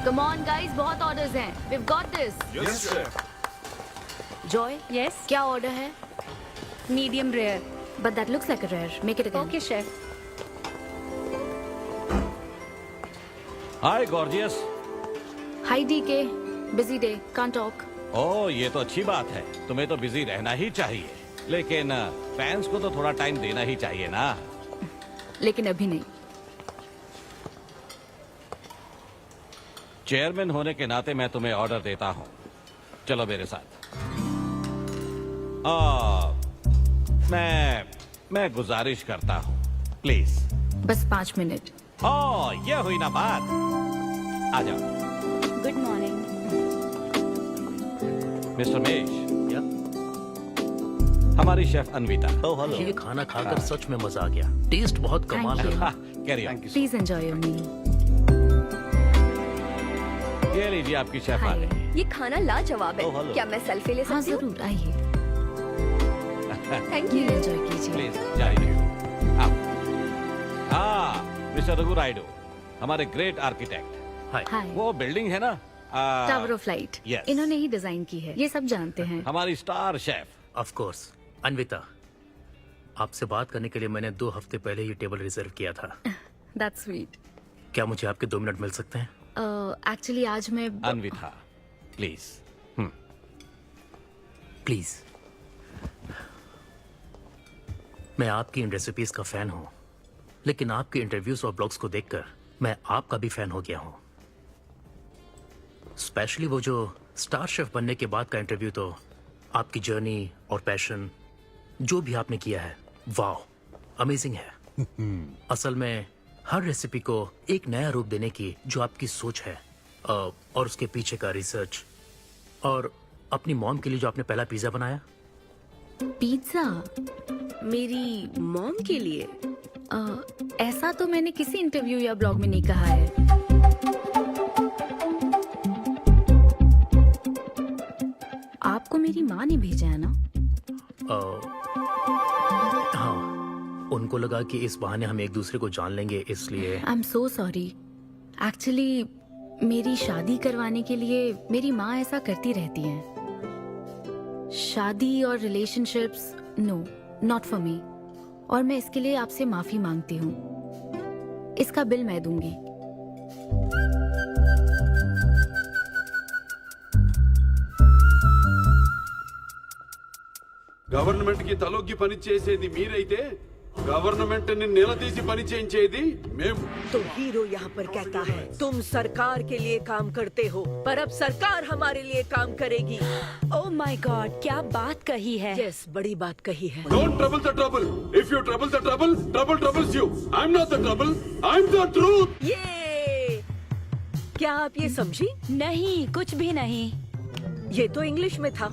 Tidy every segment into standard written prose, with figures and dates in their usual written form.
Come on guys, बहुत orders हैं. We've got this. Yes, chef. Joy, Yes, क्या order है? medium rare. But that looks like a rare. Make it again. Okay, chef. Hi gorgeous. Hi DK. Busy day. Can't talk. ओह ये तो अच्छी बात है, तुम्हें तो बिजी रहना ही चाहिए, लेकिन फैंस को तो थोड़ा टाइम देना ही चाहिए ना। लेकिन अभी नहीं. चेयरमैन होने के नाते मैं तुम्हें ऑर्डर देता हूँ, चलो मेरे साथ। मैं गुजारिश करता हूँ, प्लीज। बस 5 मिनट. ओह ये हुई ना बात, आ जाओ। Good morning. मिस्टर मेश, हमारी शेफ अन्विता। Oh hello. ये खाना खाकर सच में मजा आ गया। टेस्ट बहुत कमाल Thank you. है। Carry on. Please enjoy your meal. ये लीजिए आपकी शेफ आ Hi. गई। ये खाना लाजवाब Oh, है। hello. क्या मैं सेल्फी ले हाँ सकती हूँ? जरूर आइए. Thank Meal you. enjoy कीजिए. प्लीज जारी रहिए। हाँ मिस्टर रघु राइडू, हमारे ग्रेट आर्किटेक्ट। हाय। Hi. वो बिल्डिंग है ना, टावर ऑफ लाइट. yes. इन्होंने ही डिजाइन की है. ये सब जानते हैं. हमारी star chef. Of course. Anvita, आपसे बात करने के लिए मैंने 2 हफ्ते पहले ये टेबल रिजर्व किया था। That's sweet. क्या मुझे आपके 2 मिनट मिल सकते हैं? एक्चुअली आज मैं अन्विता प्लीज। प्लीज। मैं आपकी इन रेसिपीज का फैन हूँ, लेकिन आपके इंटरव्यूज और ब्लॉग्स को देखकर मैं आपका भी फैन हो गया हूँ। स्पेशली वो जो स्टार शेफ बनने के बाद का इंटरव्यू, तो आपकी जर्नी और पैशन जो भी आपने किया है, वाह अमेजिंग है। असल में हर रेसिपी को एक नया रूप देने की जो आपकी सोच है, और उसके पीछे का रिसर्च, और अपनी मॉम के लिए जो आपने पहला पिज्जा बनाया। पिज्जा. मेरी मॉम के लिए? ऐसा तो मैंने किसी इंटरव्यू या ब्लॉग में नहीं कहा है. आपको मेरी माँ ने भेजा है ना? हाँ, उनको लगा कि इस बहाने हम एक दूसरे को जान लेंगे, इसलिए। आई एम सो सॉरी. एक्चुअली मेरी शादी करवाने के लिए मेरी माँ ऐसा करती रहती हैं. शादी और relationships, no, not for me. और मैं इसके लिए आपसे माफी मांगती हूँ. इसका बिल मैं दूंगी. గవర్నమెంట్ కి తలొగ్గి పని చేసేది మీరైతే గవర్నమెంట్ ని నిలదీసి పని చేయించేది మేము. तो हीरो यहाँ पर कहता है तुम सरकार के लिए काम करते हो, पर अब सरकार हमारे लिए काम करेगी। Oh my God, क्या बात कही है. यस, बड़ी बात कही है। Don't trouble the trouble. If you trouble the trouble, trouble troubles you. I'm not the trouble. I'm the truth. ये क्या आप ये समझी? नहीं, कुछ भी नहीं. ये तो इंग्लिश में था।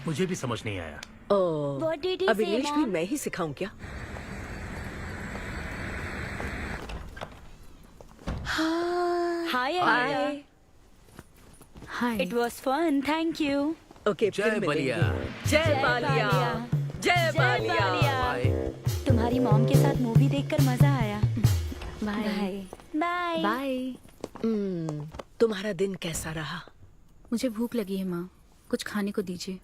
मुझे भी समझ नहीं आया। ओह, What did he अब say, इंग्लिश भी Mom? मैं ही सिखाऊं क्या? Hi, Anita. Hi. Hi. It was fun, thank you. Okay, जय फिर बलिया। मिलेंगे। जय बालिया। जय बालिया। बाय। तुम्हारी मॉम के साथ मूवी देखकर मजा आया. बाय. बाय. बाय. तुम्हारा दिन कैसा रहा? मुझे भूख लगी है माँ. कुछ खाने को दीजिए.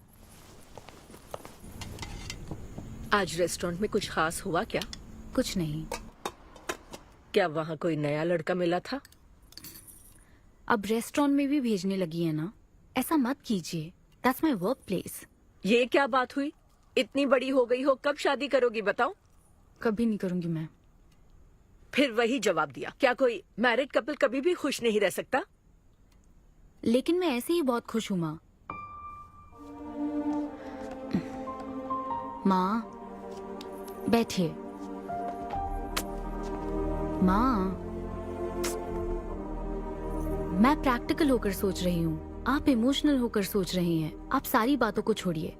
आज रेस्टोरेंट में कुछ खास हुआ क्या? कुछ नहीं. क्या वहाँ कोई नया लड़का मिला था? अब रेस्टोरेंट में भी भेजने लगी है ना. ऐसा मत कीजिए. That's my work place. ये क्या बात हुई? इतनी बड़ी हो गई हो, कब शादी करोगी बताओ? कभी नहीं करूंगी मैं. फिर वही जवाब दिया। क्या कोई मैरिड कपल कभी भी खुश नहीं रह सकता? लेकिन मैं ऐसे ही बहुत खुश हूँ माँ. माँ बैठिए. माँ, मैं प्रैक्टिकल होकर सोच रही हूँ. आप इमोशनल होकर सोच रही हैं. आप सारी बातों को छोड़िए.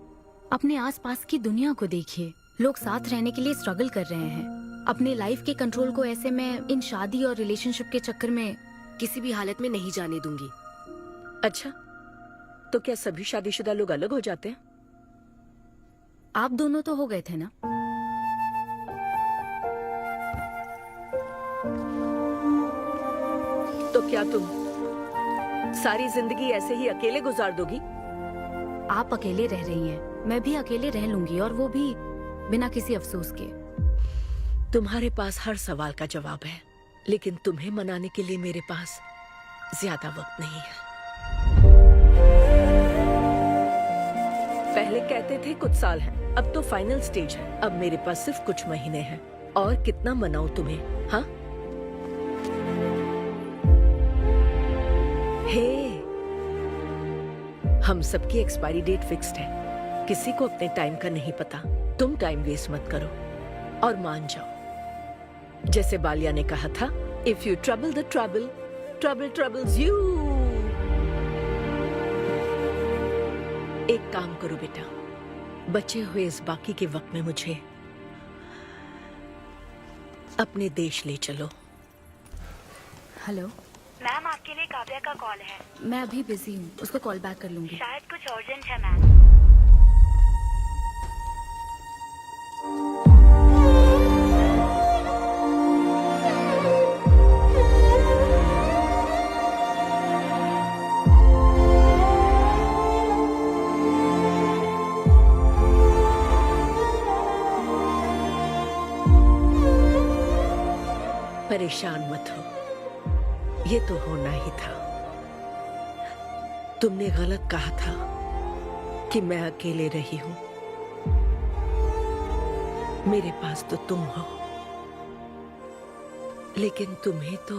अपने आसपास की दुनिया को देखिए. लोग साथ रहने के लिए स्ट्रगल कर रहे हैं. अपने लाइफ के कंट्रोल को ऐसे मैं इन शादी और रिलेशनशिप के चक्कर में किसी भी हालत में नहीं जाने दूंगी. अच्छा, तो क्या सभी शादीशुदा लोग अलग हो जाते हैं? आप दोनों तो हो गए थे ना. तो क्या तुम सारी जिंदगी ऐसे ही अकेले गुजार दोगी? आप अकेले रह रही हैं, मैं भी अकेले रह लूंगी, और वो भी बिना किसी अफसोस के। तुम्हारे पास हर सवाल का जवाब है, लेकिन तुम्हें मनाने के लिए मेरे पास ज्यादा वक्त नहीं है। पहले कहते थे कुछ साल हैं, अब तो फाइनल स्टेज है। अब मेरे पास सिर्फ कुछ महीने हैं, और कितना मनाऊं तुम्हें? हाँ, हे, हम सबकी एक्सपायरी डेट फिक्स्ड है। किसी को अपने टाइम का नहीं पता। तुम टाइम वेस्ट मत करो और मान जाओ। जैसे बालिया ने कहा था, if you trouble the trouble, trouble troubles you. एक काम करो बेटा, बचे हुए इस बाकी के वक्त में मुझे अपने देश ले चलो। हेलो मैम, आपके लिए काव्या का कॉल है। मैं अभी बिजी हूँ, उसको कॉल बैक कर लूंगी। शायद कुछ अर्जेंट है मैम। परेशान मत हो, ये तो होना ही था। तुमने गलत कहा था कि मैं अकेले रही हूं। मेरे पास तो तुम हो, लेकिन तुम्हें तो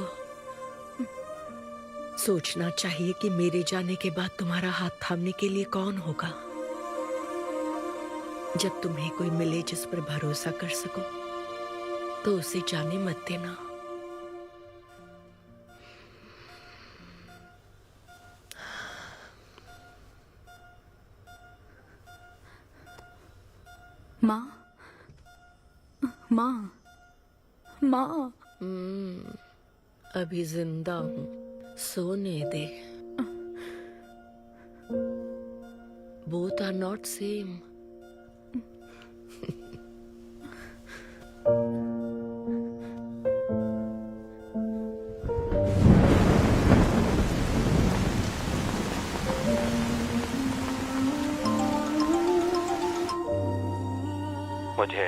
सोचना चाहिए कि मेरे जाने के बाद तुम्हारा हाथ थामने के लिए कौन होगा। जब तुम्हें कोई मिले जिस पर भरोसा कर सको, तो उसे जाने मत देना। माँ, माँ, माँ। अभी जिंदा हूँ, सोने दे। Both are not same. मुझे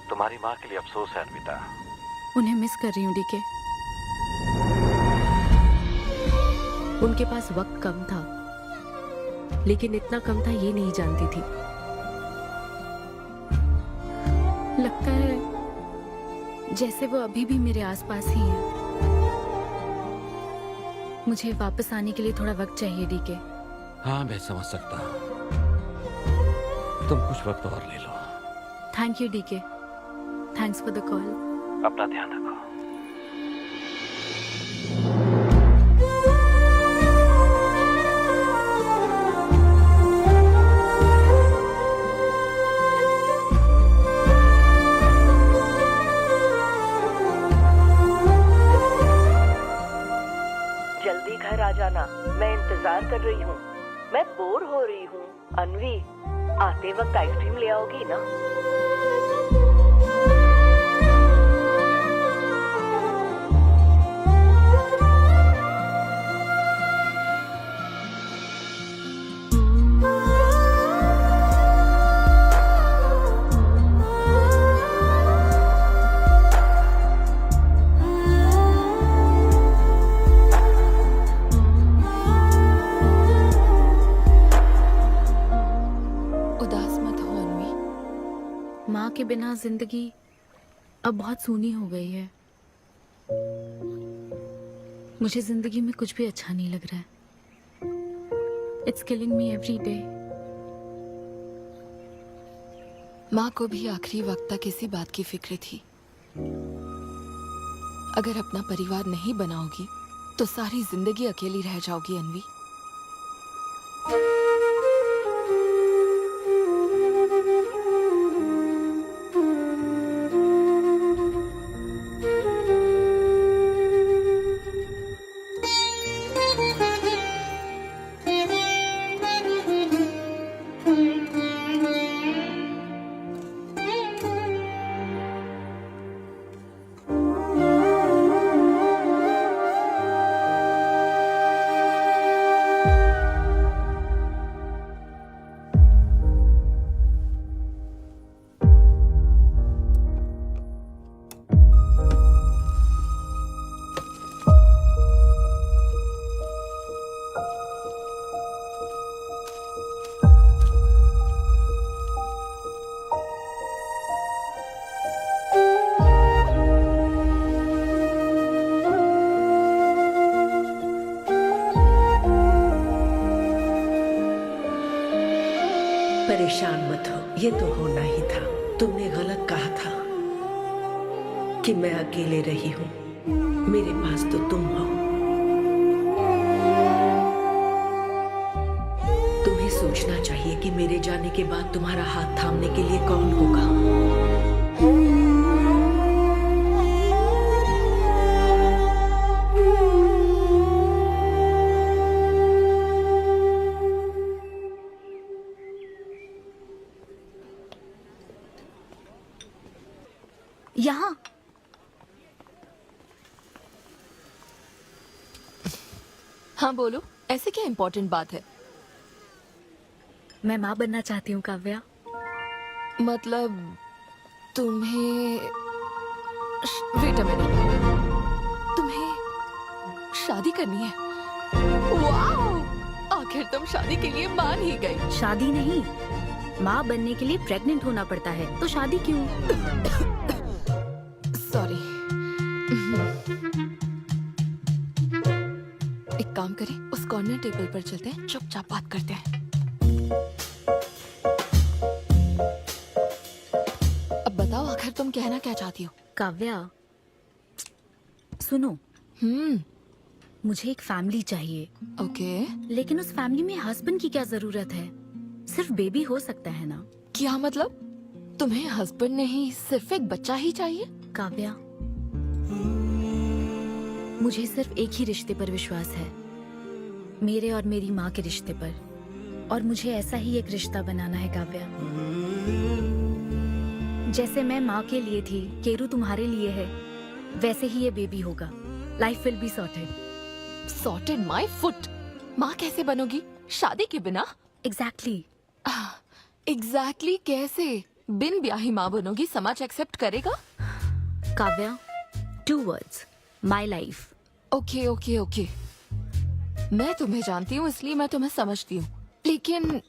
तुम्हारी माँ के लिए अफसोस है अन्विता। उन्हें मिस कर रही हूँ डीके। उनके पास वक्त कम था, लेकिन इतना कम था ये नहीं जानती थी। लगता है जैसे वो अभी भी मेरे आसपास ही है। मुझे वापस आने के लिए थोड़ा वक्त चाहिए डीके। हाँ, मैं समझ सकता हूँ। तुम कुछ वक्त और ले लो। Thank you DK. Thanks for the call. अपना ध्यान रखो। जल्दी घर आ जाना, मैं इंतजार कर रही हूँ। मैं बोर हो रही हूँ। अनवी, आते वक्त आइसक्रीम ले आओगी ना? उदास मत हो अनवी। माँ के बिना जिंदगी अब बहुत सूनी हो गई है। मुझे जिंदगी में कुछ भी अच्छा नहीं लग रहा है। It's killing me every day. माँ को भी आखिरी वक्त तक इसी बात की फिक्र थी। अगर अपना परिवार नहीं बनाओगी तो सारी जिंदगी अकेली रह जाओगी अनवी। परेशान मत हो, ये तो होना ही था। तुमने गलत कहा था कि मैं अकेले रही हूँ। मेरे पास तो तुम हो। तुम्हें सोचना चाहिए कि मेरे जाने के बाद तुम्हारा हाथ थामने के लिए कौन होगा। यहाँ हाँ बोलो, ऐसे क्या इम्पोर्टेंट बात है? मैं माँ बनना चाहती हूँ काव्या। मतलब तुम्हें वेट अ मिनट, तुम्हें शादी करनी है? वाओ! आखिर तुम शादी के लिए मान ही गई। शादी नहीं, माँ बनने के लिए प्रेग्नेंट होना पड़ता है, तो शादी क्यों? सॉरी। एक काम करें, उस कॉर्नर टेबल पर चलते हैं, चुपचाप बात करते हैं। अब बताओ, आखिर तुम कहना क्या चाहती हो? काव्या सुनो, मुझे एक फैमिली चाहिए, ओके। लेकिन उस फैमिली में हस्बैंड की क्या जरूरत है? सिर्फ बेबी हो सकता है ना? क्या मतलब? तुम्हें हस्बैंड नहीं, सिर्फ एक बच्चा ही चाहिए? काव्या, मुझे सिर्फ एक ही रिश्ते पर विश्वास है, मेरे और मेरी माँ के रिश्ते पर, और मुझे ऐसा ही एक रिश्ता बनाना है काव्या। जैसे मैं माँ के लिए थी, केरू तुम्हारे लिए है, वैसे ही ये बेबी होगा। Life will be sorted. Sorted my foot. माँ कैसे बनोगी शादी के बिना? एग्जैक्टली। एग्जैक्टली कैसे? बिन ब्याही माँ बनोगी, समाज एक्सेप्ट करेगा? Kavya, 2 words, my life. Okay okay okay, मैं तुम्हें जानती हूँ इसलिए मैं तुम्हें समझती हूँ, लेकिन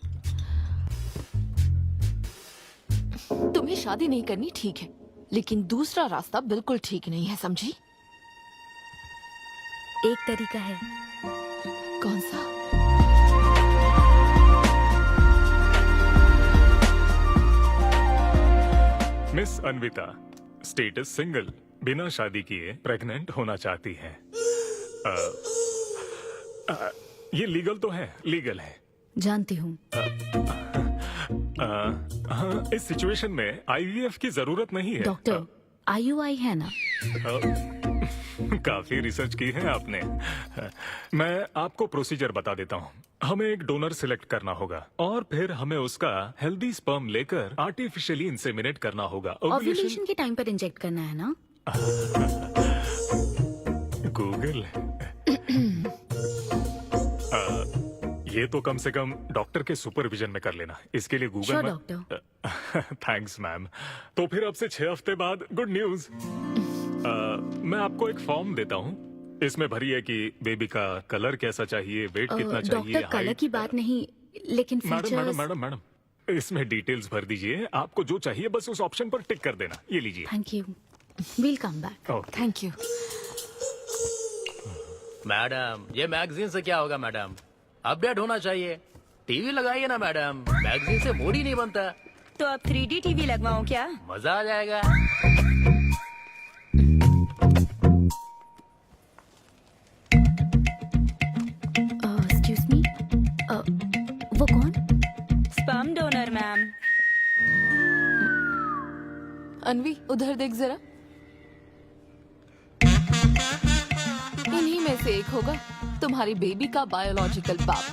तुम्हें शादी नहीं करनी ठीक है, लेकिन दूसरा रास्ता बिल्कुल ठीक नहीं है, समझी? एक तरीका है। कौन सा? मिस अन्विता, स्टेटस सिंगल, बिना शादी किए प्रेग्नेंट होना चाहती हैं। ये लीगल तो है, लीगल है। जानती हूँ। हाँ, इस सिचुएशन में आईवीएफ की जरूरत नहीं है। डॉक्टर, IUI है ना? काफी रिसर्च की है आपने। मैं आपको प्रोसीजर बता देता हूँ। हमें एक डोनर सिलेक्ट करना होगा और फिर हमें उसका हेल्दी स्पर्म लेकर आर्टिफिशियली इंसेमिनेट करना होगा। ओव्यूलेशन के टाइम पर इंजेक्ट करना है ना? गूगल। ये तो कम से कम डॉक्टर के सुपरविजन में कर लेना, इसके लिए गूगल में। डॉक्टर। Thanks ma'am. तो फिर अब से 6 हफ्ते बाद गुड न्यूज। मैं आपको एक फॉर्म देता हूँ, इसमें भरिए कि बेबी का कलर कैसा चाहिए, वेट कितना चाहिए। डॉक्टर, कलर की बात नहीं, लेकिन मैडम मैडम मैडम, इसमें डिटेल्स भर दीजिए। आपको जो चाहिए बस उस ऑप्शन पर टिक कर देना। ये लीजिए। Thank you, will come back. Thank you. Madam, ये मैगजीन से क्या होगा मैडम? अपडेट होना चाहिए। टीवी लगाइए ना मैडम, मैगजीन से मूड ही नहीं बनता। तो अब 3D टीवी लगवाऊं क्या? मजा आ जाएगा। एक्सक्यूज मी, वो कौन? Sperm donor ma'am. अनवी, उधर देख जरा। इन्हीं में से एक होगा तुम्हारी बेबी का बायोलॉजिकल बाप।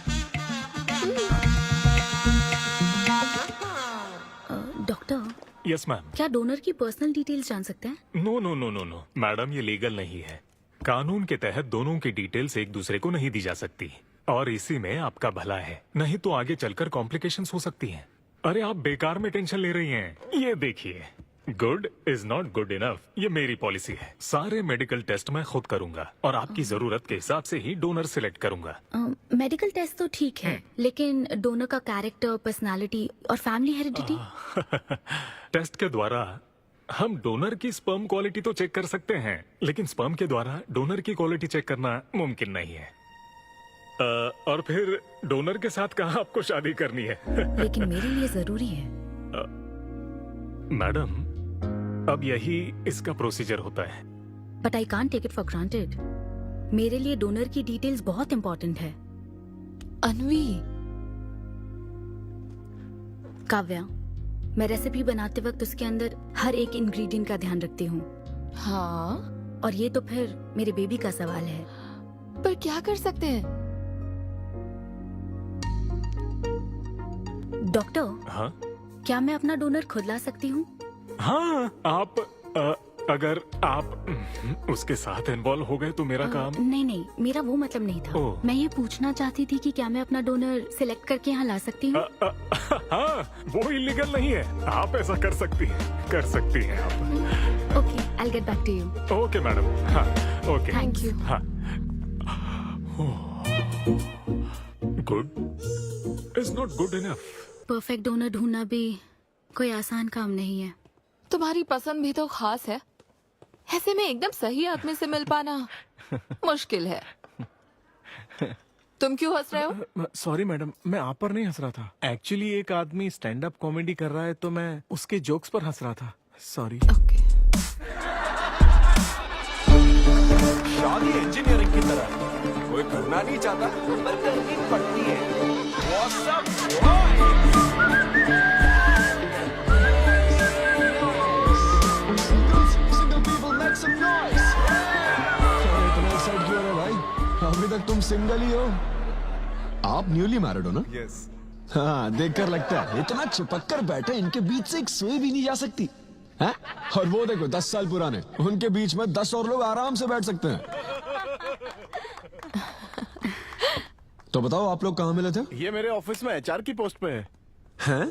Doctor, yes ma'am. क्या डोनर की पर्सनल डिटेल्स जान सकते हैं? No no no no no madam, ये लीगल नहीं है। कानून के तहत दोनों की डिटेल्स एक दूसरे को नहीं दी जा सकती, और इसी में आपका भला है, नहीं तो आगे चलकर कॉम्प्लिकेशंस हो सकती हैं। अरे आप बेकार में टेंशन ले रही हैं। ये देखिए, good is not good enough, ये मेरी पॉलिसी है। सारे मेडिकल टेस्ट मैं खुद करूंगा और आपकी जरूरत के हिसाब से ही डोनर सिलेक्ट करूंगा। मेडिकल टेस्ट तो ठीक है, लेकिन डोनर का कैरेक्टर, पर्सनालिटी और फैमिली हेरिडिटी? टेस्ट के द्वारा हम डोनर की स्पर्म क्वालिटी तो चेक कर सकते हैं, लेकिन स्पर्म के द्वारा डोनर की क्वालिटी चेक करना मुमकिन नहीं है। और फिर डोनर के साथ कहाँ आपको शादी करनी है? लेकिन मेरे लिए जरूरी है। मैडम, अब यही इसका प्रोसीजर होता है। But I can't take it for granted. मेरे लिए डोनर की डिटेल्स बहुत इंपॉर्टेंट है। अनवी, काव्या, मैं रेसिपी बनाते वक्त उसके अंदर हर एक इंग्रेडिएंट का ध्यान रखती हूँ। हाँ, और ये तो फिर मेरे बेबी का सवाल है। पर क्या कर सकते हैं? डॉक्टर, हाँ क्या मैं अपना डोनर खुद ला सकती हूँ? हाँ, आप अगर आप उसके साथ इन्वॉल्व हो गए तो मेरा काम। नहीं नहीं, मेरा वो मतलब नहीं था। ओह। मैं ये पूछना चाहती थी कि क्या मैं अपना डोनर सिलेक्ट करके यहाँ ला सकती हूँ? हाँ, वो इलीगल नहीं है। आप ऐसा कर सकती हैं आप। Okay, I will get back to you. Okay madam. हाँ, ओके, थैंक यू। हाँ। Good is not good enough. Perfect donor ढूंढना भी कोई आसान काम नहीं है। तुम्हारी पसंद भी तो खास है, ऐसे में एकदम सही आदमी से मिल पाना मुश्किल है। तुम क्यों हंस रहे हो? सॉरी मैडम, मैं आप पर नहीं हंस रहा था। एक्चुअली एक आदमी स्टैंड अप कॉमेडी कर रहा है तो मैं उसके जोक्स पर हंस रहा था। सॉरी। ओके। शादी इंजीनियरिंग की तरह है। कोई करना नहीं चाहता पर करनी पड़ती है। What's up, अभी तक तुम सिंगल ही हो। आप न्यूली मैरिड हो ना? यस। हाँ, देखकर लगता है इतना चिपक कर बैठे, इनके बीच से एक सुई भी नहीं जा सकती है? और वो देखो 10 साल पुराने, उनके बीच में 10 और लोग आराम से बैठ सकते हैं। तो बताओ, आप लोग कहाँ मिले थे? ये मेरे ऑफिस में एचआर की पोस्ट पे है। हैं?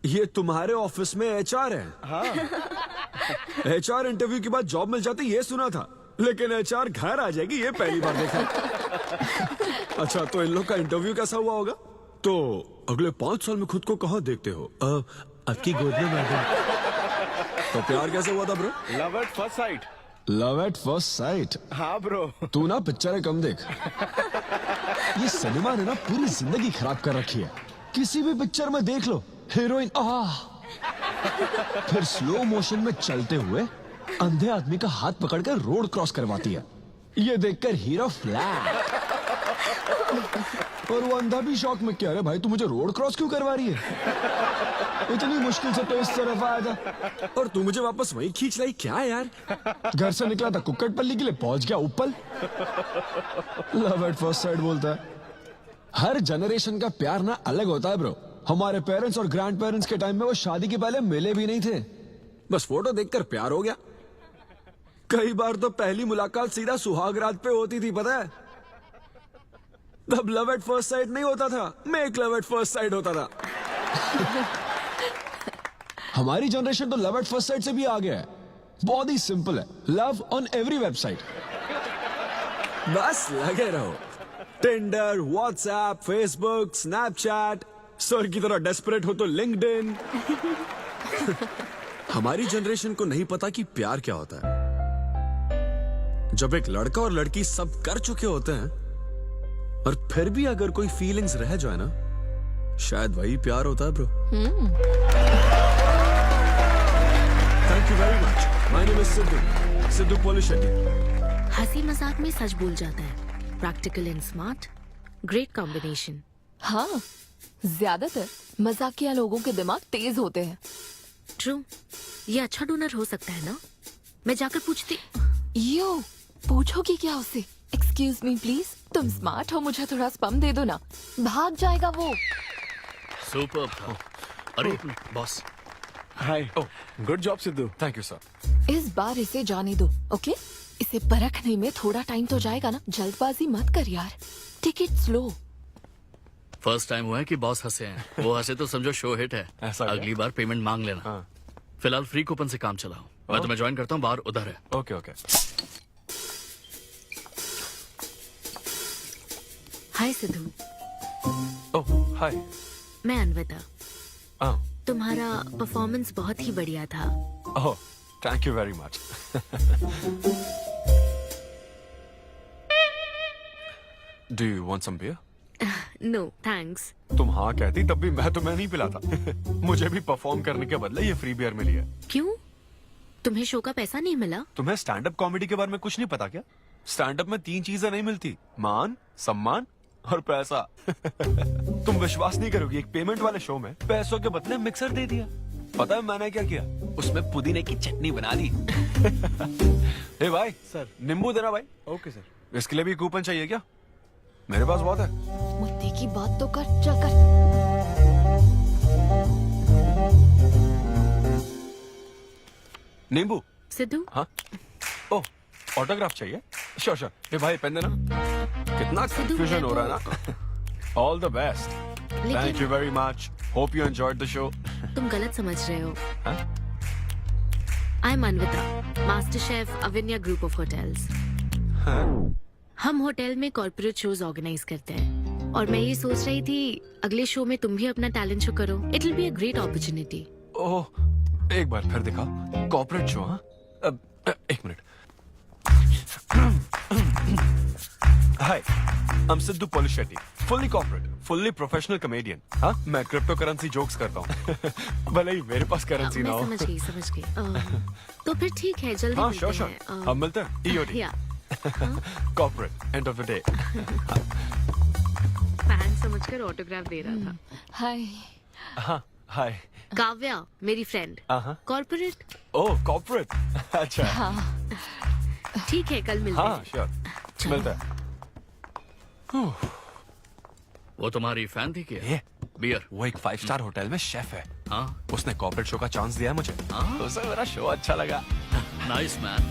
ये तुम्हारे ऑफिस में एचआर है? हाँ। एचआर इंटरव्यू के बाद जॉब मिल जाती ये सुना था, लेकिन एचआर घर आ जाएगी ये पहली बार देखा। अच्छा, तो इन लोग का इंटरव्यू कैसा हुआ होगा? तो अगले 5 साल में खुद को कहाँ देखते हो? आपकी गोद में मैडम। तो प्यार कैसे हुआ था bro? Love at first sight. Love at first sight? हाँ ब्रो। तू ना पिक्चरें कम देख। ये सिनेमा ने ना पूरी जिंदगी खराब कर रखी है। किसी भी पिक्चर में देख लो, हीरोइन फिर स्लो मोशन में चलते हुए अंधे आदमी का हाथ पकड़कर रोड क्रॉस करवाती है। ये देखकर हीरो फ्लैट। और वो अंधा भी शौक में, क्या रे भाई, तू मुझे रोड क्रॉस क्यों करवा रही है? इतनी मुश्किल से तो इस तरफ आया था और तू मुझे वापस वहीं खींच लाई। क्या यार, घर से निकला था कुक्कड़पल्ली के लिए, पहुंच गया ऊपर। लव एट फर्स्ट साइट बोलता है। हर जनरेशन का प्यार ना अलग होता है ब्रो। हमारे पेरेंट्स और ग्रैंड पेरेंट्स के टाइम में वो शादी के पहले मिले भी नहीं थे, बस फोटो देखकर प्यार हो गया। कई बार तो पहली मुलाकात सीधा सुहाग रात पे होती थी, पता है? तब लव एट फर्स्ट साइट नहीं होता था, make love at first sight होता था। हमारी जनरेशन तो लव एट फर्स्ट साइट से भी आगे है। बहुत ही सिंपल है, लव ऑन एवरी वेबसाइट। बस लगे रहो। Tinder, WhatsApp, Facebook, Snapchat, sir की तरह डेस्परेट हो तो लिंक्डइन। हमारी जनरेशन को नहीं पता कि प्यार क्या होता है। जब एक लड़का और लड़की सब कर चुके होते हैं और फिर भी अगर कोई फीलिंग्स रह जाए ना, शायद वही प्यार होता है bro. Thank you very much. My name is Siddhu Polishetty. हंसी मजाक में सच बोल जाता है। Practical and smart, great combination. हाँ, ज्यादातर मजाकिया लोगों के दिमाग तेज होते हैं। ट्रू, ये अच्छा डोनर हो सकता है ना? मैं जाकर पूछती। यो, पूछोगी क्या उससे? एक्सक्यूज मी प्लीज, तुम स्मार्ट हो, मुझे थोड़ा स्पम दे दो ना। भाग जाएगा वो। सुपर था। अरे boss. Hi. Good job Sidhu. Thank you sir. इस बार इसे जाने दो, ओके? इसे परखने में थोड़ा टाइम तो जाएगा ना, जल्दबाजी मत कर यार। Take it slow. First time हुआ है कि बॉस हंसे हैं। वो हंसे तो समझो शो हिट है। ऐसा क्या? अगली बार पेमेंट मांग लेना। हाँ। फिलहाल फ्री कूपन से काम चलाओ। मैं तुम्हें ज्वाइन करता हूँ, बाहर उधर है। Okay okay. Hi Siddhu. Oh hi. मैं अनवता। तुम्हारा परफॉर्मेंस बहुत ही बढ़िया था। Oh thank you very much. Do you want some beer? No thanks. तुम हाँ कहती तब भी मैं तुम्हें नहीं पिलाता। मुझे भी परफॉर्म करने के बदले ये फ्री बियर मिली है। क्यों? तुम्हें शो का पैसा नहीं मिला? तुम्हें स्टैंड अप कॉमेडी के बारे में कुछ नहीं पता क्या? स्टैंड अप में 3 चीजें नहीं मिलती, मान, सम्मान और पैसा। तुम विश्वास नहीं करोगी, एक पेमेंट वाले शो में पैसों के बदले मिक्सर दे दिया। पता है मैंने क्या किया? उसमें पुदीने की चटनी बना दी। ए भाई सर, नींबू देना भाई। Okay sir. इसके लिए भी कूपन चाहिए क्या? मेरे पास बहुत है। मुद्दे की बात तो कर, चल कर। नींबू? सिद्धू? हाँ। ओह, ऑटोग्राफ चाहिए? Sure sure. ए भाई पेन देना। कितना कंफ्यूजन हो रहा है ना। All the best. Thank you very much. Hope you enjoyed the show. तुम गलत समझ रहे हो। I am Anvita, master chef Avinya group of hotels. हम होटल में कॉर्पोरेट शोज ऑर्गेनाइज करते हैं और मैं ये सोच रही थी अगले शो में तुम भी अपना टैलेंट शो करो। It will be a great opportunity. Oh, एक बार फिर दिखा। Corporate show? हाँ, एक minute. Hi, I'm Siddhu Polishetty, fully corporate, fully professional comedian. हाँ, मैं क्रिप्टो करेंसी जोक्स करता हूँ। भले ही मेरे पास करेंसी ना हो। मैं समझ गई। तो फिर ठीक है, जल्दी हाँ, मिलते श्योर श्योर। हैं। हम मिलते हैं। EOD। या corporate, end of the day. Fan समझकर ऑटोग्राफ दे रहा था। हाय। हाँ, हाय। काव्या मेरी फ्रेंड। कॉर्पोरेट? ओह, कॉर्पोरेट। अच्छा। ठीक है, कल मिलते हाँ, हैं। श्योर। मिलते हैं। वो तुम्हारी फैन थी क्या? ये बियर? वो एक 5 स्टार होटल में शेफ है। हाँ, उसने कॉर्पोरेट शो का चांस दिया मुझे। उसे मेरा शो अच्छा लगा। Nice man.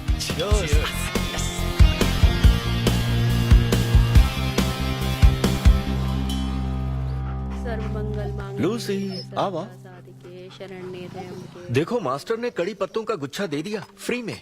लूसी, आवा। देखो मास्टर ने कड़ी पत्तों का गुच्छा दे दिया फ्री में।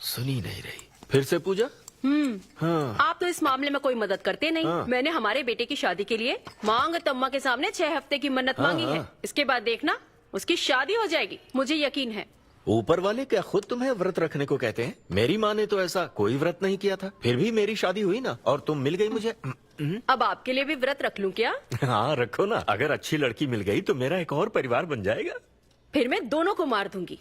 सुनी नहीं रही। फिर से पूजा? हाँ। आप तो इस मामले में कोई मदद करते नहीं। हाँ। मैंने हमारे बेटे की शादी के लिए मांग तम्मा के सामने 6 हफ्ते की मन्नत मांगी है। इसके बाद देखना उसकी शादी हो जाएगी, मुझे यकीन है। ऊपर वाले क्या खुद तुम्हें व्रत रखने को कहते हैं? मेरी माँ ने तो ऐसा कोई व्रत नहीं किया था, फिर भी मेरी शादी हुई ना, और तुम मिल गई मुझे। अब आपके लिए भी व्रत रख लूं क्या? हाँ रखो ना, अगर अच्छी लड़की मिल गई तो मेरा एक और परिवार बन जाएगा। फिर मैं दोनों को मार दूंगी।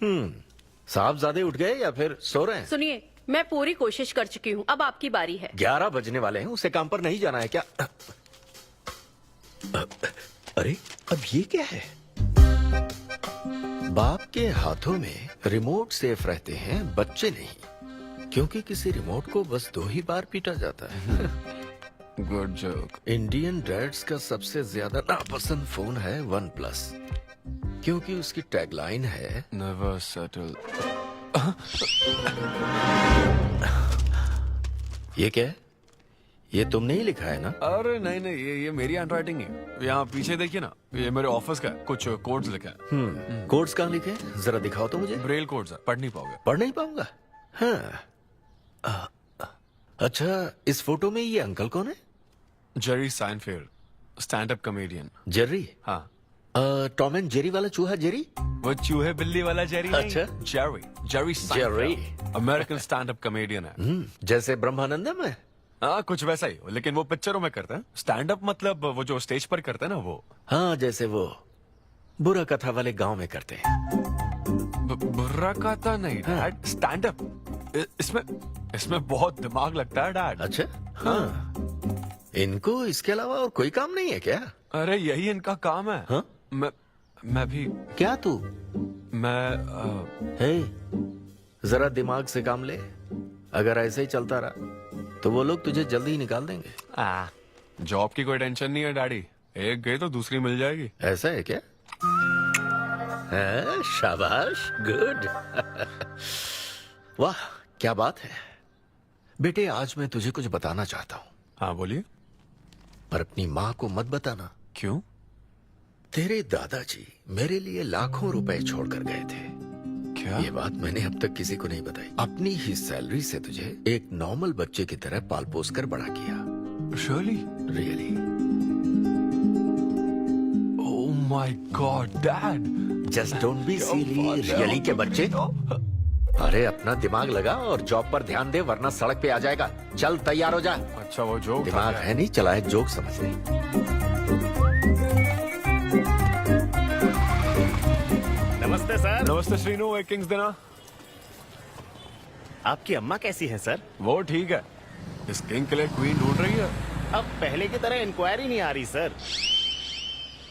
साहबजादे उठ गए या फिर सो रहे हैं? सुनिए, मैं पूरी कोशिश कर चुकी हूँ, अब आपकी बारी है। 11 बजने वाले हैं, उसे काम पर नहीं जाना है क्या? अरे अब ये क्या है? बाप के हाथों में रिमोट सेफ रहते हैं, बच्चे नहीं, क्योंकि किसी रिमोट को बस 2 ही बार पीटा जाता है। Good joke. इंडियन डैड्स का सबसे ज्यादा नापसंद फोन है OnePlus, क्योंकि उसकी टैगलाइन है नेवर सेटल। ये क्या है? ये तुमने ही लिखा है ना? अरे नहीं नहीं, ये मेरी हैंडराइटिंग है। यहाँ पीछे देखिए ना, ये मेरे ऑफिस का है, कुछ कोड्स लिखे हैं। कोड्स कहाँ लिखे हैं? जरा दिखाओ तो मुझे। ब्रेल कोड्स है, पढ़ नहीं पाओगे। पढ़ नहीं पाऊंगा? हाँ। अच्छा, इस फोटो में ये अंकल कौन है? Jerry Seinfeld, stand up comedian. Jerry? हाँ। टॉम एंड जेरी वाला चूहा जेरी? वो चूहे बिल्ली वाला जेरी नहीं। अच्छा। Jerry Jerry American stand up comedian है। जैसे ब्रह्मानंदम है? हाँ, कुछ वैसा ही, लेकिन वो पिक्चरों में करते हैं। स्टैंड अप मतलब वो जो स्टेज पर करते हैं ना, वो। हाँ, जैसे वो बुरा कथा वाले गांव में करते हैं। बुरा कथा नहीं डैड, स्टैंड अप। इसमें बहुत दिमाग लगता है डैड। अच्छा। हाँ। इनको इसके अलावा और कोई काम नहीं है क्या? अरे यही इनका काम है। हाँ? मैं भी। क्या तू? मैं हे, जरा दिमाग से काम ले। अगर ऐसे ही चलता रहा तो वो लोग तुझे जल्दी ही निकाल देंगे। जॉब की कोई टेंशन नहीं है डैडी, एक गई तो दूसरी मिल जाएगी। ऐसा है क्या? शाबाश, गुड। वाह क्या बात है बेटे। आज मैं तुझे कुछ बताना चाहता हूँ। हाँ बोलिए। पर अपनी माँ को मत बताना। क्यों? तेरे दादाजी मेरे लिए लाखों रुपए छोड़कर गए थे। क्या? ये बात मैंने अब तक किसी को नहीं बताई। अपनी ही सैलरी से तुझे एक नॉर्मल बच्चे की तरह पाल पोस कर बड़ा किया। Really? Oh my God dad, just don't be silly. Really के बच्चे? अरे अपना दिमाग लगा और जॉब पर ध्यान दे, वरना सड़क पे आ जाएगा। चल तैयार हो जा। अच्छा वो जोक दिमाग है नहीं, चला है जोक समझ रही। नमस्ते सर। नमस्ते श्रीनु, एक किंग्स देना। आपकी अम्मा कैसी है सर? वो ठीक है, इस किंग के लिए क्वीन ढूंढ रही है। अब पहले की तरह इंक्वायरी नहीं आ रही सर।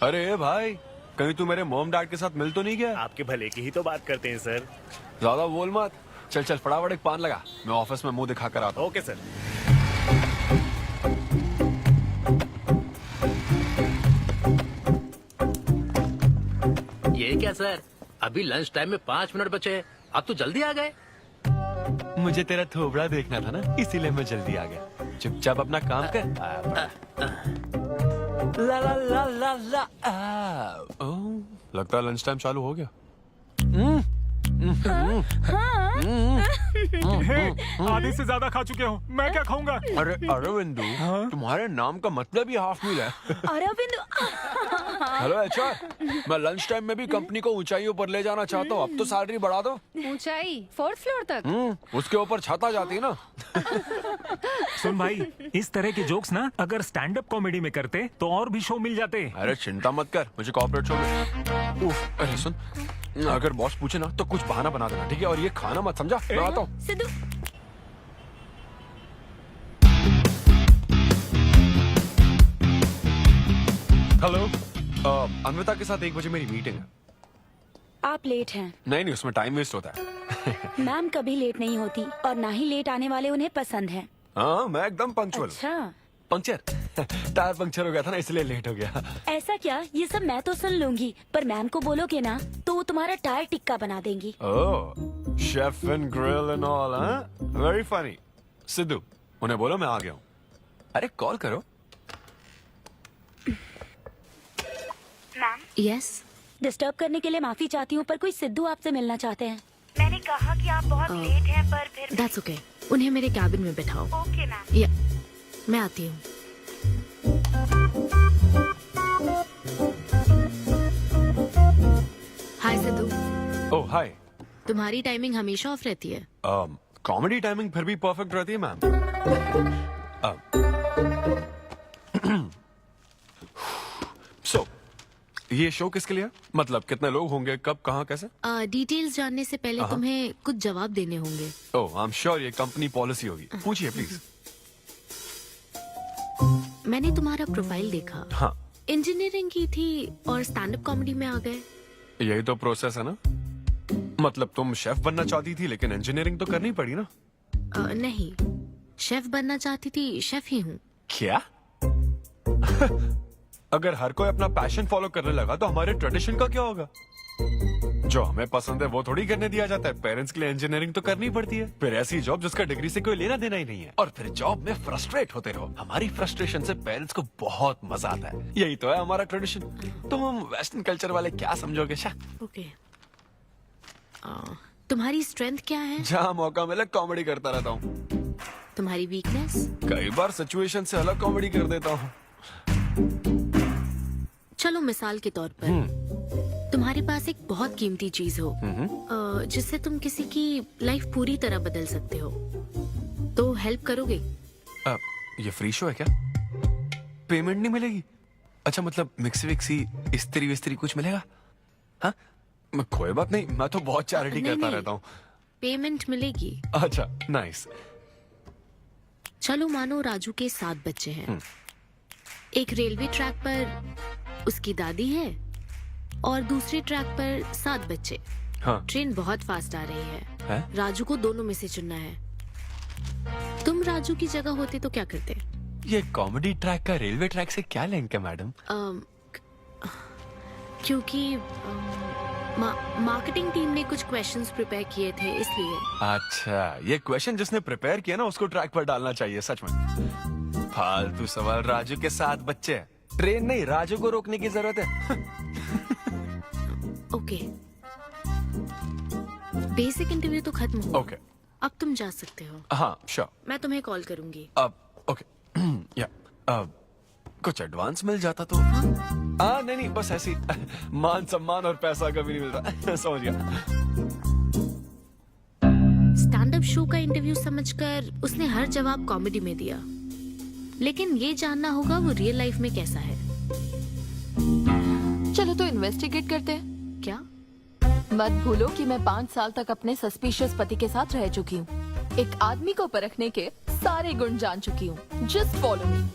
अरे भाई, कहीं तू मेरे मॉम डैड के साथ मिल तो नहीं गया? आपके भले की ही तो बात करते हैं सर। ज्यादा बोल मत। चल चल फटाफट एक पान लगा, मैं ऑफिस में मुंह दिखा कर आता हूँ। Okay sir. ये क्या सर, अभी लंच टाइम में 5 मिनट बचे हैं, आप तो जल्दी आ गए। मुझे तेरा थोबड़ा देखना था ना, इसीलिए मैं जल्दी आ गया। चुपचाप अपना काम कर। ला ला ला ला ला। लगता है लंच टाइम चालू हो गया। आधे से ज्यादा खा चुके हो, मैं क्या खाऊंगा? अरे अरविंदु, तुम्हारे नाम का मतलब ही हाफ मील है। अरविंद। हेलो एचआर, मैं लंच टाइम में भी कंपनी को ऊंचाइयों पर ले जाना चाहता हूँ। अब तो सैलरी बढ़ा दो। ऊंचाई 4th फ्लोर तक? उसके ऊपर छत आ जाती है ना। सुन भाई, इस तरह के जोक्स ना अगर स्टैंड अप कॉमेडी में करते तो और भी शो मिल जाते। अरे चिंता मत कर, मुझे कॉर्पोरेट शो में। उफ, अरे सुन, अगर बॉस पूछे ना तो कुछ बहाना बना देना, ठीक है? और ये खाना मत, समझा? मैं आता हूँ। सिद्धू। हेलो, अन्विता के साथ 1 बजे मेरी मीटिंग है। आप लेट हैं। नहीं, उसमें टाइम वेस्ट होता है। मैम कभी लेट नहीं होती और ना ही लेट आने वाले उन्हें पसंद है। हाँ, मैं एकदम पंक्चुअल। अच्छा। पंक्चर टायर पंक्चर हो गया था ना, इसलिए लेट हो गया। ऐसा क्या? ये सब मैं तो सुन लूंगी, पर मैम को बोलोगे ना तो वो तुम्हारा टायर टिक्का बना देंगी। Oh, chef and grill and all, हाँ? Very funny. सिद्धू, उन्हें बोलो मैं आ गया हूँ। अरे कॉल करो। मैम, यस, डिस्टर्ब करने के लिए माफी चाहती हूँ, पर कोई सिद्धू आपसे मिलना चाहते हैं। मैंने कहा कि आप बहुत लेट हैं, पर फिर दैट्स ओके। उन्हें मेरे कैबिन में बैठाओ। Okay ma'am. या, मैं आती हूँ। हाय सिद्धू। ओह हाय। तुम्हारी टाइमिंग हमेशा ऑफ रहती है? कॉमेडी टाइमिंग फिर भी परफेक्ट रहती है मैम। सो ये शो किसके लिए? मतलब कितने लोग होंगे, कब, कहाँ, कैसे? डिटेल्स जानने से पहले तुम्हें कुछ जवाब देने होंगे। ओह, आई एम श्योर ये कंपनी पॉलिसी होगी। पूछिए प्लीज। मैंने तुम्हारा प्रोफाइल देखा। हाँ, इंजीनियरिंग की थी और स्टैंड अप कॉमेडी में आ गए। यही तो प्रोसेस है ना। मतलब तुम शेफ बनना चाहती थी, लेकिन इंजीनियरिंग तो करनी पड़ी ना। नहीं, शेफ बनना चाहती थी, शेफ ही हूँ। क्या? अगर हर कोई अपना पैशन फॉलो करने लगा तो हमारे ट्रेडिशन का क्या होगा? जो हमें पसंद है वो थोड़ी करने दिया जाता है। पेरेंट्स के लिए इंजीनियरिंग तो करनी पड़ती है, फिर ऐसी जॉब जिसका डिग्री से कोई लेना देना ही नहीं है, और फिर जॉब में फ्रस्ट्रेट होते रहो। हमारी फ्रस्ट्रेशन से पेरेंट्स को बहुत मजा आता है। यही तो है हमारा ट्रेडिशन। तुम वेस्टर्न कल्चर वाले क्या समझोगे? ओके। तुम्हारी स्ट्रेंथ क्या है? जहाँ मौका मिले कॉमेडी करता रहता हूँ। तुम्हारी वीकनेस? कई बार सिचुएशन से अलग कॉमेडी कर देता हूँ। चलो मिसाल के तौर पर तुम्हारे पास एक बहुत कीमती चीज हो जिससे तुम किसी की लाइफ पूरी तरह बदल सकते हो, तो हेल्प करोगे? ये फ्री शो है क्या? पेमेंट नहीं मिलेगी? अच्छा, मतलब मिक्सी विक्सी इस्त्री विस्त्री कुछ मिलेगा? हाँ, कोई बात नहीं, मैं तो बहुत चैरिटी करता रहता हूँ। पेमेंट मिलेगी। अच्छा, नाइस। चलो मानो राजू के 7 बच्चे हैं। एक रेलवे ट्रैक पर उसकी दादी है और दूसरे ट्रैक पर 7 बच्चे। हाँ। ट्रेन बहुत फास्ट आ रही है। राजू को दोनों में से चुनना है। तुम राजू की जगह होते तो क्या करते? ये कॉमेडी ट्रैक का रेलवे ट्रैक से क्या लिंक है मैडम? क्योंकि मार्केटिंग टीम ने कुछ क्वेश्चंस प्रिपेयर किए थे, इसलिए। अच्छा, ये क्वेश्चन जिसने प्रिपेयर किया ना उसको ट्रैक पर डालना चाहिए। सच में फालतू सवाल। राजू के 7 बच्चे हैं, ट्रेन नहीं, राजू को रोकने की जरूरत है। ओके, बेसिक इंटरव्यू तो खत्म हो। ओके, अब तुम जा सकते हो। हाँ श्योर। मैं तुम्हें कॉल करूंगी। अब ओके। या कुछ एडवांस मिल जाता तो। हाँ नहीं, बस ऐसी मान सम्मान और पैसा कभी नहीं मिलता। समझ गया। स्टैंड अप शो का इंटरव्यू समझकर उसने हर जवाब कॉमेडी में दिया। लेकिन ये जानना होगा वो रियल लाइफ में कैसा है। चलो तो इन्वेस्टिगेट करते हैं। क्या? मत भूलो कि मैं 5 साल तक अपने सस्पिशियस पति के साथ रह चुकी हूँ। एक आदमी को परखने के सारे गुण जान चुकी हूँ। Just follow me.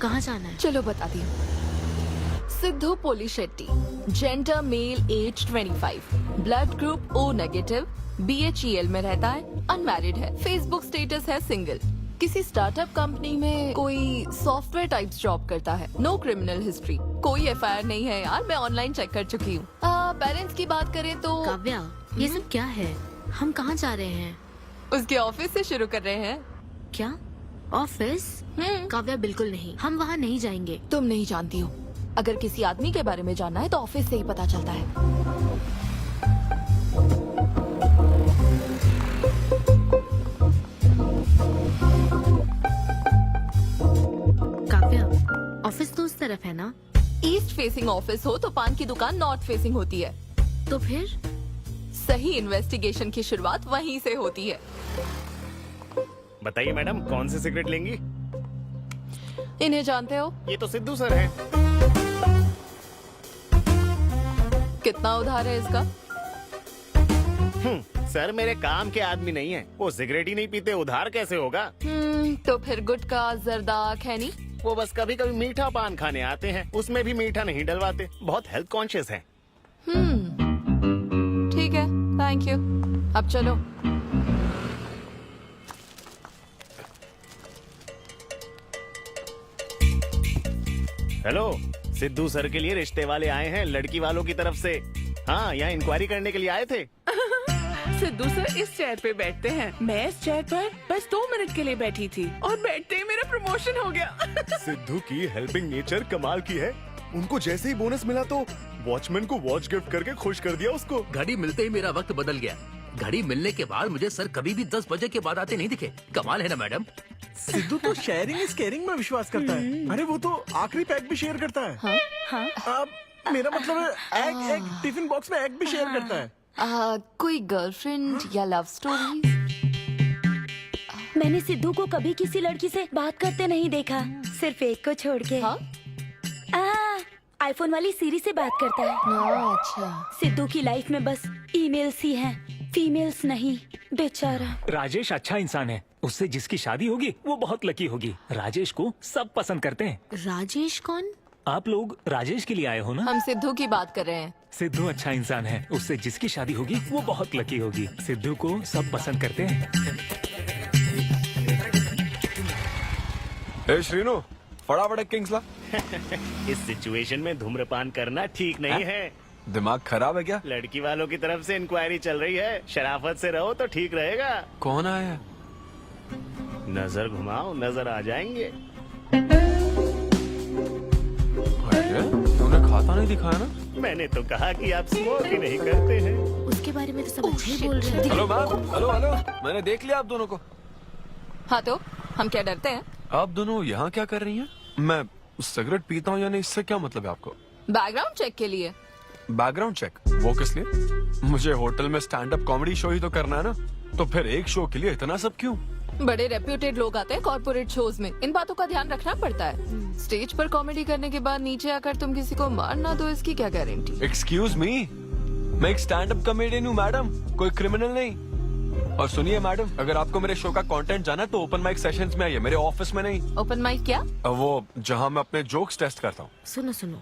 कहाँ जाना है? चलो बताती हूँ। Siddhu Polishetty, gender male, age 25, blood group O negative, BHEL में रहता है, अनमैरिड है, फेसबुक स्टेटस है सिंगल, किसी स्टार्टअप कंपनी में कोई सॉफ्टवेयर टाइप्स जॉब करता है, नो क्रिमिनल हिस्ट्री, कोई FIR नहीं है यार, मैं ऑनलाइन चेक कर चुकी हूँ। पेरेंट्स की बात करें तो काव्या, ये सब क्या है? हम कहाँ जा रहे हैं? उसके ऑफिस से शुरू कर रहे हैं। क्या? ऑफिस? काव्या बिल्कुल नहीं, हम वहाँ नहीं जाएंगे। तुम नहीं जानती हो, अगर किसी आदमी के बारे में जानना है तो ऑफिस से ही पता चलता है। काव्या, ऑफिस तो उस तरफ है ना? ईस्ट फेसिंग ऑफिस हो तो पान की दुकान नॉर्थ फेसिंग होती है। तो फिर सही इन्वेस्टिगेशन की शुरुआत वहीं से होती है। बताइए मैडम, कौन सी सिगरेट लेंगी? इन्हें जानते हो? ये तो सिद्धू सर है। कितना उधार है इसका? सर मेरे काम के आदमी नहीं है, वो सिगरेट ही नहीं पीते, उधार कैसे होगा? तो फिर गुटखा, जर्दा, खैनी? वो बस कभी कभी मीठा पान खाने आते हैं, उसमें भी मीठा नहीं डलवाते, बहुत हेल्थ कॉन्शियस है। ठीक है, थैंक यू। अब चलो। हेलो, सिद्धू सर के लिए रिश्ते वाले आए हैं लड़की वालों की तरफ से। हाँ, यहाँ इंक्वायरी करने के लिए आए थे। सिद्धू सर इस चेयर पे बैठते हैं, मैं इस चेयर पर बस 2 मिनट के लिए बैठी थी और बैठते ही मेरा प्रमोशन हो गया। सिद्धू की हेल्पिंग नेचर कमाल की है। उनको जैसे ही बोनस मिला तो वॉचमैन को वॉच गिफ्ट करके खुश कर दिया उसको। घड़ी मिलते ही मेरा वक्त बदल गया। घड़ी मिलने के बाद मुझे सर कभी भी 10 बजे के बाद आते नहीं दिखे। कमाल है ना मैडम? सिद्धू तो शेयरिंग इज केयरिंग में विश्वास करता है। अरे वो तो आखिरी पैक भी शेयर करता है। अब मेरा मतलब है एग टिफिन बॉक्स में एग भी शेयर करता है। कोई गर्लफ्रेंड या लव स्टोरी? मैंने सिद्धू को कभी किसी लड़की से बात करते नहीं देखा, सिर्फ एक को छोड़ के। आईफोन वाली सीरी से बात करता है। अच्छा। सिद्धू की लाइफ में बस ईमेल्स ही हैं, फीमेल्स नहीं, बेचारा। राजेश अच्छा इंसान है, उससे जिसकी शादी होगी वो बहुत लकी होगी। राजेश को सब पसंद करते हैं। राजेश कौन? आप लोग राजेश के लिए आए हो ना? हम सिद्धू की बात कर रहे हैं। सिद्धू अच्छा इंसान है, उससे जिसकी शादी होगी वो बहुत लकी होगी। सिद्धू को सब पसंद करते हैं। ए श्रीनु, फटाफट एक किंग्स ला। इस सिचुएशन में धूम्रपान करना ठीक नहीं है। दिमाग खराब है क्या? लड़की वालों की तरफ से इंक्वायरी चल रही है, शराफत से रहो तो ठीक रहेगा। कौन आया? नजर घुमाओ, नजर आ जाएंगे। तूने खाता नहीं दिखाया ना? मैंने तो कहा कि आप स्मोक ही नहीं करते हैं। उसके बारे में तो सब अच्छा ही बोल रहे हैं। हेलो मैम, हेलो हेलो, मैंने देख लिया आप दोनों को। हाँ तो हम क्या डरते हैं? आप दोनों यहाँ क्या कर रही हैं? मैं सिगरेट पीता हूँ या नहीं, इससे क्या मतलब है आपको? बैकग्राउंड चेक के लिए। Background check? वो किस लिए? मुझे होटल में स्टैंड अप कॉमेडी शो ही तो करना है ना, तो फिर एक शो के लिए इतना सब क्यों? बड़े रेप्यूटेड लोग आते हैं कॉर्पोरेट शोज में, इन बातों का ध्यान रखना पड़ता है। स्टेज पर कॉमेडी करने के बाद नीचे आकर तुम किसी को मार ना दो, इसकी क्या गारंटी? एक्सक्यूज मी, मैं एक स्टैंड अप कॉमेडियन हूँ मैडम, कोई क्रिमिनल नहीं। और सुनिए मैडम, अगर आपको मेरे शो का कंटेंट जाना है तो ओपन माइक सेशंस में आइए, मेरे ऑफिस में नहीं। ओपन माइक क्या? वो जहाँ मैं अपने जोक्स टेस्ट करता हूँ। सुनो सुनो,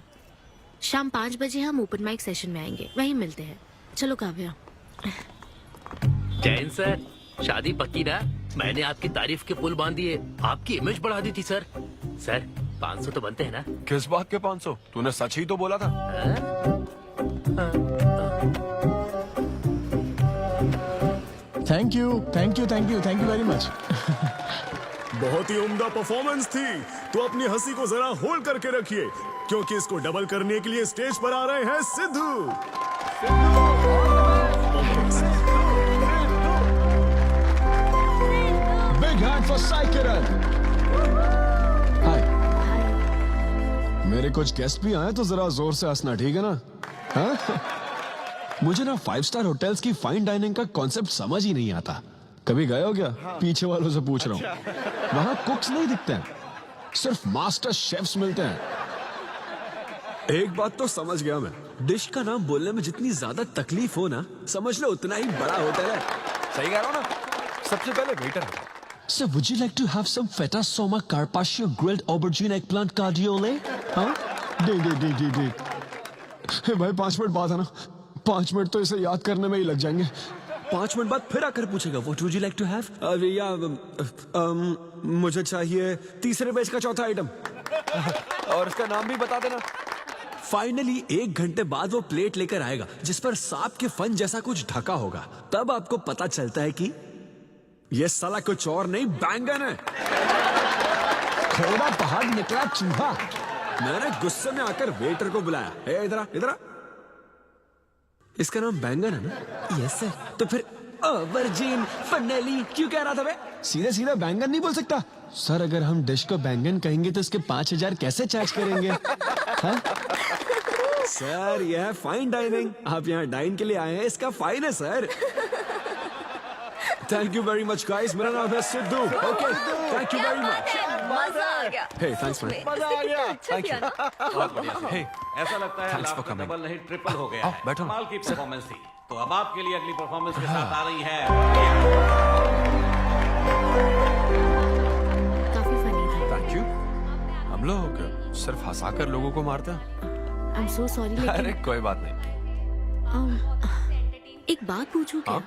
शाम 5 बजे हम ओपन माइक सेशन में आएंगे, वहीं मिलते हैं। चलो काव्या। जैन सर, शादी पक्की ना? मैंने आपकी तारीफ के पुल बांध दिए, आपकी इमेज बढ़ा दी थी सर। सर 500 तो बनते हैं ना? किस बात के 500? तूने सच ही तो बोला था। Thank you thank you thank you thank you very much. बहुत ही उम्दा परफॉर्मेंस थी, तो अपनी हंसी को जरा होल्ड करके रखिए, क्योंकि इसको डबल करने के लिए स्टेज पर आ रहे हैं Siddhu. Big hand for Sai Kiran. Hi. मेरे कुछ गेस्ट भी आए तो जरा जोर से हंसना, ठीक है ना? हाँ? मुझे ना 5 स्टार होटल्स की फाइन डाइनिंग का कॉन्सेप्ट समझ ही नहीं आता। कभी गए हो क्या? पीछे वालों से पूछ रहा हूँ। वहां कुक्स नहीं दिखते हैं, सिर्फ मास्टर शेफ्स मिलते हैं। एक बात तो समझ गया मैं, डिश का नाम बोलने में जितनी ज्यादा तकलीफ हो ना, समझ लो उतना ही बड़ा होटल है। सही कह रहा हूँ ना? सबसे पहले वेटर है। So would you like to have some feta soma carpaccio grilled aubergine eggplant cardiole? हाँ? दे। हे भाई 5 मिनट बाद है ना, 5 मिनट तो इसे याद करने में ही लग जाएंगे। 5 मिनट बाद फिर आकर पूछेगा What would you like to have? मुझे चाहिए तीसरे पेज का चौथा आइटम। और इसका नाम भी बता देना। फाइनली 1 घंटे बाद वो प्लेट लेकर आएगा जिस पर सांप के फन जैसा कुछ ढका होगा। तब आपको पता चलता है कि ये साला कुछ और नहीं, बैंगन है। थोड़ा बाहर निकला चूहा। मैंने गुस्से में आकर वेटर को बुलाया, ए इधर आ। इसका नाम बैंगन है ना? Yes sir. तो फिर ऑबरजीन फनेली क्यों कह रहा था बे? सीधे बैंगन नहीं बोल सकता। सर अगर हम डिश को बैंगन कहेंगे तो इसके 5000 कैसे चार्ज करेंगे? हाँ? सर यह है फाइन डाइनिंग, आप यहाँ डाइन के लिए आए हैं, इसका फाइन है sir. Thank you very much guys, मेरा नाम है Sidhu. Okay thank you very much. मजा आ गया। हे थैंक्स मैन। मजा आ गया। Thank you. बहुत बढ़िया सर। हे, ऐसा लगता है Thanks लाभ for का coming. डबल नहीं ट्रिपल हो गया है। बैठो। कमाल की परफॉर्मेंस थी। तो अब आपके लिए अगली परफॉर्मेंस के साथ आ रही है। काफी फनी था। Thank you. हम लोग सिर्फ हंसाकर लोगों को मारते हैं। आई एम सो सॉरी अरे लेकिन कोई बात नहीं। एक बात पूछूं क्या?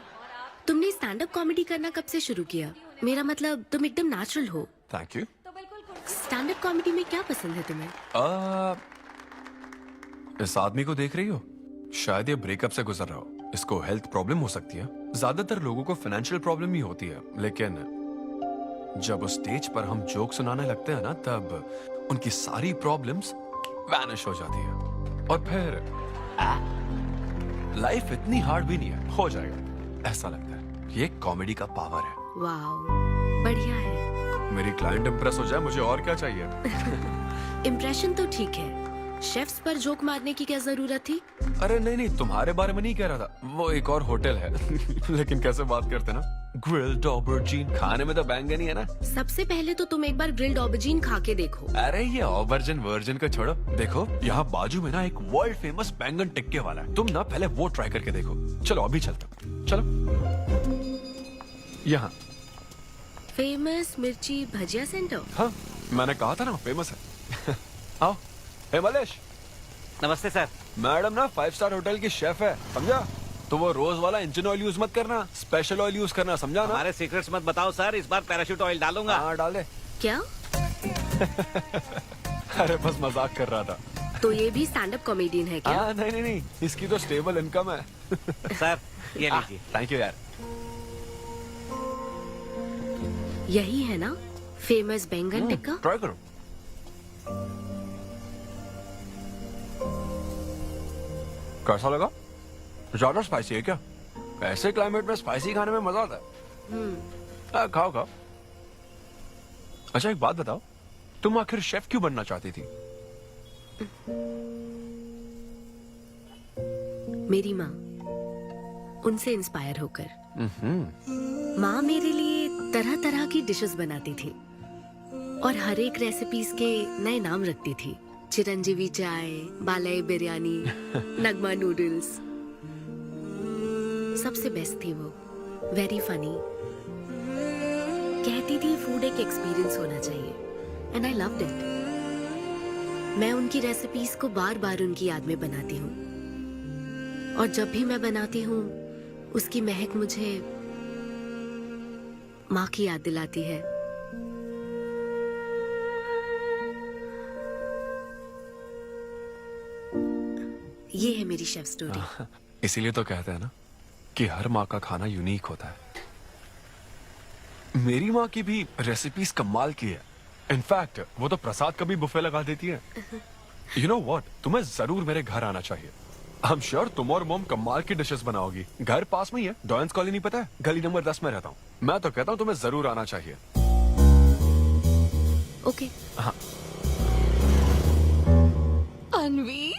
तुमने स्टैंड अप कॉमेडी करना कब से शुरू किया? मेरा मतलब तुम एकदम नेचुरल हो। Thank you. Stand up comedy में क्या पसंद है तुम्हें? इस आदमी को देख रही हो? शायद ये ब्रेकअप से गुजर रहा हो। इसको हेल्थ प्रॉब्लम हो सकती है। ज्यादातर लोगों को फाइनेंशियल प्रॉब्लम ही होती है, लेकिन जब उस स्टेज पर हम जोक सुनाने लगते हैं ना, तब उनकी सारी प्रॉब्लम्स वैनिश हो जाती है। और फिर लाइफ इतनी हार्ड भी नहीं है, हो जाएगा ऐसा लगता है। ये कॉमेडी का पावर है। वाओ, बढ़िया है। मेरी क्लाइंट इंप्रेस हो जाए, मुझे और क्या चाहिए? इम्प्रेशन तो ठीक है, शेफ्स पर जोक मारने की क्या जरूरत थी? अरे नहीं, तुम्हारे बारे में नहीं कह रहा था। वो एक और होटल है। लेकिन कैसे बात करते ना, ग्रिल्ड ऑबरजीन खाने में तो बैंगन ही है ना। सबसे पहले तो तुम एक बार ग्रिल्ड ऑबरजीन खा के देखो। अरे ये ऑबरजीन वर्जिन को छोड़ो, देखो यहाँ बाजू में ना एक वर्ल्ड फेमस बैंगन टिक्के वाला है। तुम ना पहले वो ट्राई करके देखो। चलो अभी चलता हूँ। चलो यहाँ फेमस मिर्ची भजिया सेंटर। हाँ, मैंने कहा था ना फेमस है। आओ। हे मलेश। नमस्ते सर। मैडम ना 5 स्टार होटल की शेफ है, समझा? तो वो रोज वाला इंजन ऑयल यूज मत करना, स्पेशल ऑयल यूज करना, समझा ना? हमारे सीक्रेट्स मत बताओ सर, इस बार पैराशूट ऑयल डालूंगा। हाँ डाल दे। क्या? अरे बस मजाक कर रहा था। तो ये भी स्टैंड अप कॉमेडियन है क्या? हाँ नहीं, इसकी तो स्टेबल इनकम है। सर ये लीजिए। थैंक यू यार। यही है ना फेमस बैंगन टिक्का? ट्राई करो। कैसा लगा? ज्यादा स्पाइसी है क्या? ऐसे क्लाइमेट में स्पाइसी खाने में मजा आता है। खाओ। अच्छा एक बात बताओ, तुम आखिर शेफ क्यों बनना चाहती थी? मेरी माँ, उनसे इंस्पायर होकर। माँ मेरे लिए तरह तरह की डिशेस बनाती थी और हर एक रेसिपीज के नए नाम रखती थी। चिरंजीवी चाय, बालाई बिरयानी, नगमा नूडल्स। सबसे बेस्ट थी वो, वेरी फनी। कहती थी फूड एक एक्सपीरियंस होना चाहिए, एंड आई लव्ड इट। मैं उनकी रेसिपीज को बार बार उनकी याद में बनाती हूँ, और जब भी मैं बनाती हूँ उसकी महक मुझे माँ की याद दिलाती है। ये है मेरी शेफ स्टोरी। इसीलिए तो कहते हैं ना कि हर माँ का खाना यूनिक होता है। मेरी माँ की भी रेसिपीज कमाल की है। इनफैक्ट वो तो प्रसाद का भी बुफे लगा देती है। यू नो व्हाट, तुम्हें जरूर मेरे घर आना चाहिए। आई एम श्योर तुम और मोम कमाल की डिशेस बनाओगी। घर पास में ही है, डॉयंस कॉलोनी, पता है? गली नंबर 10 में रहता हूँ। मैं तो कहता हूँ तुम्हें जरूर आना चाहिए। ओके। हाँ। अनवी,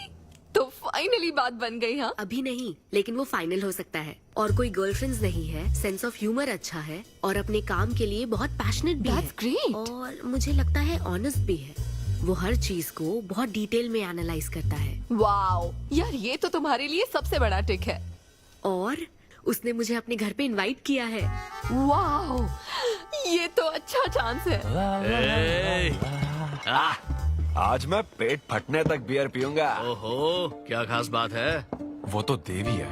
तो फाइनली बात बन गई। हाँ, अभी नहीं, लेकिन वो फाइनल हो सकता है। और कोई गर्लफ्रेंड्स नहीं है, सेंस ऑफ ह्यूमर अच्छा है और अपने काम के लिए बहुत पैशनेट भी है। ग्रेट। और मुझे लगता है ऑनेस्ट भी है। वो हर चीज को बहुत डिटेल में एनालाइज करता है। वाओ यार, ये तो तुम्हारे लिए सबसे बड़ा टिक है। और उसने मुझे अपने घर पे इनवाइट किया है। वाओ, ये तो अच्छा चांस है। आज मैं पेट फटने तक बियर पीऊंगा। ओहो, क्या खास बात है? वो तो देवी है,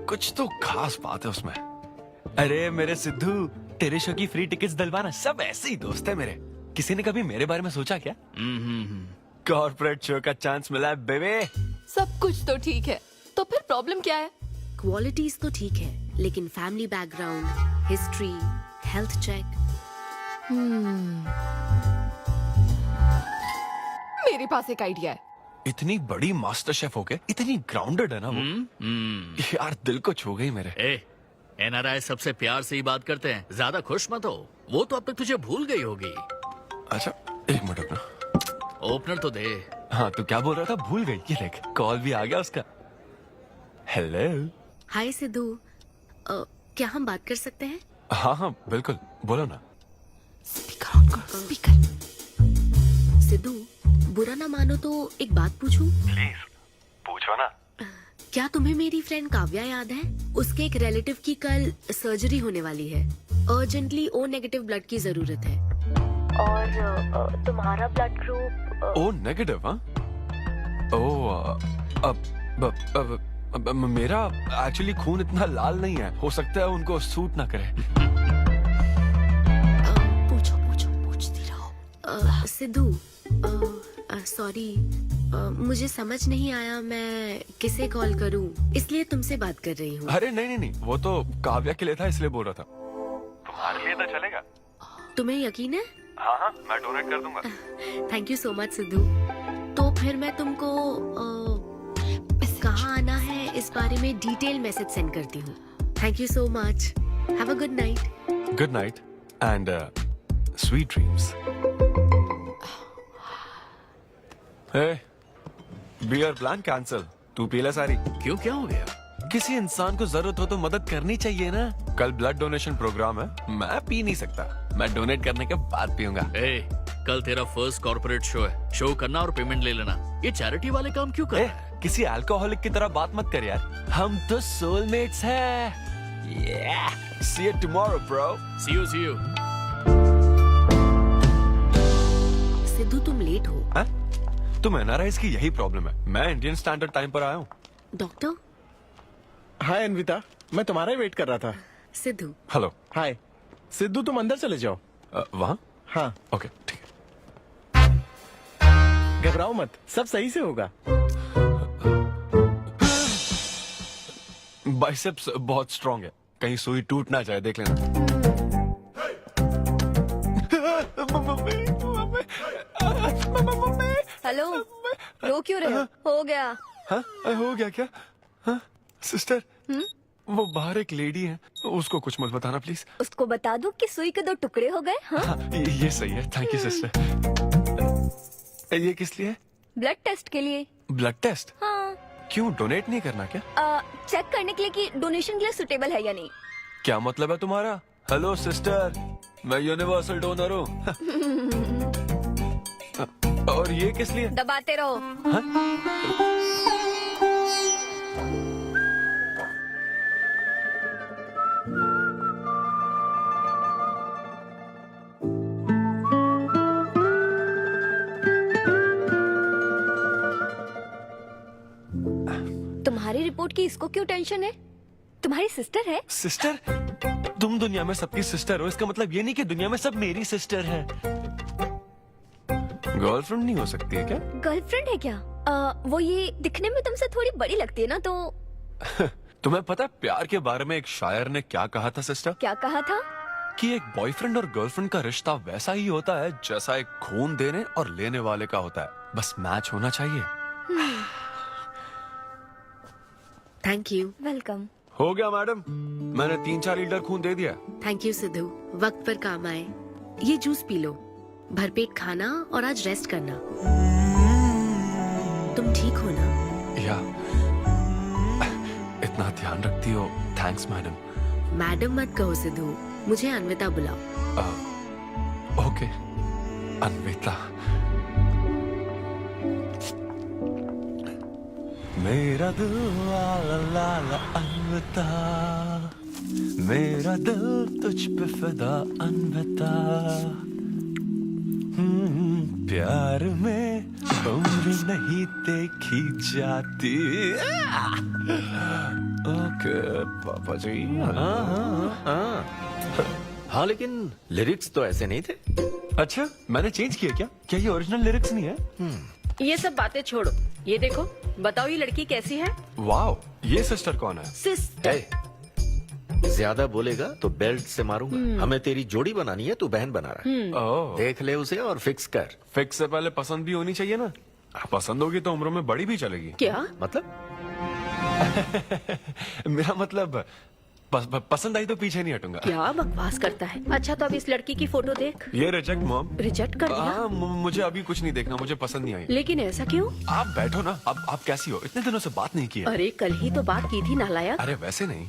कुछ तो खास बात है उसमें। अरे मेरे सिद्धू, तेरे शो की फ्री टिकट्स दिलवाना, सब ऐसे ही दोस्त है मेरे। किसी ने कभी मेरे बारे में सोचा क्या? कॉर्पोरेट शो का चांस मिला है बेबे। सब कुछ तो ठीक है, तो फिर प्रॉब्लम क्या है? क्वालिटीज तो ठीक है, लेकिन family background, history, health check. मेरे पास एक आइडिया है। इतनी बड़ी मास्टर शेफ होके इतनी ग्राउंडेड है ना वो। यार दिल को छू गई मेरे। एनआरआई सबसे प्यार से ही बात करते हैं, ज्यादा खुश मत हो। वो तो अब तक तुझे भूल गई होगी। अच्छा एक मिनट रुकना। ओपनर तो दे। हाँ तू क्या बोल रहा था? भूल गई? ये देख, कॉल भी आ गया उसका। हेलो। हाय सिद्धू, क्या हम बात कर सकते हैं? हाँ हाँ बिल्कुल, बोलो ना। स्पीकर ऑन करो, स्पीकर। सिद्धू, बुरा ना मानो तो एक बात पूछूं? प्लीज पूछो ना। क्या तुम्हें मेरी फ्रेंड काव्या याद है? उसके एक रिलेटिव की कल सर्जरी होने वाली है। अर्जेंटली O नेगेटिव ब्लड की जरूरत है। और तुम्हारा ब्लड ग्रुप? O negative? हाँ। मेरा एक्चुअली खून इतना लाल नहीं है, हो सकता है उनको सूट ना करे। पूछती रहो। सिद्धू, सॉरी, मुझे समझ नहीं आया मैं किसे कॉल करूं, इसलिए तुमसे बात कर रही हूँ। अरे नहीं नहीं नहीं, वो तो काव्या के लिए था इसलिए बोल रहा था। तुम्हारे लिए तो चलेगा? तुम्हें यकीन है? हाँ हाँ, मैं डोनेट कर दूंगा। Thank you so much Sidhu. तो फिर मैं तुमको कहाँ आना है इस बारे में डिटेल मैसेज सेंड करती हूँ। Thank you so much. Have a good night. Good night and sweet dreams. Beer plan cancel. तू पी ले सारी। क्यों, क्या हो गया? किसी इंसान को जरूरत हो तो मदद करनी चाहिए ना। कल ब्लड डोनेशन प्रोग्राम है, मैं पी नहीं सकता। मैं डोनेट करने के बाद पीऊंगा। कल तेरा फर्स्ट कॉर्पोरेट शो है, शो करना और पेमेंट ले लेना। ये चैरिटी वाले काम क्यों कर रहा है? किसी अल्कोहलिक की तरह बात मत कर यार, हम तो सोलमेट्स हैं। See you tomorrow, bro. See you. Sidhu तुम लेट हो। हाँ? तुम एनआरआईज की यही प्रॉब्लम है। मैं इंडियन स्टैंडर्ड टाइम पर आया हूँ। डॉक्टर। हाय अन्विता, मैं तुम्हारा ही वेट कर रहा था। सिद्धू। हेलो। हाय सिद्धू, तुम अंदर चले जाओ। वहाँ? हाँ ओके ठीक है। घबराओ मत, सब सही से होगा। बाइसेप्स बहुत स्ट्रांग है, कहीं सुई टूट ना जाए, देख लेना। हेलो, रो क्यों रहे हो? हो गया। हाँ? हो गया क्या? हाँ? सिस्टर, वो बाहर एक लेडी है, उसको कुछ मत बताना प्लीज। उसको बता दूं कि सुई के 2 टुकड़े हो गए। हाँ? ये सही है, थैंक यू सिस्टर। ये किस लिए? ब्लड टेस्ट के लिए। Blood test? हाँ। क्यों, डोनेट नहीं करना क्या? चेक करने के लिए कि डोनेशन के लिए सुटेबल है या नहीं। क्या मतलब है तुम्हारा? हेलो सिस्टर, मैं यूनिवर्सल डोनर हूँ। और ये किस लिए? दबाते रहो। तुम्हारी रिपोर्ट की इसको क्यों टेंशन है? तुम्हारी सिस्टर है। सिस्टर? तुम दुनिया में सबकी सिस्टर हो, इसका मतलब ये नहीं कि दुनिया में सब मेरी सिस्टर है। गर्लफ्रेंड नहीं हो सकती है क्या? गर्लफ्रेंड है क्या? वो ये दिखने में तुमसे थोड़ी बड़ी लगती है ना, तो तुम्हें पता है प्यार के बारे में एक शायर ने क्या कहा था सिस्टर? क्या कहा था? कि एक बॉयफ्रेंड और गर्लफ्रेंड का रिश्ता वैसा ही होता है जैसा एक खून देने और लेने वाले का होता है, बस मैच होना चाहिए। Thank you. वेलकम। हो गया मैडम, मैंने 3-4 लीटर खून दे दिया। थैंक यू सिद्धू, वक्त पर काम आए। ये जूस पी लो, भरपेट खाना और आज रेस्ट करना। तुम ठीक हो ना? या इतना ध्यान रखती हो, थैंक्स मैडम। मैडम मत कहो सिद्धू, मुझे अन्विता बुलाओ। ओके अन्विता। मेरा दिल ला ला ला ला अन्विता, मेरा दिल तुझ पे फिदा अन्विता। प्यार में उम्र नहीं देखी जाती। ओके पापा जी। हाँ लेकिन लिरिक्स तो ऐसे नहीं थे। अच्छा मैंने चेंज किया क्या? क्या ये ओरिजिनल लिरिक्स नहीं है? ये सब बातें छोड़ो, ये देखो, बताओ ये लड़की कैसी है? वाओ, ये सिस्टर कौन है? सिस्टर। ज्यादा बोलेगा तो बेल्ट से मारूंगा। हमें तेरी जोड़ी बनानी है, तू बहन बना रहा है। ओह, देख ले उसे और फिक्स कर। फिक्स से पहले पसंद भी होनी चाहिए ना। पसंद होगी तो उम्र में बड़ी भी चलेगी। क्या मतलब? मेरा मतलब पसंद आई तो पीछे नहीं हटूंगा। क्या बकवास करता है। अच्छा तो अब इस लड़की की फोटो देख। ये रिजेक्ट मॉम। रिजेक्ट कर दिया? हाँ, मुझे अभी कुछ नहीं देखना, मुझे पसंद नहीं आई। लेकिन ऐसा क्यों? आप बैठो ना। अब आप कैसी हो? इतने दिनों से बात नहीं की है। अरे कल ही तो बात की थी नालायक। अरे वैसे नहीं,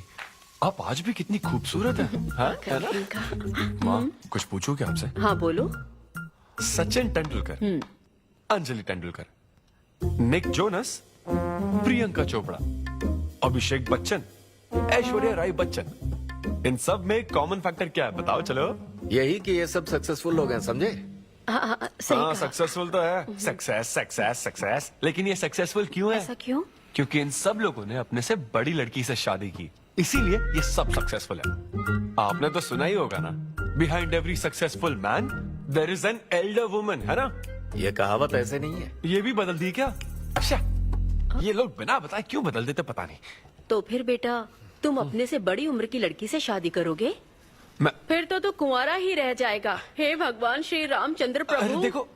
आप आज भी कितनी खूबसूरत है, है ना? माँ कुछ पूछूं क्या आपसे? हाँ बोलो। सचिन तेंदुलकर, अंजलि तेंदुलकर, निक जोनस, प्रियंका चोपड़ा, अभिषेक बच्चन, ऐश्वर्या राय बच्चन, इन सब में कॉमन फैक्टर क्या है बताओ? चलो यही कि ये सब सक्सेसफुल लोग हैं, समझे? सही कहा। सक्सेसफुल तो है। Success success success. लेकिन ये सक्सेसफुल क्यों है? ऐसा क्यों? क्योंकि इन सब लोगों ने अपने से बड़ी लड़की से शादी की, इसीलिए ये सब सक्सेसफुल है। आपने तो सुना ही होगा ना, behind every successful man there is an elder woman, है ना? ये कहावत ऐसे नहीं है। ये भी बदल दी क्या? अच्छा, ये लोग बिना बताए क्यों बदल देते पता नहीं। तो फिर बेटा तुम अपने से बड़ी उम्र की लड़की से शादी करोगे? फिर तो तू कुंवारा ही रह जाएगा। हे भगवान श्री रामचंद्र प्रभु। अरे देखो,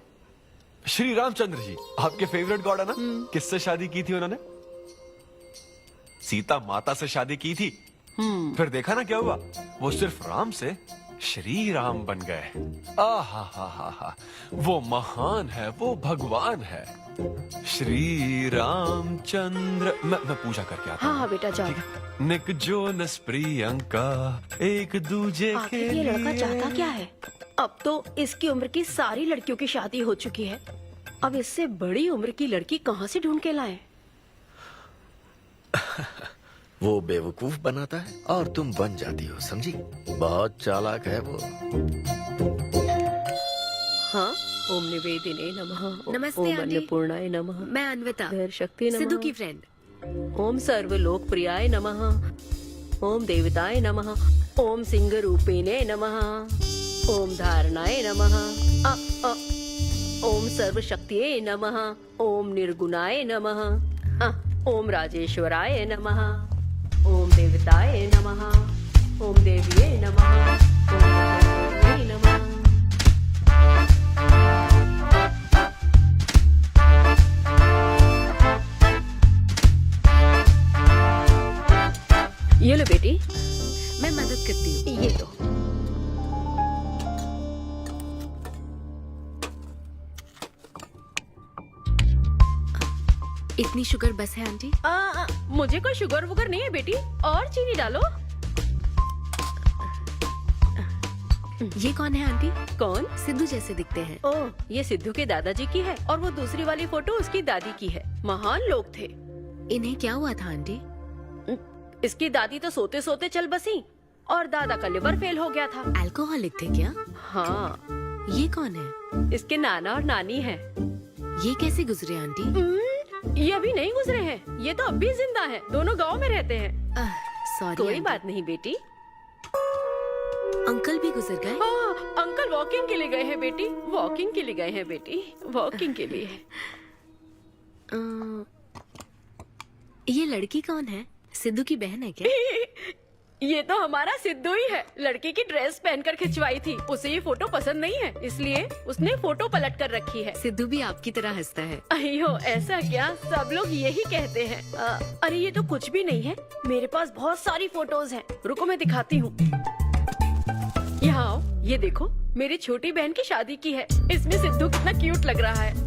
श्री रामचंद्र जी आपके फेवरेट गॉड है ना? किससे शादी की थी उन्होंने? सीता माता से शादी की थी। फिर देखा ना क्या हुआ, वो सिर्फ राम से श्री राम बन गए। आहा, वो महान है, वो भगवान है श्री रामचंद्र। मैं पूजा करके आता हूँ। हाँ बेटा जाओ। निक जोनस प्रियंका एक दूजे के आखिर ये लड़का चाहता क्या है? अब तो इसकी उम्र की सारी लड़कियों की शादी हो चुकी है, अब इससे बड़ी उम्र की लड़की कहाँ से ढूंढ के लाए? वो बेवकूफ बनाता है और तुम बन जाती हो, समझी? बहुत चालाक है वो। हाँ, ओम निवेदिने नमः। नमस्ते ओम आंटी। अन्नपूर्णाय नमः। मैं अन्विता, धैर्य शक्ति नमः। सिद्धू की फ्रेंड। ओम सर्वलोकप्रियाय नमः। ओम देवताय नमः। ओम सिंह रूपेणे नमः। ओम धारणाय नमः। ओम सर्वशक्तिये नमः। ओम निर्गुणाय नमः। ओम राजेश्वराय नमः। ओम देवताय नमः। ओम देव्ये नमः। ओम देव्ये नमः। ये लो बेटी, मैं मदद करती हूँ। ये लो। इतनी शुगर बस है आंटी? मुझे कोई शुगर वुगर नहीं है बेटी, और चीनी डालो। ये कौन है आंटी? कौन? सिद्धू जैसे दिखते हैं। ओह, ये सिद्धू के दादाजी की है और वो दूसरी वाली फोटो उसकी दादी की है। महान लोग थे। इन्हें क्या हुआ था आंटी? इसकी दादी तो सोते सोते चल बसी और दादा का लिवर फेल हो गया था। अल्कोहलिक थे क्या? हाँ। ये कौन है? इसके नाना और नानी है। ये कैसे गुजरे आंटी? ये अभी नहीं गुजरे हैं, ये तो अब भी जिंदा है। दोनों गांव में रहते हैं। सॉरी। कोई बात नहीं बेटी। अंकल भी गुजर गए? हाँ, अंकल वॉकिंग के लिए गए हैं बेटी, वॉकिंग के लिए गए हैं बेटी, वॉकिंग के लिए। ये लड़की कौन है? सिद्धू की बहन है क्या? ये तो हमारा सिद्धू ही है। लड़की की ड्रेस पहनकर खिंचवाई थी, उसे ये फोटो पसंद नहीं है, इसलिए उसने फोटो पलट कर रखी है। सिद्धू भी आपकी तरह हंसता है। अयो ऐसा क्या, सब लोग यही कहते हैं। अरे ये तो कुछ भी नहीं है, मेरे पास बहुत सारी फोटोज हैं। रुको मैं दिखाती हूँ। यहाँ आओ, ये देखो, मेरी छोटी बहन की शादी की है। इसमें सिद्धू कितना क्यूट लग रहा है।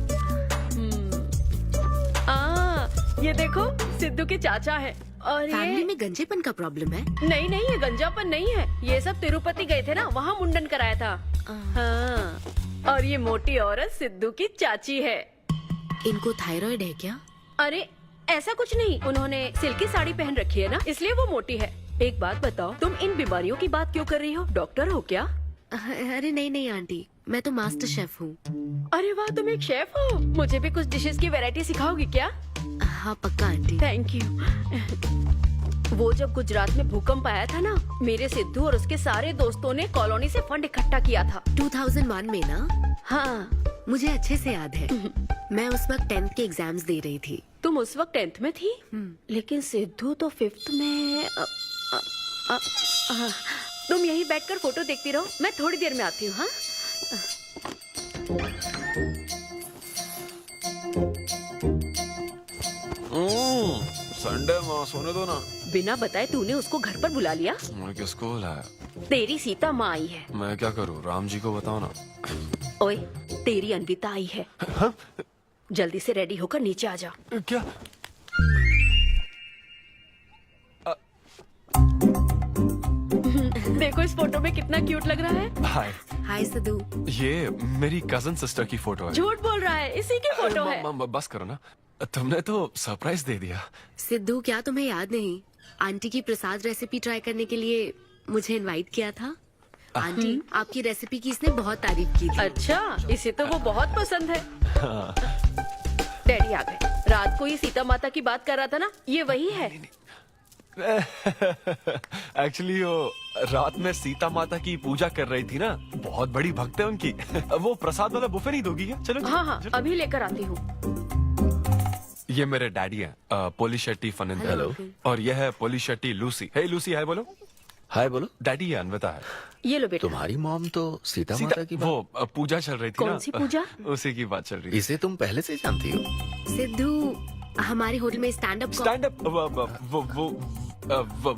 ये देखो सिद्धू के चाचा है। और फैमिली ये में गंजेपन का प्रॉब्लम है? नहीं नहीं, ये गंजापन नहीं है। ये सब तिरुपति गए थे ना, वहाँ मुंडन कराया था। हाँ। और ये मोटी औरत सिद्धू की चाची है। इनको थायराइड है क्या? अरे ऐसा कुछ नहीं, उन्होंने सिल्की साड़ी पहन रखी है ना, इसलिए वो मोटी है। एक बात बताओ, तुम इन बीमारियों की बात क्यों कर रही हो? डॉक्टर हो क्या? अरे नहीं नहीं आंटी, मैं तो मास्टर शेफ हूँ। अरे वाह, तुम एक शेफ हो। मुझे भी कुछ डिशेस की वैरायटी सिखाओगी क्या? हाँ पक्का आंटी। Thank you. वो जब गुजरात में भूकंप आया था ना, मेरे सिद्धू और उसके सारे दोस्तों ने कॉलोनी से फंड इकट्ठा किया था। 2001 में ना? हाँ मुझे अच्छे से याद है। मैं उस वक्त 10th के एग्जाम्स दे रही थी। तुम उस वक्त 10th में थी? लेकिन सिद्धू तो 5th में। तुम यहीं बैठकर फोटो देखती रहो, मैं थोड़ी देर में आती हूँ। हाँ संडे माँ सोने दो ना। बिना बताए तूने उसको घर पर बुला लिया? मैं किसको बुलाया? तेरी सीता माँ आई है। मैं क्या करूँ, राम जी को बताओ ना। ओए, तेरी अन्विता आई है। जल्दी से रेडी होकर नीचे आ जा। क्या? देखो इस फोटो में कितना क्यूट लग रहा है। हाय। हाय सिद्धू। ये मेरी कजन सिस्टर की फोटो है। झूठ बोल रहा है, इसी की फोटो है। बस करो ना, तुमने तो सरप्राइज दे दिया। सिद्धू, क्या तुम्हें याद नहीं, आंटी की प्रसाद रेसिपी ट्राई करने के लिए मुझे इनवाइट किया था? आंटी, आपकी रेसिपी की इसने बहुत तारीफ की थी। अच्छा, इसे तो वो बहुत पसंद है। डैडी आ गए। रात को ये सीता माता की बात कर रहा था ना, ये वही है। एक्चुअली वो रात में सीता माता की पूजा कर रही थी ना, बहुत बड़ी भक्त है उनकी। वो प्रसाद वाला बुफे नहीं दोगी क्या? चलो। हाँ हाँ, अभी लेकर आती हूँ। ये मेरे डैडी हैं, पोली शेट्टी फनिंदर। हेलो। और ये है पोली शेट्टी लूसी। हे लूसी, हाय बोलो। हाय बोलो। डैडी ये अन्विता है। ये लो बेटा। तुम्हारी मॉम तो सीता माता की वो पूजा चल रही थी ना। कौन सी पूजा? उसी की बात चल रही थी। इसे तुम पहले से जानती हो? सिद्धू, हमारे होटल में स्टैंड अप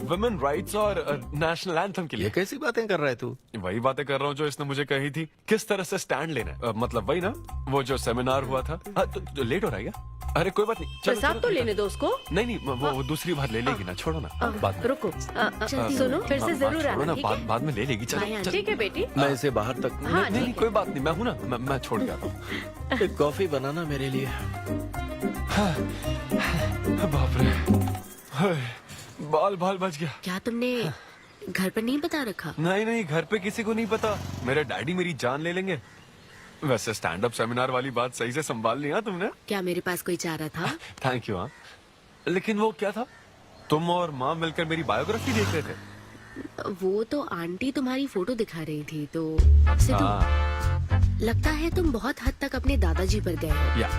वुमेन राइट्स और नेशनल एंथम के लिए। ये कैसी बातें कर रहा है तू? वही बातें कर रहा हूँ जो इसने मुझे कही थी, किस तरह से स्टैंड लेना है। मतलब वही ना, वो जो सेमिनार हुआ था। तो लेट हो रहा है क्या? अरे कोई बात नहीं, चलो, प्रसाद चलो, तो चलो। लेने दो उसको। नहीं वो दूसरी बार ले लेगी ना, छोड़ो ना। बाद में। रुको, सुनो, फिर से जरूर छोड़ो आना, ना, ठीक है? बाद में ले लेगी। चलो। ठीक है बेटी। मैं इसे बाहर तक हाँ, नहीं ठीक कोई बात नहीं, मैं हूँ ना, मैं छोड़ के आता हूँ। एक कॉफी बनाना मेरे लिए। बाप रे, बाल बच गया। क्या तुमने घर पर नहीं बता रखा? नहीं, घर पे किसी को नहीं पता। मेरे डैडी मेरी जान ले लेंगे। वैसे स्टैंड अप सेमिनार वाली बात सही से संभाल लिया तुमने। क्या मेरे पास कोई चारा था? Thank you. हाँ, लेकिन वो क्या था, तुम और माँ मिलकर मेरी बायोग्राफी देख रहे थे। वो तो आंटी तुम्हारी फोटो दिखा रही थी, तो सिद्धू, लगता है तुम बहुत हद तक अपने दादाजी पर गए हो। या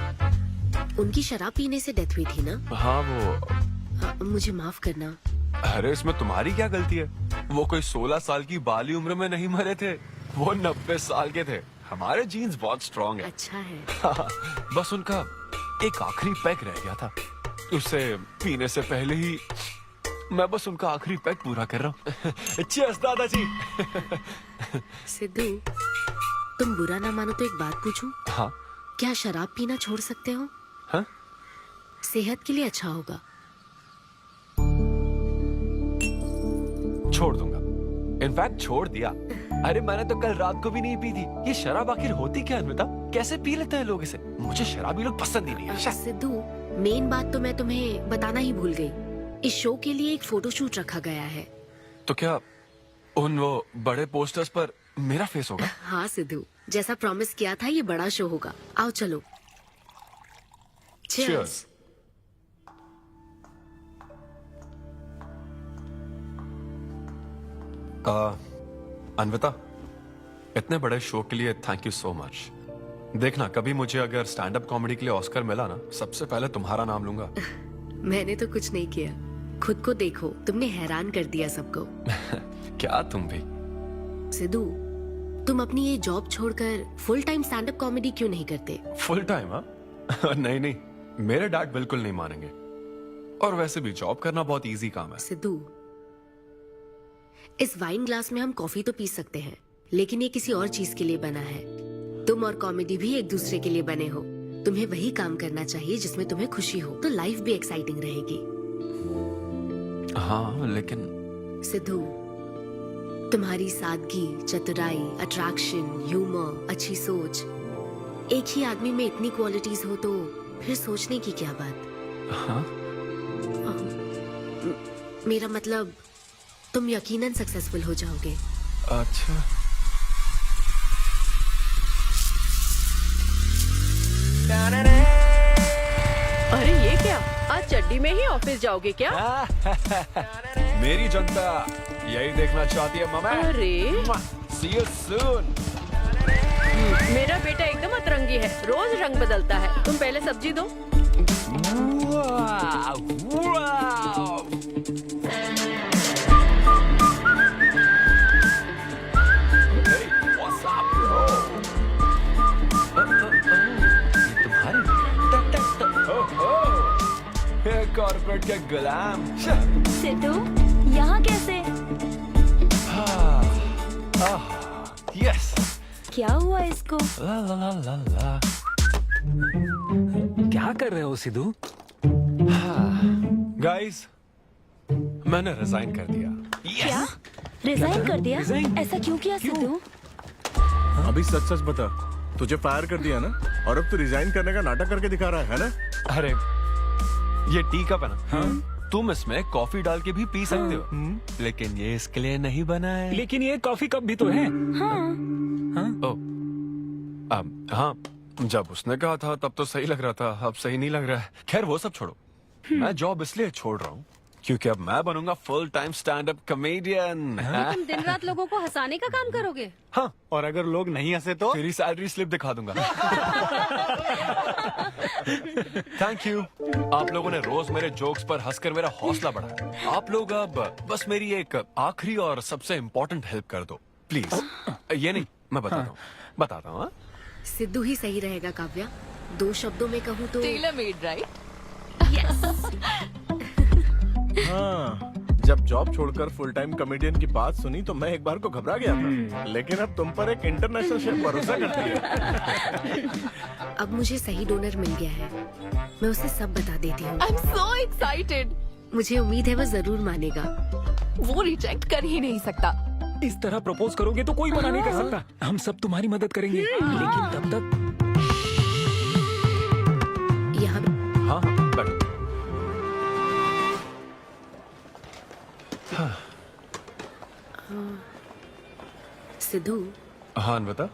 उनकी शराब पीने से डेथ हुई थी ना? हाँ, वो मुझे माफ करना। अरे इसमें तुम्हारी क्या गलती है? वो कोई 16 साल की बाली उम्र में नहीं मरे थे, वो 90 साल के थे। हमारे जीन्स बहुत स्ट्रॉन्ग है। अच्छा है। बस उनका एक आखिरी पैक रह गया था, उसे पीने से पहले ही मैं बस उनका आखिरी पैक पूरा कर रहा हूँ। चीयर्स दादाजी। सिद्धू, तुम बुरा ना मानो तो एक बात पूछूं? हाँ। क्या शराब पीना छोड़ सकते हो? हाँ? सेहत के लिए अच्छा होगा। छोड़ दूंगा, इनफैक्ट छोड़ दिया। अरे मैंने तो कल रात को भी नहीं पी थी। ये शराब आखिर होती क्या है बता? कैसे पी लेते हैं लोग इसे? मुझे शराबी लोग पसंद ही नहीं है। सिद्धू, मेन बात तो मैं तुम्हें बताना ही भूल गई। इस शो के लिए एक फोटोशूट रखा गया है। तो क्या उन वो बड़े पोस्टर्स पर मेरा फेस होगा? हाँ सिद्धू, जैसा प्रॉमिस किया था, ये बड़ा शो होगा। आओ चलो। Cheers. अन्विता, इतने बड़े शो के लिए थैंक यू सो मच। देखना, कभी मुझे अगर स्टैंड अप कॉमेडी के लिए ऑस्कर मिला ना, सबसे पहले तुम्हारा नाम लूंगा। मैंने तो कुछ नहीं किया, खुद को देखो, तुमने हैरान कर दिया सबको। क्या तुम भी? सिद्धू, तुम अपनी ये जॉब छोड़कर full time stand up comedy क्यों नहीं करते? Full time? हाँ नहीं, मेरे डैड बिल्कुल नहीं मानेंगे। और वैसे भी जॉब करना बहुत इजी काम है। सिद्धू, इस वाइन ग्लास में हम कॉफी तो पी सकते हैं, लेकिन ये किसी और चीज के लिए बना है। तुम और कॉमेडी भी एक दूसरे के लिए बने हो। तुम्हें वही काम करना चाहिए जिसमें तुम्हें खुशी हो, तो लाइफ भी एक्साइटिंग रहेगी। हाँ लेकिन सिद्धू, तुम्हारी सादगी, चतुराई, अट्रैक्शन, ह्यूमर, अच्छी सोच, एक ही आदमी में इतनी क्वालिटीज हो तो फिर सोचने की क्या बात। हाँ? मेरा मतलब तुम यकीनन सक्सेसफुल हो जाओगे। अच्छा। अरे ये क्या, आज चड्डी में ही ऑफिस जाओगे क्या? मेरी जनता यही देखना चाहती है मामा। अरे See you soon। मेरा बेटा एकदम अतरंगी है, रोज रंग बदलता है। तुम पहले सब्जी दो। कॉर्पोरेट के गुलाम। सिद्धू, यहाँ कैसे? यस। क्या हुआ इसको? ला ला ला ला ला। क्या कर रहे हो सिद्धू? गाइस, मैंने रिजाइन कर दिया। क्या? रिजाइन कर दिया? ऐसा क्यों किया सिद्धू? अभी सच सच बता, तुझे फायर कर दिया ना, और अब तू रिजाइन करने का नाटक करके दिखा रहा है ना? अरे ये टी कप है ना? हाँ? तुम इसमें कॉफी डाल के भी पी सकते हो, लेकिन ये इसके लिए नहीं बना है। लेकिन ये कॉफी कप भी तो है। हाँ, जब उसने कहा था तब तो सही लग रहा था, अब सही नहीं लग रहा है। खैर वो सब छोड़ो, मैं जॉब इसलिए छोड़ रहा हूँ क्योंकि अब मैं बनूंगा full time stand up comedian. तुम दिन रात लोगों को हंसाने का काम करोगे? हाँ, और अगर लोग नहीं हंसे तो तेरी सैलरी स्लिप दिखा दूंगा। Thank you. आप लोगों ने रोज मेरे जोक्स पर हंसकर मेरा हौसला बढ़ाया। आप लोग अब बस मेरी एक आखिरी और सबसे इम्पोर्टेंट हेल्प कर दो प्लीज। ये नहीं, मैं बताता हूँ। सिद्धू ही सही रहेगा काव्या। 2 शब्दों में कहूँ तो टेलर मेड, राइट? हाँ, जब जॉब छोड़कर फुल टाइम कॉमेडियन की बात सुनी तो मैं एक बार को घबरा गया था, लेकिन अब तुम पर एक इंटरनेशनल शेफ भरोसा करती है। अब मुझे सही डोनर मिल गया है, मैं उसे सब बता देती हूँ। I'm so excited। मुझे उम्मीद है वो जरूर मानेगा। वो रिजेक्ट कर ही नहीं सकता। इस तरह प्रपोज करोगे तो कोई मना नहीं कर सकता। हम सब तुम्हारी मदद करेंगे, लेकिन तब तक यहाँ। हाँ, बैठो। सिद्धू। हाँ बता।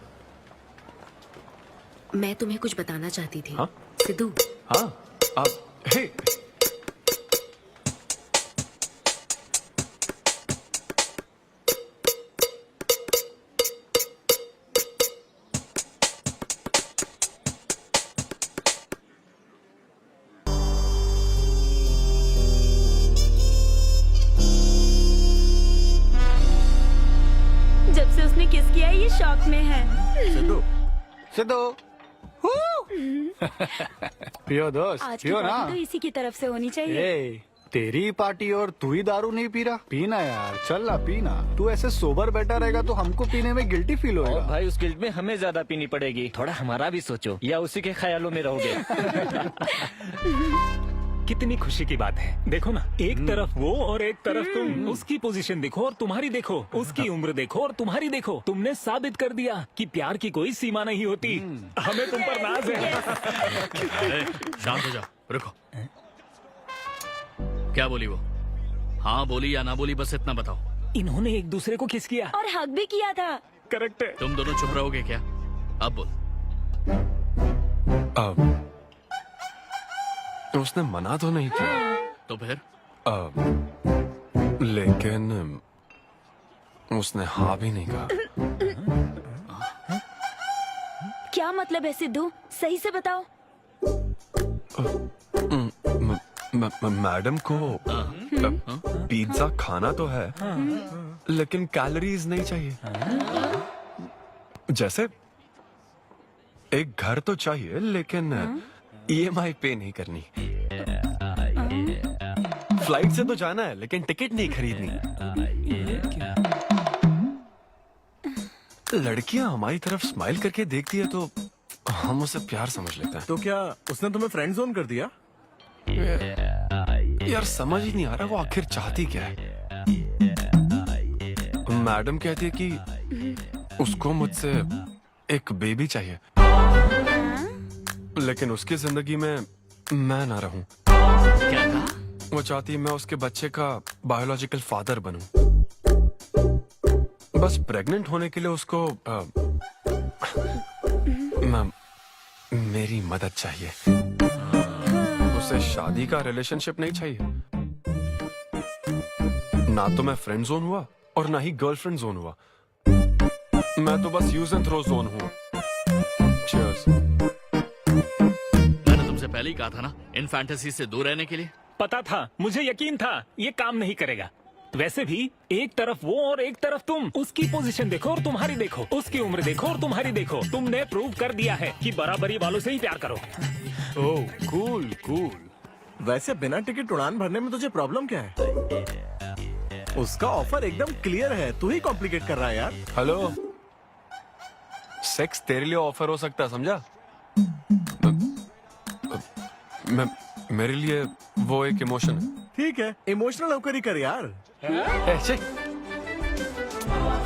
मैं तुम्हें कुछ बताना चाहती थी। हाँ? सिद्धू। हाँ, आप हे। जब से उसने किस किया ये शॉक में है। सिद्धू, सिद्धू। पियो दोस्त, आज की पियो ना। पार्टी तो इसी की तरफ से होनी चाहिए। ए, तेरी पार्टी और तू ही दारू नहीं पी रहा। पीना यार, चल ना पीना। तू ऐसे सोबर बैठा रहेगा तो हमको पीने में गिल्टी फील होगा। और भाई उस गिल्ट में हमें ज्यादा पीनी पड़ेगी। थोड़ा हमारा भी सोचो, या उसी के ख्यालों में रहोगे। कितनी खुशी की बात है। देखो ना, एक तरफ वो और एक तरफ तुम। उसकी पोजीशन देखो और तुम्हारी देखो, उसकी उम्र देखो और तुम्हारी देखो। तुमने साबित कर दिया कि प्यार की कोई सीमा नहीं होती। हमें तुम पर नाज है। अरे, शांत हो जाओ, रुको। क्या बोली वो? हाँ बोली या ना बोली, बस इतना बताओ। इन्होंने एक दूसरे को किस किया और हक भी किया था। करेक्ट है। तुम दोनों चुप रहोगे क्या? अब बोल। उसने मना तो नहीं किया। तो फिर? लेकिन उसने हाँ भी नहीं कहा। क्या मतलब है सिद्धू? सही से बताओ। मैडम को पिज्जा खाना तो है, लेकिन कैलोरीज नहीं चाहिए। जैसे एक घर तो चाहिए, लेकिन EMI पे नहीं करनी। फ्लाइट से तो जाना है, लेकिन टिकट नहीं खरीदनी। लड़कियां हमारी तरफ स्माइल करके देखती है तो हम उसे प्यार समझ लेते हैं। तो क्या उसने तुम्हें फ्रेंड जोन कर दिया? यार समझ ही नहीं आ रहा वो आखिर चाहती क्या है। मैडम कहती है कि उसको मुझसे एक बेबी चाहिए, लेकिन उसकी जिंदगी में मैं ना रहूं। क्या कहा? वो चाहती है मैं उसके बच्चे का बायोलॉजिकल फादर बनूं। बस प्रेग्नेंट होने के लिए उसको मेरी मदद चाहिए। उसे शादी का रिलेशनशिप नहीं चाहिए। ना तो मैं फ्रेंड जोन हुआ और ना ही गर्लफ्रेंड जोन हुआ। मैं तो बस यूज एंड थ्रो जोन हूँ। Cheers. मैंने तुमसे पहले ही कहा था ना इन फैंटेसी से दूर रहने के लिए। पता था, मुझे यकीन था ये काम नहीं करेगा। वैसे भी एक तरफ वो और एक तरफ तुम, उसकी पोजीशन देखो और तुम्हारी देखो, उसकी उम्र देखो और तुम्हारी देखो। तुमने प्रूव कर दिया है कि बराबरी वालों से ही प्यार करो। ओह कूल कूल। वैसे बिना टिकट उड़ान भरने में तुझे प्रॉब्लम क्या है? उसका ऑफर एकदम क्लियर है, तू ही कॉम्प्लिकेट कर रहा है यार। हेलो, सेक्स तेरे लिए ऑफर हो सकता है, समझा? मेरे लिए वो एक इमोशन है। ठीक है, इमोशनल होकर ही कर यार। ऐसे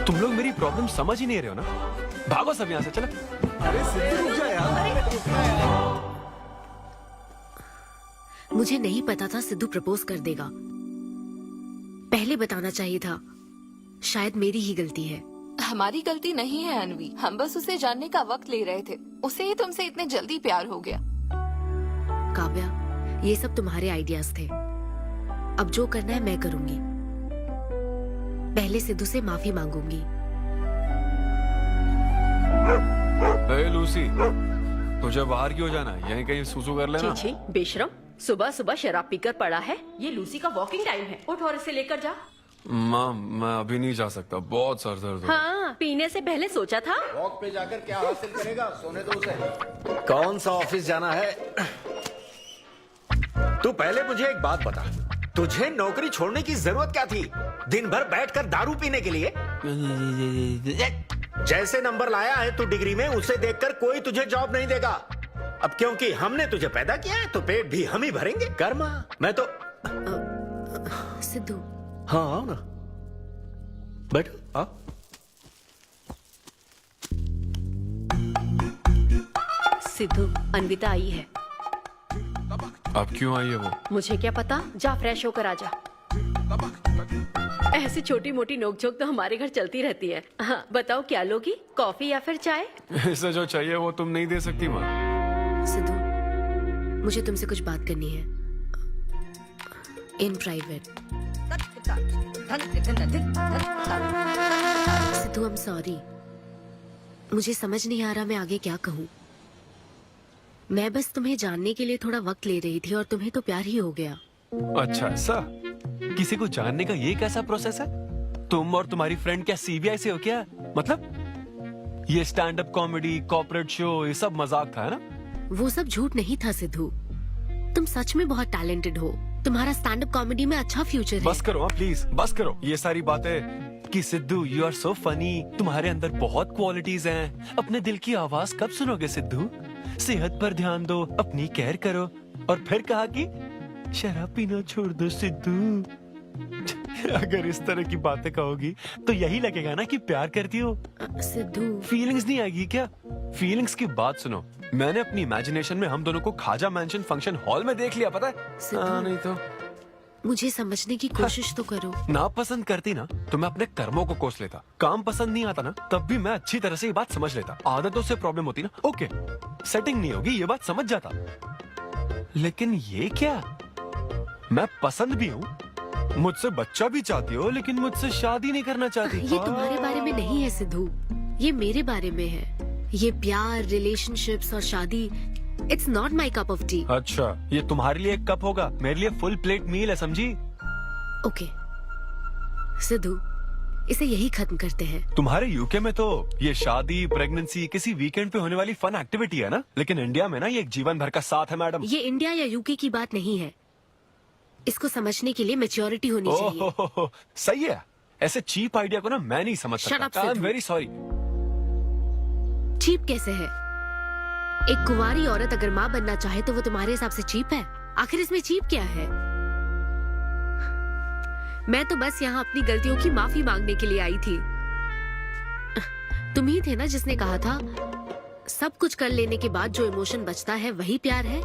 तुम लोग मेरी प्रॉब्लम समझ ही नहीं रहे हो ना। भागो सब यहाँ से, चलो। अरे सिद्धू रुक जा यार। मुझे नहीं पता था सिद्धू प्रपोज कर देगा। पहले बताना चाहिए था। शायद मेरी ही गलती है। हमारी गलती नहीं है अनवी, हम बस उसे जानने का वक्त ले रहे थे। उसे ही तुमसे इतने जल्दी प्यार हो गया। काव्या, ये सब तुम्हारे आइडियाज थे। अब जो करना है मैं करूंगी। पहले सिद्धू से माफी मांगूंगी। हे लूसी, तुझे बाहर क्यों जाना है? यहीं कहीं सूसू कर लेना। छी बेशरम, सुबह सुबह शराब पीकर पड़ा है। ये लूसी का वॉकिंग टाइम है, उठ और इसे लेकर जा। माँ, मैं अभी नहीं जा सकता, बहुत सर दर्द हो रहा है। हाँ, पीने से पहले सोचा था। वॉक पे जाकर क्या हासिल करेगा? सोने दो उसे। कौन सा ऑफिस जाना है? तू पहले मुझे एक बात बता, तुझे नौकरी छोड़ने की जरूरत क्या थी? दिन भर बैठकर दारू पीने के लिए? जैसे नंबर लाया है तू डिग्री में, उसे देखकर कोई तुझे जॉब नहीं देगा। अब क्योंकि हमने तुझे पैदा किया है तो पेट भी हम ही भरेंगे। कर्मा, मैं तो सिद्धू। हाँ आओ ना, बैठो। हाँ सिद्धू, अनविता आई है। अब क्यों आई है वो? मुझे क्या पता, जा फ्रेश होकर आ जा। ऐसी छोटी मोटी नोकझोंक तो हमारे घर चलती रहती है। हाँ, बताओ क्या लोगी, कॉफी या फिर चाय? इसे जो चाहिए वो तुम नहीं दे सकती माँ। सिद्धू, मुझे तुमसे कुछ बात करनी है, in private. Sidhu, I am sorry. मुझे समझ नहीं आ रहा मैं आगे क्या कहूँ। मैं बस तुम्हें जानने के लिए थोड़ा वक्त ले रही थी और तुम्हें तो प्यार ही हो गया। अच्छा ऐसा? किसी को जानने का ये कैसा प्रोसेस है? तुम और तुम्हारी फ्रेंड क्या सीबीआई से हो क्या? मतलब ये stand up comedy, corporate show, ये सब मजाक था, है ना? वो सब झूठ नहीं था सिद्धू। तुम सच में बहुत टैलेंटेड हो। तुम्हारा स्टैंड अप कॉमेडी में अच्छा फ्यूचर है। बस करो प्लीज, बस करो ये सारी बातें कि Sidhu you are so funny, तुम्हारे अंदर बहुत क्वालिटीज हैं। अपने दिल की आवाज कब सुनोगे सिद्धू? सेहत पर ध्यान दो, अपनी केयर करो। और फिर कहा कि शराब पीना छोड़ दो सिद्धू। अगर इस तरह की बातें कहोगी तो यही लगेगा ना कि प्यार करती हो। सिद्धू, फीलिंग्स नहीं आएगी क्या? फीलिंग्स की बात सुनो, मैंने अपनी इमेजिनेशन में हम दोनों को खाजा मैंशन फंक्शन हॉल में देख लिया, पता है? नहीं तो मुझे समझने की कोशिश तो करो। ना पसंद करती ना तो मैं अपने कर्मों को कोस लेता। काम पसंद नहीं आता ना तब भी मैं अच्छी तरह से ये बात समझ लेता। आदतों से प्रॉब्लम होती ना, ओके सेटिंग नहीं होगी, ये बात समझ जाता। लेकिन ये क्या, मैं पसंद भी हूँ, मुझसे बच्चा भी चाहती हो, लेकिन मुझसे शादी नहीं करना चाहती। ये तुम्हारे बारे में नहीं है सिद्धू, ये मेरे बारे में है। ये प्यार, रिलेशनशिप्स और शादी, it's not my cup of T. अच्छा, ये तुम्हारे लिए एक कप होगा, मेरे लिए फुल प्लेट मील है, समझी? ओके सिद्धू, इसे यही खत्म करते हैं। तुम्हारे यूके में तो ये शादी, प्रेगनेंसी किसी वीकेंड पे होने वाली फन एक्टिविटी है ना, लेकिन इंडिया में ना ये एक जीवन भर का साथ है मैडम। ये इंडिया या यूके की बात नहीं है। इसको समझने के लिए मैच्योरिटी होनी चाहिए। सही है, ऐसे चीप आइडिया को ना मैं नहीं समझ Shut up, सकता। I am Sidhu. Very sorry. Cheap कैसे है? एक कुंवारी औरत अगर माँ बनना चाहे तो वो तुम्हारे हिसाब से चीप है? आखिर इसमें चीप क्या है? मैं तो बस यहाँ अपनी गलतियों की माफी मांगने के लिए आई थी। तुम ही थे ना जिसने कहा था सब कुछ कर लेने के बाद जो इमोशन बचता है वही प्यार है।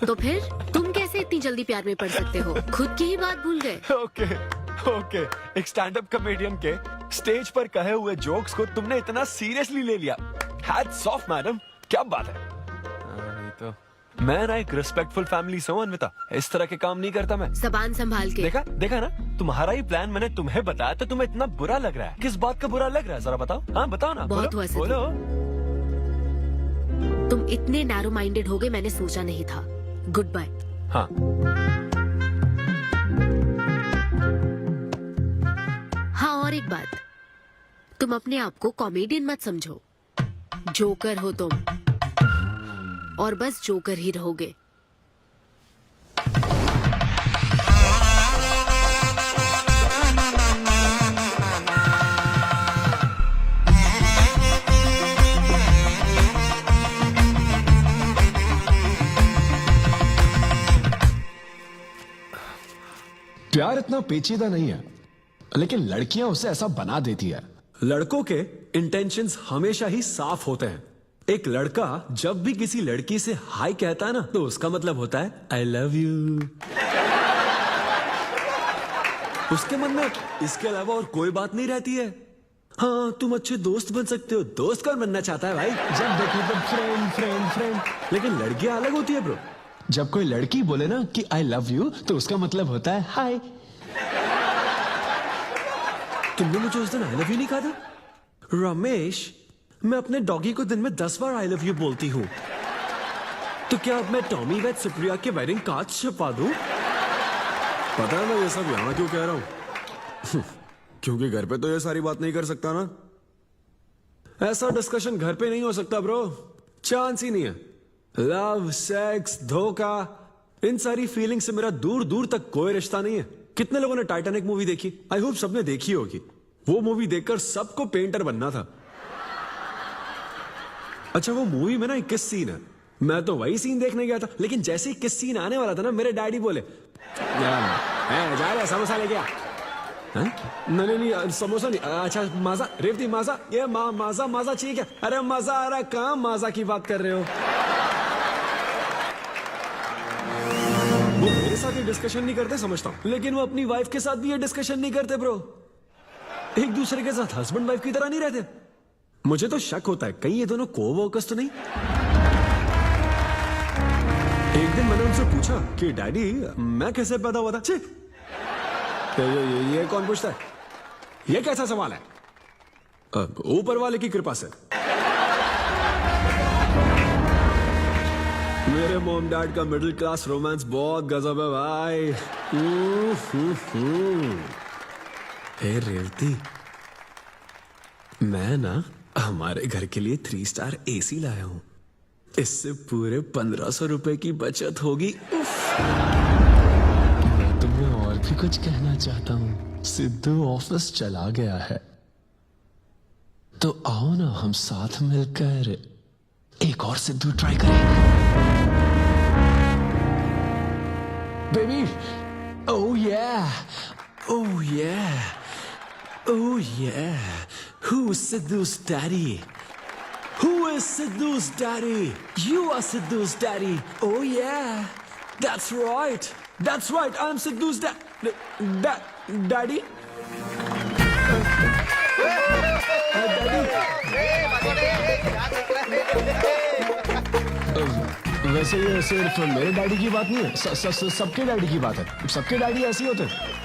तो फिर तुम कैसे इतनी जल्दी प्यार में पड़ सकते हो? खुद की ही बात भूल गए। ओके एक स्टैंड अप कॉमेडियन के स्टेज पर कहे हुए जोक्स को तुमने इतना सीरियसली ले लिया। हैट्स ऑफ मैडम, क्या बात है। नहीं तो मैं ना एक रिस्पेक्टफुल फैमिली से हूं अन्विता, इस तरह के काम नहीं करता मैं। जबान संभाल के। देखा ना, तुम्हारा ही प्लान मैंने तुम्हें बताया तो तुम्हें इतना बुरा लग रहा है। किस बात का बुरा लग रहा है जरा बताओ। हाँ बताओ ना। बहुत हुआ बोलो। तुम इतने नैरो माइंडेड हो गए मैंने सोचा नहीं था। Goodbye. हाँ हाँ, और एक बात, तुम अपने आप को कॉमेडियन मत समझो। जोकर हो तुम, और बस जोकर ही रहोगे। प्यार इतना पेचीदा नहीं है, लेकिन लड़कियां उसे ऐसा बना देती है। लड़कों के इंटेंशंस हमेशा ही साफ होते हैं। एक लड़का जब भी किसी लड़की से हाय कहता है ना, तो उसका मतलब होता है आई लव यू। उसके मन में इसके अलावा और कोई बात नहीं रहती है। हाँ, तुम अच्छे दोस्त बन सकते हो। दोस्त कौन बनना चाहता है भाई? जब देखो तो फ्रेंड फ्रेंड फ्रेंड। लेकिन लड़कियां अलग होती है ब्रो। जब कोई लड़की बोले ना कि आई लव यू, तो उसका मतलब होता है हाय। तुमने मुझे उस दिन आई लव यू नहीं कहा था? रमेश, मैं अपने डॉगी को दिन में 10 बार आई लव यू बोलती हूँ। तो क्या अब मैं टॉमी वेद सुप्रिया के वेडिंग कार्ड छपवा दूं? पता है मैं ये सब यहाँ क्यों कह रहा हूँ? क्योंकि घर पे तो ये सारी बात नहीं कर सकता ना। ऐसा डिस्कशन घर पे नहीं हो सकता ब्रो, चांस ही नहीं है। लव, सेक्स, धोखा, इन सारी फीलिंग से मेरा दूर दूर तक कोई रिश्ता नहीं है। कितने लोगों ने टाइटैनिक मूवी देखी? आई होप सबने देखी होगी। वो मूवी देखकर सबको पेंटर बनना था। अच्छा, वो मूवी में ना 21 सीन है। मैं तो वही सीन देखने गया था, लेकिन जैसे ही 21 सीन आने वाला था ना, मेरे डैडी बोले जा रहे समोसा लेके आ। नहीं समोसा नहीं। अच्छा माजा, रेवती माजा, ये माजा माजा चाहिए क्या? अरे मजा आ रहा, कहाँ माजा की बात कर रहे हो? वो मेरे साथ ये डिस्कशन नहीं करते समझता हूँ, लेकिन वो अपनी वाइफ के साथ भी ये डिस्कशन नहीं करते ब्रो। एक दूसरे के साथ हस्बैंड वाइफ की तरह नहीं रहते। मुझे तो शक होता है कहीं ये दोनों को-वर्कर्स तो नहीं। एक दिन मैंने उनसे पूछा कि डैडी मैं कैसे पैदा हुआ था? छे, तो ये कौन पूछता है? ये कैसा सवाल है? ऊपर वाले की कृपा से। मेरे मॉम डैड का मिडिल क्लास रोमांस बहुत गजब है भाई। हे रेवती, मैं ना हमारे घर के लिए 3 स्टार AC लाया हूं। इससे पूरे 1500 रुपए की बचत होगी। मैं तुम्हें और भी कुछ कहना चाहता हूँ। सिद्धू ऑफिस चला गया है, तो आओ ना हम साथ मिलकर एक और सिद्धू ट्राई करें। Baby, oh yeah, oh yeah, oh yeah. Who's Sidhu's daddy? Who is Sidhu's daddy? You are Sidhu's daddy. Oh yeah, that's right. That's right. I'm Sidhu's daddy. वैसे ये सिर्फ मेरे डैडी की बात नहीं है, सबके डैडी की बात है। सबके डैडी ऐसे ही होते हैं।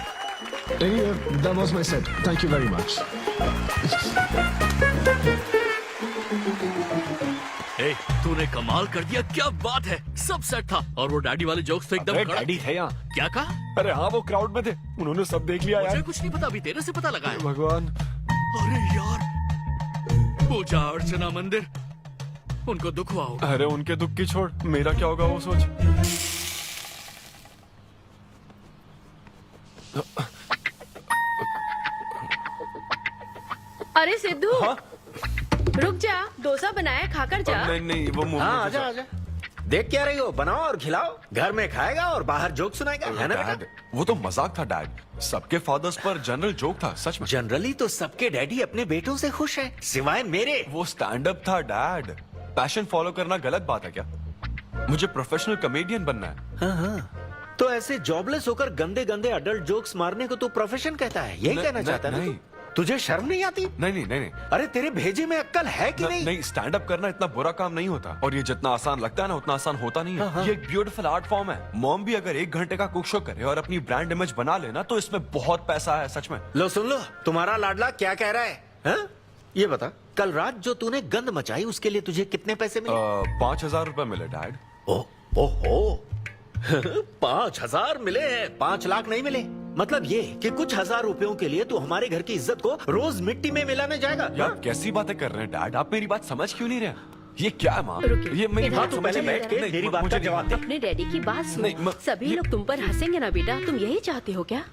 Anyway, that was my set. Thank you very much. ए, तूने कमाल कर दिया, क्या बात है। सब सेट था और वो डैडी वाले जोक्स तो एकदम कड़क। डैडी थे यहाँ। क्या कहा? अरे हाँ, वो क्राउड में थे, उन्होंने सब देख लिया यार। मुझे कुछ नहीं पता, अभी तेरे से पता लगा है। भगवान। अरे यार, पूजा अर्चना मंदिर, उनको दुख हुआ होगा। अरे उनके दुख की छोड़, मेरा क्या होगा वो सोच। अरे सिद्धू, रुक जा, डोसा बनाया, खाकर जा। नहीं नहीं वो मुंह हाँ आजा आजा। देख क्या रही हो, बनाओ और खिलाओ। घर में खाएगा और बाहर जोक सुनाएगा, है ना बेटा? डैड, वो तो मजाक था डैड। सबके फादर्स पर जनरल जोक था, सच में। जनरली तो सबके डैडी अपने बेटों से खुश हैं, सिवाय मेरे। वो स्टैंड अप था डैड। पैशन फॉलो करना गलत बात है क्या? मुझे प्रोफेशनल कॉमेडियन बनना है। हाँ हाँ, तो ऐसे जॉबलेस होकर गंदे गंदे अडल्ट जोक्स मारने को तू प्रोफेशन कहता है, यही कहना चाहता है ना? तुझे शर्म नहीं आती? नहीं नहीं नहीं। अरे तेरे भेजे में अक्कल है कि नहीं? नहीं, स्टैंड अप करना इतना बुरा काम नहीं होता, और ये जितना आसान लगता है ना उतना आसान होता नहीं है। हाँ। ये एक ब्यूटीफुल आर्ट फॉर्म है। मॉम भी अगर 1 घंटे का कुक शो करे और अपनी ब्रांड इमेज बना लेना तो इसमें बहुत पैसा है, सच में। लो सुन लो, तुम्हारा लाडला क्या कह रहा है, हाँ? ये बता, कल रात जो तूने गंद मचाई उसके लिए तुझे कितने पैसे मिले? 5,000 रुपए मिले डैड। ओहो 5,000 मिले हैं, 5 लाख नहीं मिले। मतलब ये कि कुछ हजार रुपयों के लिए तू हमारे घर की इज्जत को रोज मिट्टी में मिलाने जाएगा? यार कैसी बातें कर रहे हैं डैड, आप मेरी बात समझ क्यों नहीं रहे? ये क्या है माँ? ये मेरी बात तू पहले बैठ के मेरी बात का जवाब दे। अपने डैडी की बात नहीं, सुन। सभी लोग तुम पर हंसेंगे ना बेटा, तुम यही चाहते हो क्या?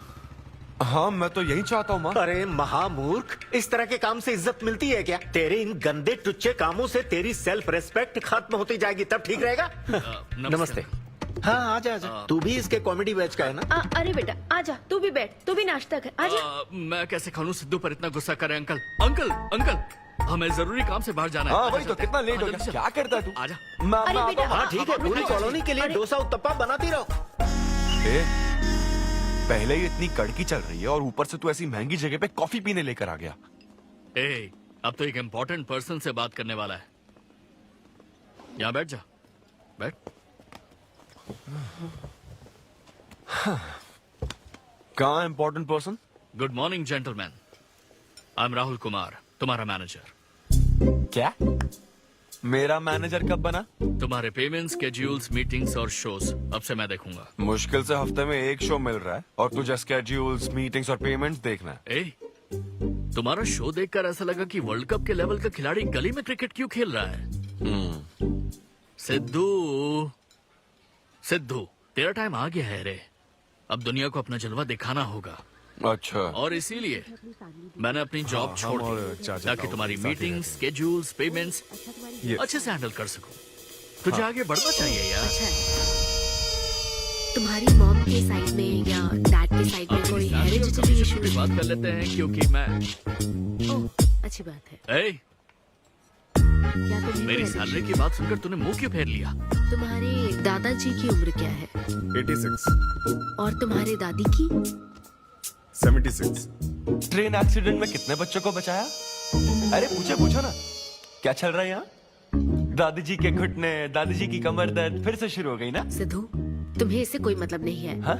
हाँ मैं तो यही चाहता हूँ माँ। अरे महामूर्ख, इस तरह के काम से इज्जत मिलती है क्या? तेरे इन गंदे टुच्चे कामों से तेरी सेल्फ रेस्पेक्ट खत्म होती जाएगी, तब ठीक रहेगा। नमस्ते। हाँ आजा आजा, तू भी इसके कॉमेडी बैच का है ना? अरे बेटा आजा, तू भी बैठ, तू भी नाश्ता कर, आजा। मैं कैसे खा लूं सिद्धू पर इतना गुस्सा करे? अंकल अंकल अंकल, हमें जरूरी काम से बाहर जाना है। हाँ वही तो, कितना लेट हो गया, क्या करता है तू? आजा। अरे बेटा, हाँ ठीक है, पूरी कॉलोनी के लिए डोसा उत्तपा बनाती रहो। पहले ही इतनी कड़की चल रही है और ऊपर से तू ऐसी महंगी जगह पे कॉफी पीने लेकर आ गया। अब तो एक इम्पोर्टेंट पर्सन से बात करने वाला है। यहाँ बैठ जा, बैठ। कहाँ important person? Good morning gentleman, I am Rahul Kumar, तुम्हारा मैनेजर। क्या? मेरा मैनेजर कब बना? तुम्हारे पेमेंट, स्केड्यूल्स, मीटिंग्स और शोज अब से मैं देखूंगा। मुश्किल से हफ्ते में 1 शो मिल रहा है और तुझे स्केड्यूल्स, मीटिंग्स और पेमेंट्स देखना है। तुम्हारा शो देखकर ऐसा लगा कि वर्ल्ड कप के लेवल का खिलाड़ी गली में क्रिकेट क्यों खेल रहा है। सिद्धू सिद्धू, तेरा टाइम आ गया है रे, अब दुनिया को अपना जलवा दिखाना होगा। अच्छा। और इसीलिए मैंने अपनी जॉब छोड़ दी ताकि तुम्हारी मीटिंग्स, स्केड्यूल्स, पेमेंट्स अच्छे से हैंडल कर सकूं। तुझे आगे बढ़ना चाहिए यार। तुम्हारी मॉम के साइड में या डैड के साइड में कोई हेरिडिटरी इशू? बात कर लेते हैं क्योंकि मैं अच्छी बात है। क्या मेरी सैलरी की बात सुनकर तूने मुंह क्यों फेर लिया? तुम्हारे दादाजी की उम्र क्या है? 86। और तुम्हारे दादी की? 76। ट्रेन एक्सीडेंट में कितने बच्चों को बचाया? अरे पूछो ना, क्या चल रहा है यहाँ? दादी जी के घुटने, दादी जी की कमर दर्द फिर से शुरू हो गई ना? सिद्धू, तुम्हें इससे कोई मतलब नहीं है। हाँ?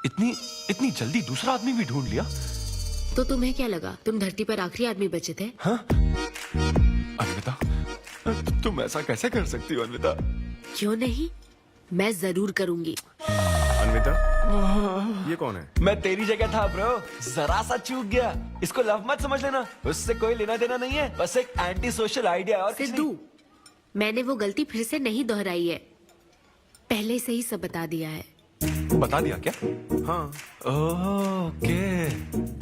इतनी जल्दी दूसरा आदमी भी ढूंढ लिया? तो तुम्हें क्या लगा तुम धरती पर आखिरी आदमी बचे थे? हाँ? अन्विता, तुम ऐसा कैसे कर सकती हो अन्विता? क्यों नहीं, मैं जरूर करूंगी। अन्विता, ये कौन है? मैं तेरी जगह था ब्रो, जरा सा चूक गया। इसको लव मत समझ लेना, उससे कोई लेना देना नहीं है, बस एक एंटी सोशल आइडिया। और सिद्धू, मैंने वो गलती फिर से नहीं दोहराई है, पहले से ही सब बता दिया है। बता दिया क्या? हाँ। ओके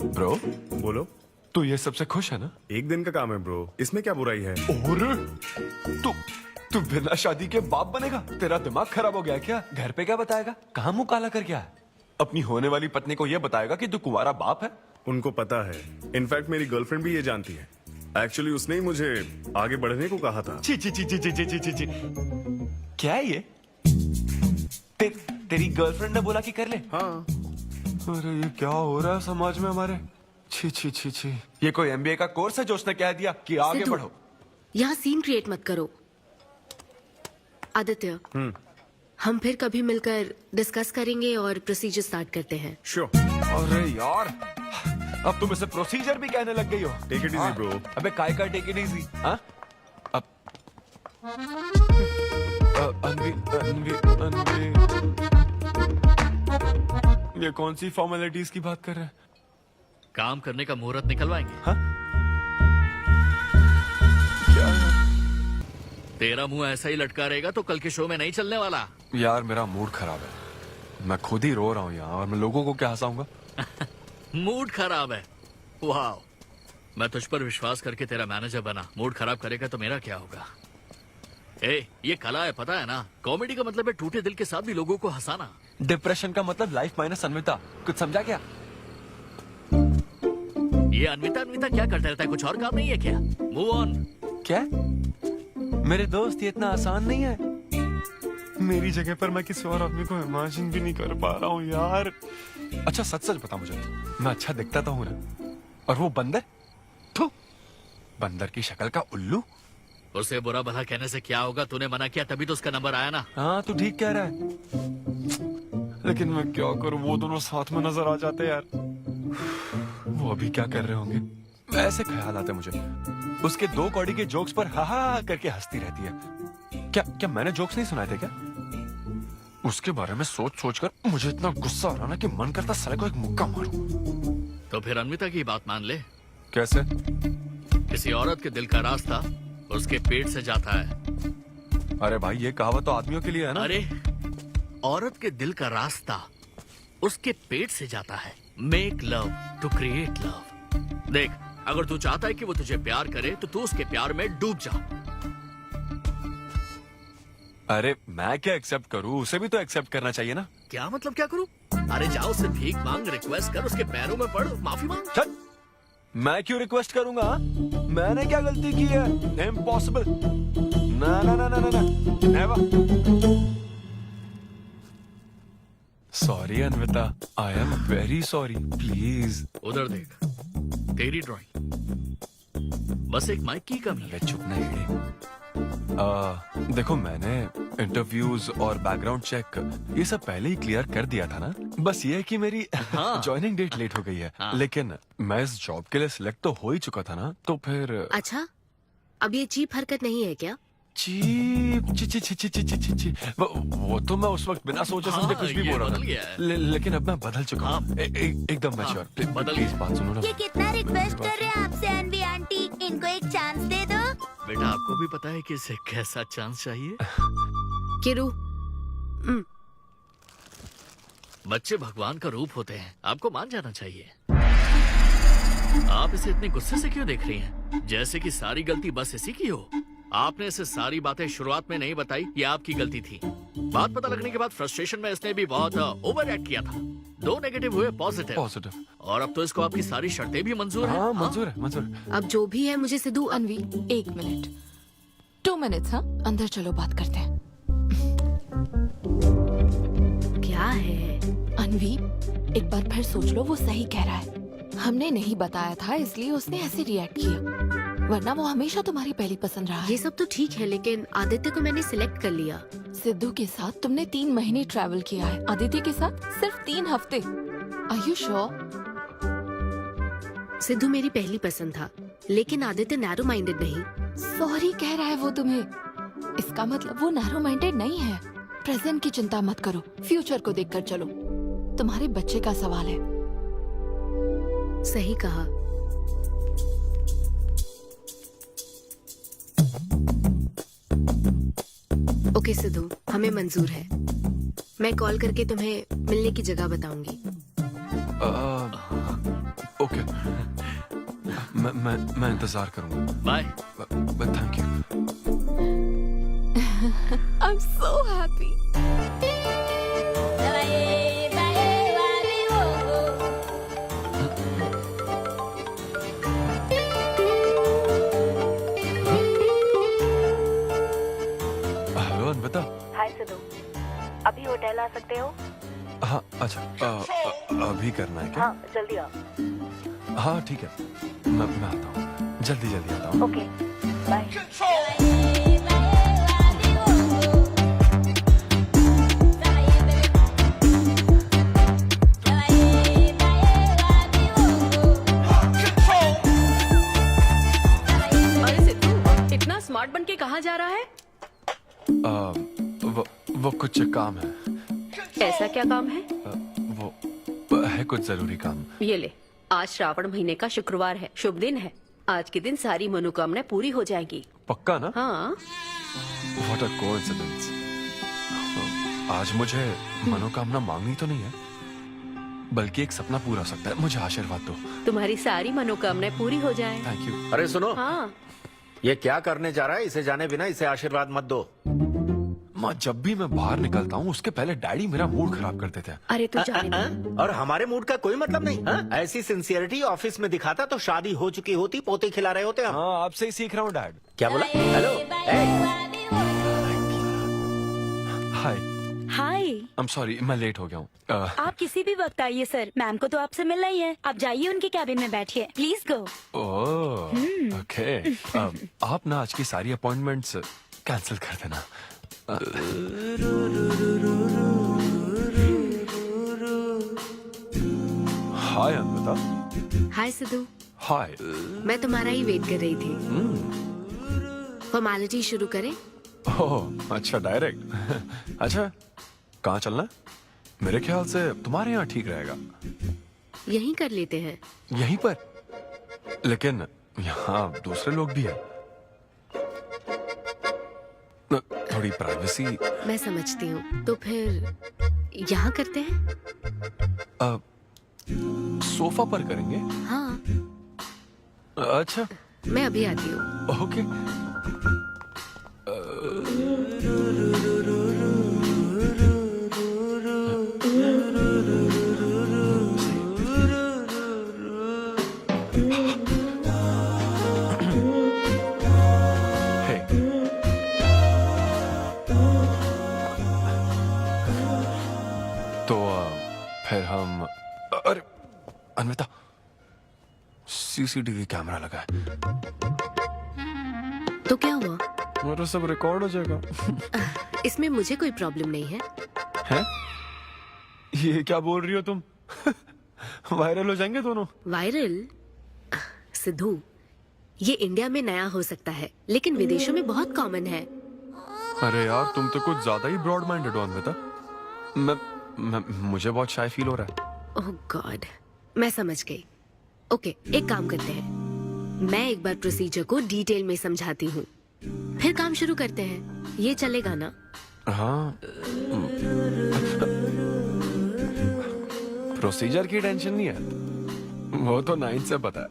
ब्रो, बोलो। तू ये सबसे खुश है ना? एक दिन का काम है ब्रो, इसमें क्या बुराई है? और तू बिना शादी के बाप बनेगा? तेरा दिमाग खराब हो गया क्या? घर पे क्या बताएगा? कहाँ मुंह काला कर गया है? अपनी होने वाली पत्नी को यह बताएगा कि तू कुंवारा बाप है? उनको पता है, इनफैक्ट मेरी गर्लफ्रेंड भी ये जानती है। एक्चुअली उसने ही मुझे आगे बढ़ने को कहा था। ची ची ची ची ची ची ची ची। क्या है ये? तेरी गर्लफ्रेंड ने बोला कि कर ले? हाँ। अरे ये क्या हो रहा है समाज में हमारे? छी छी छी छी। ये कोई MBA का कोर्स है जो उसने कह दिया कि आगे बढ़ो? यहाँ सीन क्रिएट मत करो। आदित्य, हम फिर कभी मिलकर डिस्कस करेंगे और प्रोसीजर स्टार्ट करते हैं। श्योर। अरे यार, अब तुम इसे प्रोसीजर भी कहने लग गई हो। Take it easy bro. अबे काय का टेक इट इजी? हाँ? अब अनवी ये कौन सी फॉर्मेलिटीज की बात कर रहे हैं? काम करने का मुहूर्त निकलवाएंगे। हाँ? तेरा मुंह ऐसा ही लटका रहेगा तो कल के शो में नहीं चलने वाला। यार मेरा मूड खराब है, मैं खुद ही रो रहा हूँ यहाँ, और मैं लोगों को क्या हंसाऊंगा? मूड खराब है? वाह, मैं तुझ पर विश्वास करके तेरा मैनेजर बना, मूड खराब करेगा तो मेरा क्या होगा? ए, ये कला है, पता है ना? कॉमेडी का मतलब है टूटे दिल के साथ भी लोगों को हंसाना। डिप्रेशन का मतलब लाइफ माइनस अन्विता, कुछ समझा क्या? ये अन्विता अन्विता क्या करता रहता है, कुछ और काम नहीं है क्या? Move on. क्या? मेरे दोस्त, ये इतना आसान नहीं है। मेरी जगह पर मैं किसी और आदमी को इमेजिन भी नहीं कर पा रहा हूँ यार। अच्छा सच सच बता मुझे, मैं अच्छा दिखता तो हूँ ना? और वो बंदर, थू, बंदर की शक्ल का उल्लू। उसे बुरा भला कहने से क्या होगा? तूने मना किया तभी तो उसका नंबर आया ना। हाँ तू ठीक कह रहा है, लेकिन मैं क्या करूँ, वो दोनों साथ में नजर आ जाते यार। वो अभी क्या कर रहे होंगे? ऐसे ख्याल आते मुझे, उसके 2 कौड़ी के जोक्स पर हा हा करके हंसती रहती है। क्या मैंने जोक्स नहीं सुनाए थे क्या? उसके बारे में सोच सोच कर मुझे इतना गुस्सा आ रहा ना कि मन करता साले को एक मुक्का मारूं। तो फिर अन्विता की बात मान ले। कैसे? किसी औरत के दिल का रास्ता उसके पेट से जाता है। अरे भाई ये कहावत तो आदमियों के लिए है ना? अरे औरत के दिल का रास्ता उसके पेट से जाता है। Make love to create love. देख, अगर तू चाहता है कि वो तुझे प्यार करे तो तू उसके प्यार में डूब जा। अरे मैं क्या एक्सेप्ट करूं, उसे भी तो एक्सेप्ट करना चाहिए ना। क्या मतलब क्या करूं? अरे जाओ उससे भीख मांग, रिक्वेस्ट कर, उसके पैरों में पड़, माफी मांग। चल, मैं क्यों रिक्वेस्ट करूंगा? मैंने क्या गलती की है? इम्पॉसिबल। ना ना ना ना ना never. Sorry Anvita, I am very sorry, please. उधर देख, तेरी ड्राइंग, बस एक माइक की कमी है। चुप नहीं। देखो मैंने इंटरव्यूज और बैकग्राउंड चेक ये सब पहले ही क्लियर कर दिया था ना। बस ये है कि मेरी ज्वाइनिंग डेट लेट हो गई है। लेकिन मैं इस जॉब के लिए सिलेक्ट तो हो ही चुका था ना, तो फिर। अच्छा, अब ये चीप हरकत नहीं है क्या? चीप ची ची ची ची ची ची ची ची। वो तो मैं उस वक्त बिना सोचे समझे कुछ भी बोल रहा था, लेकिन अब मैं बदल चुका हूँ। एकदम मैच्योर। प्लीज बात सुनो ना। ये कितना रिक्वेस्ट कर रहे हैं आपसे अनवी आंटी, इनको एक चांस दे दो। बेटा आपको भी पता है कि इसे कैसा चांस चाहिए? किरू, बच्चे भगवान का रूप होते हैं, आपको मान जाना चाहिए। आप इसे इतने गुस्से से क्यों देख रही हैं? जैसे कि सारी गलती बस इसी की हो। आपने इसे सारी बातें शुरुआत में नहीं बताई, ये आपकी गलती थी। बात पता लगने के बाद फ्रस्ट्रेशन में इसने भी बहुत ओवर एक्ट किया था। 2 नेगेटिव हुए पॉजिटिव, और अब तो इसको आपकी सारी शर्तें भी मंजूर हैं। मंजूर है, मंजूर। अब जो भी है मुझे सिद्धू। अनवी 1 मिनट, 2 मिनट्स। हाँ, अंदर चलो बात करते हैं। क्या है अनवी, एक बार फिर सोच लो, वो सही कह रहा है। हमने नहीं बताया था इसलिए उसने ऐसे रिएक्ट किया, वरना वो हमेशा तुम्हारी पहली पसंद रहा है। ये सब तो ठीक है, लेकिन आदित्य को मैंने सिलेक्ट कर लिया। सिद्धू के साथ तुमने 3 महीने ट्रैवल किया है, आदित्य के साथ सिर्फ 3 हफ्ते। Are you sure? सिद्धू मेरी पहली पसंद था, लेकिन आदित्य नैरो माइंडेड नहीं। सॉरी कह रहा है वो तुम्हें, इसका मतलब वो नैरो माइंडेड नहीं है। प्रेजेंट की चिंता मत करो, फ्यूचर को देखकर चलो। तुम्हारे बच्चे का सवाल है। सही कहा। ओके सिद्धू, हमें मंजूर है। मैं कॉल करके तुम्हें मिलने की जगह बताऊंगी। ओके, मैं इंतजार करूंगा। Bye. Thank you. I am so happy. Hello Anvita. Hi Siddhu, अभी होटल आ सकते हो? हाँ अच्छा, अभी करना है क्या? हाँ जल्दी आओ। हाँ ठीक है, मैं आता हूँ, जल्दी आता हूँ। Okay bye. अरे सिद्धू, इतना स्मार्ट बन के कहाँ जा रहा है? वो कुछ काम है। ऐसा क्या काम है? वो है कुछ जरूरी काम। ये ले, आज श्रावण महीने का शुक्रवार है, शुभ दिन है। आज के दिन सारी मनोकामनाएं पूरी हो जाएंगी। पक्का ना? हाँ। What a coincidence। आज मुझे मनोकामना मांगनी तो नहीं है? बल्कि एक सपना पूरा हो सकता है। मुझे आशीर्वाद दो। तुम्हारी सारी मनोकामनाएं पूरी हो जाएं। Thank you. अरे सुनो, हाँ, ये क्या करने जा रहा है? इसे जाने बिना इसे आशीर्वाद मत दो। माँ, जब भी मैं बाहर निकलता हूँ उसके पहले डैडी मेरा मूड खराब कर देते हैं। अरे तू जाने दे। और हमारे मूड का कोई मतलब नहीं। ऐसी सिंसियरिटी ऑफिस में दिखाता तो शादी हो चुकी होती, पोते खिला रहे होते हम। हाँ, आपसे ही सीख रहा हूँ डैड। क्या बोला? Hello, hi. Hi. I am sorry, मैं लेट हो गया हूँ। आप किसी भी वक्त आइए सर, मैम को तो आपसे मिलना ही है। आप जाइए उनके कैबिन में बैठिए, प्लीज गो। Oh, okay. आप ना आज की सारी अपॉइंटमेंट्स कैंसिल कर देना। हाय अन्विता। हाय सिद्धू। हाय। मैं तुम्हारा ही वेट कर रही थी। फॉर्मेलिटी शुरू करें? ओह, अच्छा, डायरेक्ट। अच्छा, कहाँ चलना है? मेरे ख्याल से तुम्हारे यहाँ ठीक रहेगा। यहीं कर लेते हैं। यहीं पर? लेकिन यहाँ दूसरे लोग भी हैं। थोड़ी प्राइवेसी। मैं समझती हूँ, तो फिर यहाँ करते हैं? सोफा पर करेंगे? हाँ। अच्छा, मैं अभी आती हूँ। ओके। फिर हम, अरे अन्विता, सीसीटीवी कैमरा लगा है। तो क्या हुआ? मेरा सब रिकॉर्ड हो जाएगा। इसमें मुझे कोई प्रॉब्लम नहीं है। हैं? ये क्या बोल रही हो तुम? वायरल हो जाएंगे दोनों। वायरल? सिद्धू, ये इंडिया में नया हो सकता है, लेकिन विदेशों में बहुत कॉमन है। अरे यार, तुम तो कुछ ज्यादा ही ब्रॉड माइंडेड हो अन्विता। मुझे बहुत शाय फील हो रहा है। ओह गॉड, मैं समझ गई। ओके, एक काम करते हैं, मैं एक बार प्रोसीजर को डिटेल में समझाती हूँ, फिर काम शुरू करते हैं। ये चलेगा ना? हाँ। प्रोसीजर की टेंशन नहीं है, वो तो 9 से पता है।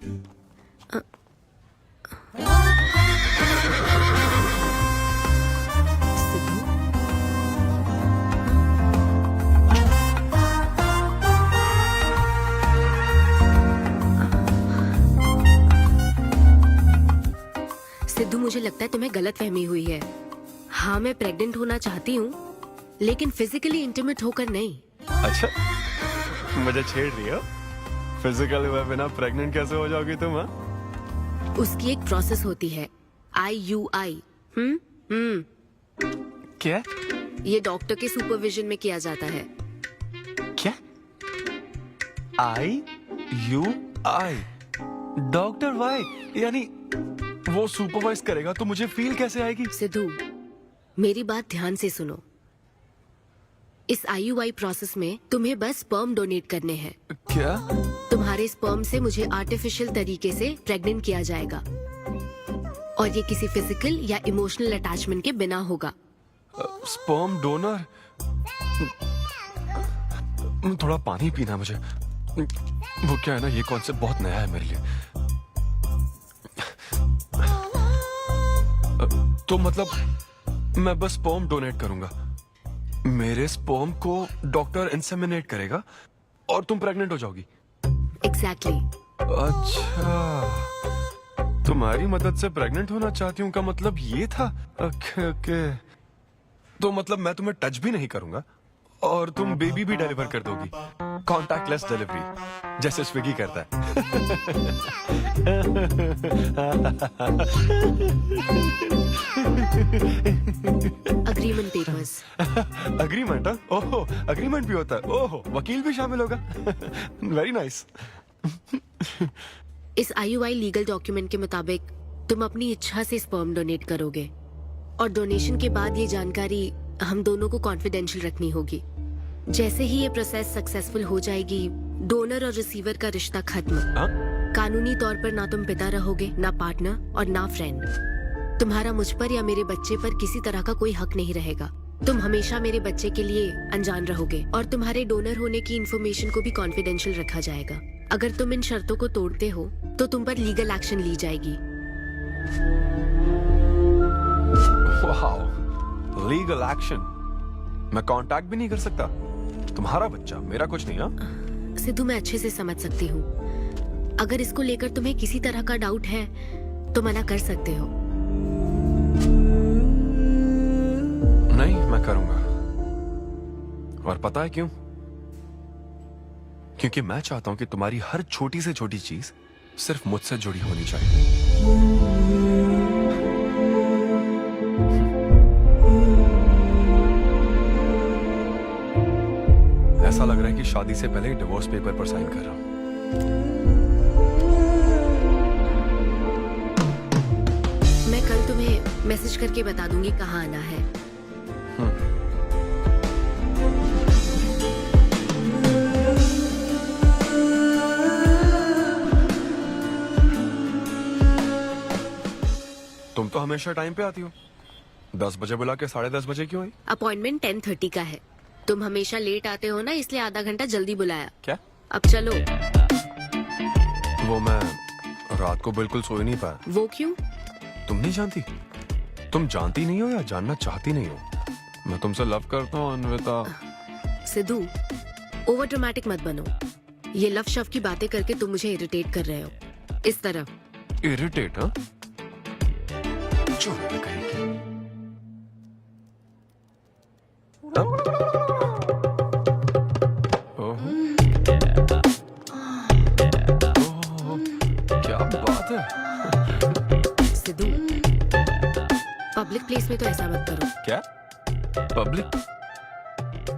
सिद्धू, मुझे लगता है तुम्हें गलतफहमी हुई है। हाँ, मैं प्रेग्नेंट होना चाहती हूँ, लेकिन फिजिकली इंटीमेट होकर नहीं। अच्छा, मुझे छेड़ रही हो? फिजिकल हुए बिना प्रेग्नेंट कैसे हो जाओगी तुम? हाँ, उसकी एक प्रोसेस होती है, IUI। क्या? ये डॉक्टर के सुपरविजन में किया जाता है। क्या? IUI? Doctor why? यानी वो सुपरवाइज करेगा तो मुझे फील कैसे आएगी? सिद्धू, मेरी बात ध्यान से सुनो। इस IUI प्रोसेस में तुम्हें बस स्पर्म डोनेट करने हैं। क्या? तुम्हारे स्पर्म से मुझे आर्टिफिशियल तरीके से प्रेग्नेंट किया जाएगा, और ये किसी फिजिकल या इमोशनल अटैचमेंट के बिना होगा। Sperm donor? थोड़ा पानी पीना मुझे। वो क्या है ना, ये कॉन्सेप्ट बहुत नया है मेरे लिए। तो मतलब मैं बस स्पर्म डोनेट करूंगा, मेरे स्पर्म को डॉक्टर इंसेमिनेट करेगा और तुम प्रेग्नेंट हो जाओगी? एग्जैक्टली। अच्छा, तुम्हारी मदद से प्रेग्नेंट होना चाहती हूँ का मतलब ये था? ओके। तो मतलब मैं तुम्हें टच भी नहीं करूंगा और तुम बेबी भी डिलीवर कर दोगी, कॉन्टैक्टलेस डिलीवरी, जैसे स्विगी करता है। Agreement papers. अग्रीमेंट? ओहो, अग्रीमेंट भी होता है? ओहो, वकील भी शामिल होगा। Very nice. इस IUI लीगल डॉक्यूमेंट के मुताबिक तुम अपनी इच्छा से स्पर्म डोनेट करोगे, और डोनेशन के बाद ये जानकारी हम दोनों को कॉन्फिडेंशियल रखनी होगी। जैसे ही ये प्रोसेस सक्सेसफुल हो जाएगी, डोनर और रिसीवर का रिश्ता खत्म। कानूनी तौर पर ना तुम पिता रहोगे, ना पार्टनर और ना फ्रेंड। तुम्हारा मुझ पर या मेरे बच्चे पर किसी तरह का कोई हक नहीं रहेगा। तुम हमेशा मेरे बच्चे के लिए अनजान रहोगे और तुम्हारे डोनर होने की इन्फॉर्मेशन को भी कॉन्फिडेंशियल रखा जाएगा। अगर तुम इन शर्तों को तोड़ते हो तो तुम पर लीगल एक्शन ली जाएगी। Wow, legal action? मैं कांटेक्ट भी नहीं कर सकता? तुम्हारा बच्चा, मेरा कुछ नहीं। हाँ सिद्धू, मैं अच्छे से समझ सकती हूँ। अगर इसको लेकर तुम्हें किसी तरह का डाउट है तो मना कर सकते हो। नहीं, मैं करूंगा। और पता है क्यों? क्योंकि मैं चाहता हूं कि तुम्हारी हर छोटी से छोटी चीज सिर्फ मुझसे जुड़ी होनी चाहिए। ऐसा लग रहा है कि शादी से पहले डिवोर्स पेपर पर साइन कर रहा हूं। मैं कल तुम्हें मैसेज करके बता दूंगी कहाँ आना है। तुम तो हमेशा टाइम पे आती हो। 10 बजे बुला के 10:30 बजे क्यों आई? अपॉइंटमेंट 10:30 का है। तुम हमेशा लेट आते हो ना, इसलिए आधा घंटा जल्दी बुलाया। क्या? अब चलो। वो मैं रात को बिल्कुल सो ही नहीं पाया। वो क्यों? तुम नहीं जानती? तुम जानती नहीं हो या जानना चाहती नहीं हो? मैं तुमसे लव करता हूँ अन्विता। सिद्धू, ओवर ड्रामेटिक मत बनो। ये लव शव की बातें करके तुम मुझे इरिटेट कर रहे हो। इस तरह इरिटेट? हाँ, क्या बात है। सिद्धू, पब्लिक प्लेस में तो ऐसा मत करो। क्या पब्लिक?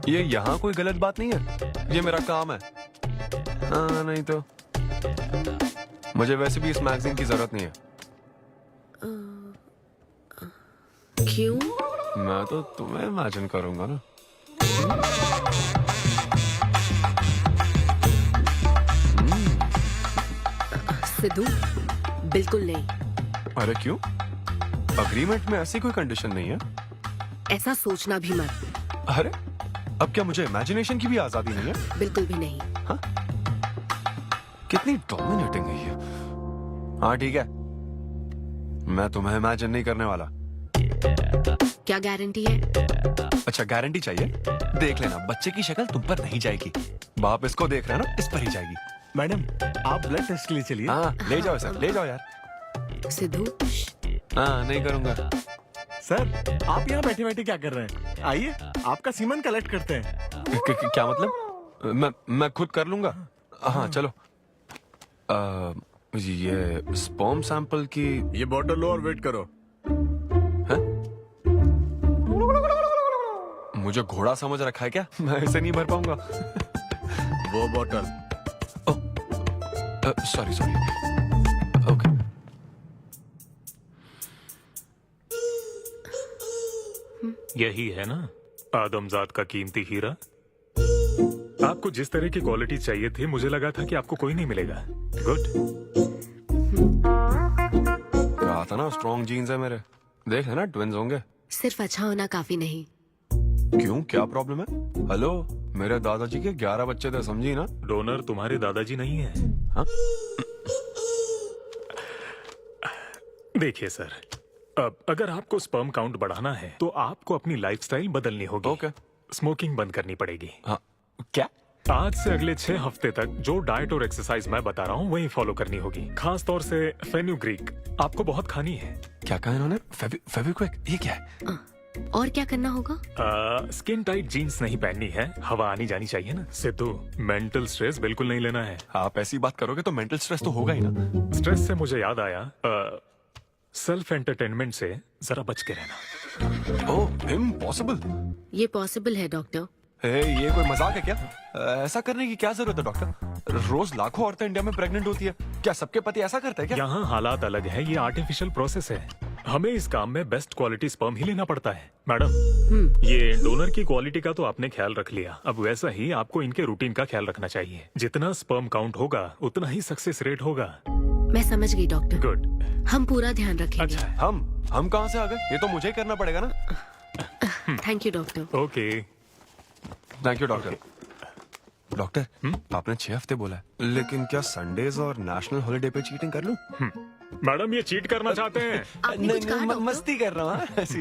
ये यहाँ कोई गलत बात नहीं है, ये मेरा काम है। हाँ, नहीं तो मुझे वैसे भी इस मैगजीन की जरूरत नहीं है। क्यों? मैं तो तुम्हें इमेजिन करूंगा ना। सिद्धू, बिल्कुल नहीं। अरे क्यों? अग्रीमेंट में ऐसी कोई कंडीशन नहीं है। ऐसा सोचना भी मत। अरे अब क्या मुझे इमेजिनेशन की भी आजादी नहीं है? बिल्कुल भी नहीं। हाँ? कितनी डोमिनेटिंग है ये। हाँ ठीक है, मैं तुम्हें इमेजिन नहीं करने वाला। क्या गारंटी है? अच्छा, गारंटी चाहिए? देख लेना, बच्चे की शक्ल तुम पर नहीं जाएगी। बाप इसको देख रहा है ना, इस पर ही जाएगी। मैडम, आप ब्लड टेस्ट के लिए चलिए। हाँ, ले जाओ सर, ले जाओ यार। सिद्धू, हाँ, नहीं करूंगा। सर, आप यहाँ बैठे बैठे क्या कर रहे हैं? आइए, आपका सीमन कलेक्ट करते हैं। क्या मतलब? मैं खुद कर लूंगा। हाँ चलो। ये स्पर्म सैंपल की ये बोतल लो और वेट करो। मुझे घोड़ा समझ रखा है क्या? मैं इसे नहीं भर पाऊंगा। वो बोतल। Sorry sorry. ओके। यही है ना आदमजात का कीमती हीरा? आपको जिस तरह की क्वालिटी चाहिए थी, मुझे लगा था कि आपको कोई नहीं मिलेगा। गुड। कहा था ना स्ट्रॉन्ग जीन्स है मेरे। देख लेना, ट्विंस होंगे। सिर्फ अच्छा होना काफी नहीं। क्यों, क्या प्रॉब्लम है? हेलो, मेरे दादाजी के 11 बच्चे थे, समझी ना? डोनर तुम्हारे दादाजी नहीं है। हाँ? देखिए सर, अब अगर आपको स्पर्म काउंट बढ़ाना है तो आपको अपनी लाइफस्टाइल बदलनी होगी। ओके। स्मोकिंग बंद करनी पड़ेगी। हाँ, क्या? आज से अगले 6 हफ्ते तक जो डाइट और एक्सरसाइज मैं बता रहा हूँ वही फॉलो करनी होगी। खास तौर से फेन्यूग्रीक आपको बहुत खानी है। क्या कहा इन्होंने? फेविक्विक? ये क्या है? और क्या करना होगा? स्किन टाइट जीन्स नहीं पहननी है, हवा आनी जानी चाहिए ना। सिद्धू, मेंटल स्ट्रेस बिल्कुल नहीं लेना है। आप ऐसी बात करोगे तो मेंटल स्ट्रेस तो होगा ही ना। स्ट्रेस से मुझे याद आया, सेल्फ एंटरटेनमेंट से जरा बच के रहना। ओह, इम्पॉसिबल। ये पॉसिबल है डॉक्टर। ये कोई मजाक है क्या? ऐसा करने की क्या जरूरत है डॉक्टर? रोज लाखों औरतें इंडिया में प्रेग्नेंट होती है। क्या सबके पति ऐसा करते हैं क्या? यहाँ हालात अलग है, ये आर्टिफिशियल प्रोसेस है। हमें इस काम में बेस्ट क्वालिटी स्पर्म ही लेना पड़ता है। मैडम, ये डोनर की क्वालिटी का तो आपने ख्याल रख लिया, अब वैसा ही आपको इनके रूटीन का ख्याल रखना चाहिए। जितना स्पर्म काउंट होगा उतना ही सक्सेस रेट होगा। मैं समझ गई डॉक्टर। गुड। हम पूरा ध्यान रखेंगे। अच्छा, हम कहाँ से आ गए? ये तो मुझे ही करना पड़ेगा ना। Thank you doctor. Okay thank you doctor. Doctor आपने 6 हफ्ते बोला है, लेकिन क्या संडेज और नेशनल हॉलिडे पे चीटिंग कर लूं? मैडम ये चीट करना चाहते हैं? मस्ती कर रहा हूँ ऐसी।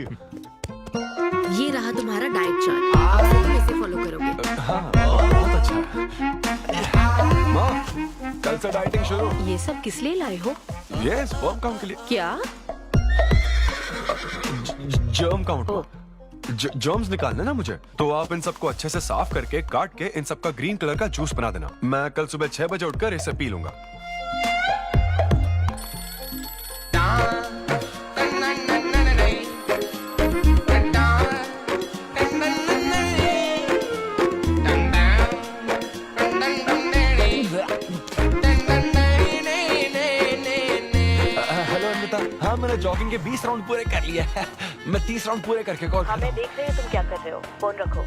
ये रहा तुम्हारा डाइट चार्ट, अब तुम इसे फॉलो करोगे। हाँ बहुत अच्छा है। माँ कल से डाइटिंग शुरू। ये सब किस लिए लाए हो? ये स्पर्म काउंट के लिए। क्या? Germ count. जर्म्स निकालने ना मुझे, तो आप इन सबको अच्छे से साफ करके काट के इन सबका ग्रीन कलर का जूस बना देना। मैं कल सुबह 6 बजे उठकर इसे पी लूंगा। हेलो अमृता, हाँ मैंने जॉगिंग के 20 राउंड पूरे कर लिए हैं। मैं 30 राउंड पूरे करके कॉल कर रहा हूँ। देख रहे हैं तुम क्या कर रहे हो, फोन रखो।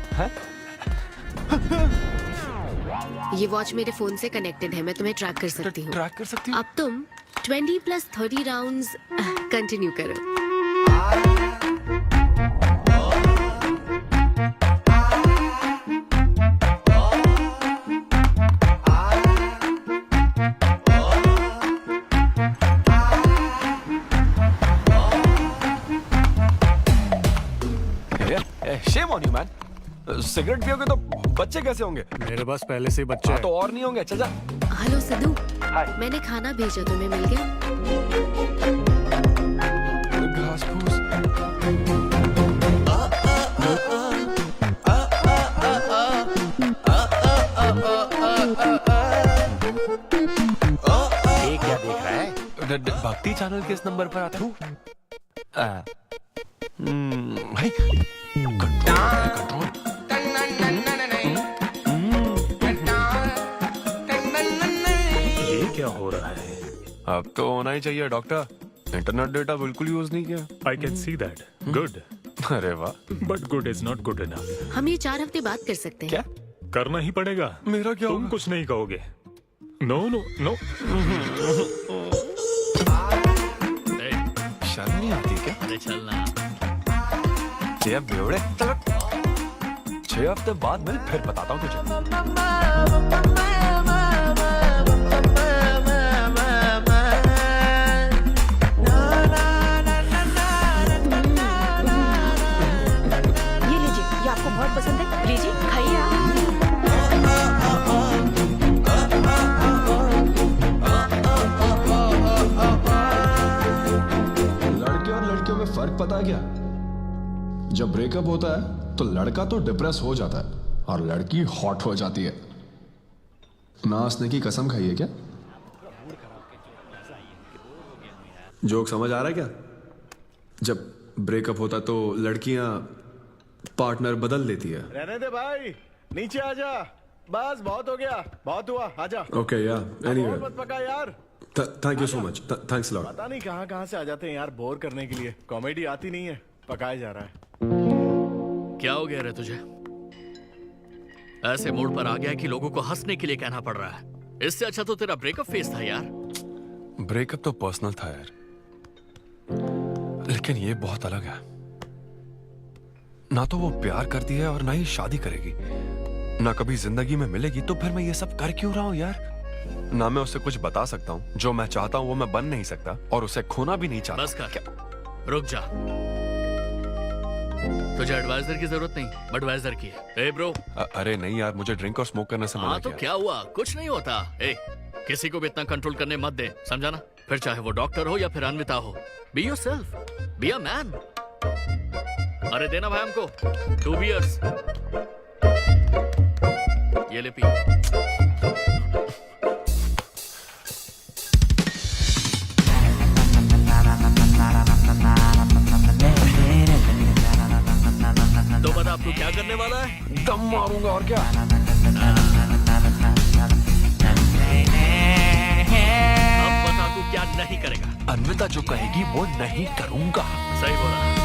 ये वॉच मेरे फोन से कनेक्टेड है, मैं तुम्हें ट्रैक कर सकती हूँ। ट्रैक कर सकती हूँ? अब तुम 20 + 30 राउंड्स कंटिन्यू करो। Shame on you, man. Cigarette पियोगे तो बच्चे कैसे होंगे? मेरे पास पहले से ही बच्चे हैं। तो और नहीं होंगे। चल हेलो सिद्धू, मैंने खाना भेजा, तुम्हें मिल गया? घास फूस। ये क्या देख रहा है? भक्ति चैनल किस नंबर पर आता हूँ? भाई कंट्रोल। ये क्या हो रहा है? अब तो होना ही चाहिए डॉक्टर। इंटरनेट डेटा बिल्कुल यूज नहीं किया। I can see that. Good. अरे वाह। But good is not good enough. हम ये 4 हफ्ते बाद कर सकते हैं। क्या करना ही पड़ेगा? मेरा क्या तुम होगा? कुछ नहीं कहोगे। No no no. शर्म नहीं आती क्या? अरे चलना। ये बेवड़े। 6 हफ्ते बाद मिल, फिर बताता हूँ तुझे। ये लीजिए, ये आपको बहुत पसंद है, लीजिए खाइए आप। लड़के और लड़कियों में फर्क पता है क्या? जब ब्रेकअप होता है तो लड़का तो डिप्रेस हो जाता है और लड़की हॉट हो जाती है। नाचने की कसम खाई है क्या? जोक समझ आ रहा है क्या? जब ब्रेकअप होता तो लड़कियां पार्टनर बदल देती है। रहने दे भाई, नीचे आजा। बस बहुत हो गया, बहुत हुआ, आजा। ओके या एनीवे, मत पका यार। Thank you so much, thanks lot. पता नहीं कहाँ से आ जाते हैं यार, बोर करने के लिए। कॉमेडी आती नहीं है, पकाया जा रहा है। क्या हो गया रे तुझे? ऐसे मूड पर आ गया कि लोगों को हंसने के लिए कहना पड़ रहा है। इससे अच्छा तो तेरा ब्रेकअप फेस था यार। ब्रेकअप तो पर्सनल था यार, लेकिन ये बहुत अलग है। ना तो वो प्यार करती है और ना ही शादी करेगी, ना कभी जिंदगी में मिलेगी, तो फिर मैं ये सब कर क्यों रहा हूं यार? ना मैं उसे कुछ बता सकता हूँ, जो मैं चाहता हूँ वो मैं बन नहीं सकता, और उसे खोना भी नहीं चाहता। बस कर, रुक जा। तुझे एडवाइजर की जरूरत नहीं, बडवाइजर की है। ए ब्रो। अरे नहीं यार, मुझे ड्रिंक और स्मोक करने से मना हाँ तो किया। क्या हुआ? कुछ नहीं होता। ए, किसी को भी इतना कंट्रोल करने मत दे, समझा ना? फिर चाहे वो डॉक्टर हो या फिर अन्विता हो। Be yourself, be a man. अरे देना भाई हमको 2 बियर्स। ये ले पी। तो बता अब तू क्या करने वाला है? दम मारूंगा और क्या। अब बता तू क्या नहीं करेगा? अन्विता जो कहेगी वो नहीं करूंगा। सही बोला।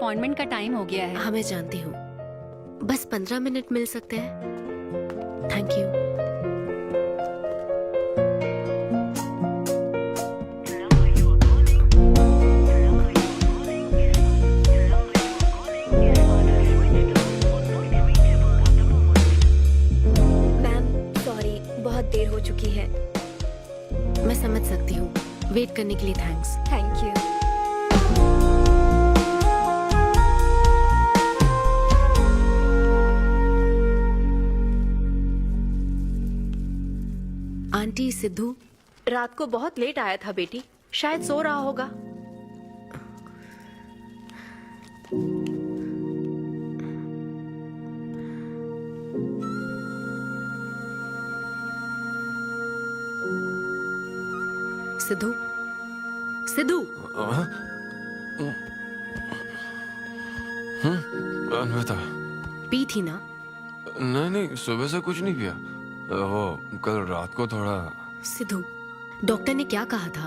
अपॉइंटमेंट का टाइम हो गया है। हाँ मैं जानती हूँ, बस 15 मिनट मिल सकते हैं? Thank you. बहुत देर हो चुकी है। मैं समझ सकती हूँ। वेट करने के लिए thanks. Thank you. Aunty, Sidhu रात को बहुत लेट आया था बेटी, शायद सो रहा होगा। सिद्धू, सिद्धू। अन्विता, पी थी ना? नहीं, सुबह से कुछ नहीं पिया। वो कल रात को थोड़ा। सिद्धू, डॉक्टर ने क्या कहा था?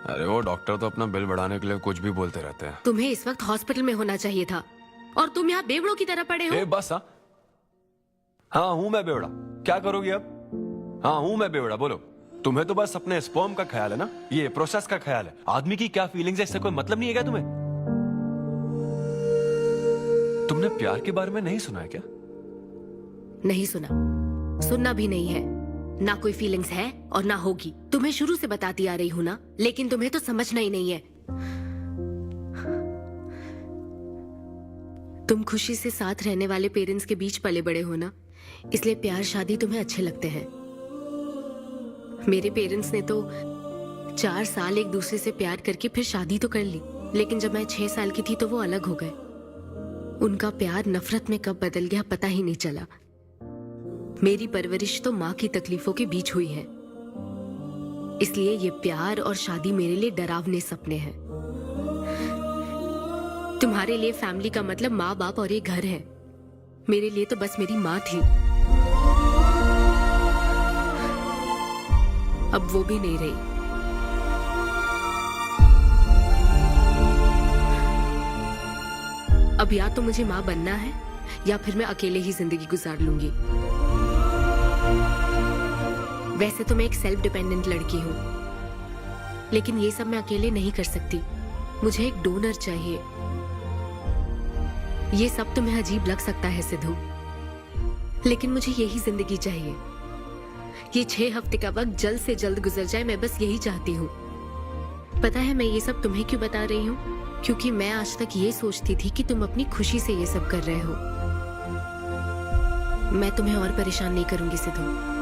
अरे वो डॉक्टर तो अपना बिल बढ़ाने के लिए कुछ भी बोलते रहते हैं। तुम्हें इस वक्त हॉस्पिटल में होना चाहिए था और तुम यहाँ बेवड़ों की तरह पड़े हो। बस हाँ हूँ मैं बेवड़ा। क्या करोगी अब? हाँ हूँ मैं बेवड़ा, बोलो। तुम्हें तो बस अपने स्पर्म का ख्याल है ना, ये प्रोसेस का ख्याल है। आदमी की क्या फीलिंग्स है इससे कोई मतलब नहीं है क्या तुम्हें? तुमने प्यार के बारे में नहीं सुना है क्या? नहीं सुना, सुनना भी नहीं है। ना कोई फीलिंग्स है और ना होगी। तुम्हें शुरू से बताती आ रही हूँ ना, लेकिन तुम्हें तो समझना ही नहीं है। तुम खुशी से साथ रहने वाले पेरेंट्स के बीच पले बड़े हो ना, इसलिए प्यार शादी तुम्हें अच्छे लगते हैं। मेरे पेरेंट्स ने तो 4 साल एक दूसरे से प्यार करके फिर शादी तो कर ली, लेकिन जब मैं 6 साल की थी तो वो अलग हो गए। उनका प्यार नफरत में कब बदल गया पता ही नहीं चला। मेरी परवरिश तो माँ की तकलीफों के बीच हुई है, इसलिए ये प्यार और शादी मेरे लिए डरावने सपने हैं। तुम्हारे लिए फैमिली का मतलब माँ बाप और ये घर है। मेरे लिए तो बस मेरी माँ थी, अब वो भी नहीं रही। अब या तो मुझे माँ बनना है या फिर मैं अकेले ही जिंदगी गुजार लूंगी। वैसे तो मैं एक सेल्फ डिपेंडेंट लड़की हूँ, लेकिन ये सब मैं अकेले नहीं कर सकती। मुझे एक डोनर चाहिए। ये सब तुम्हें अजीब लग सकता है सिद्धू, लेकिन मुझे यही जिंदगी चाहिए। ये 6 हफ्ते का वक्त जल्द से जल्द गुजर जाए, मैं बस यही चाहती हूँ। पता है मैं ये सब तुम्हें क्यों बता रही हूँ? क्योंकि मैं आज तक ये सोचती थी कि तुम अपनी खुशी से ये सब कर रहे हो। मैं तुम्हें और परेशान नहीं करूंगी Sidhu.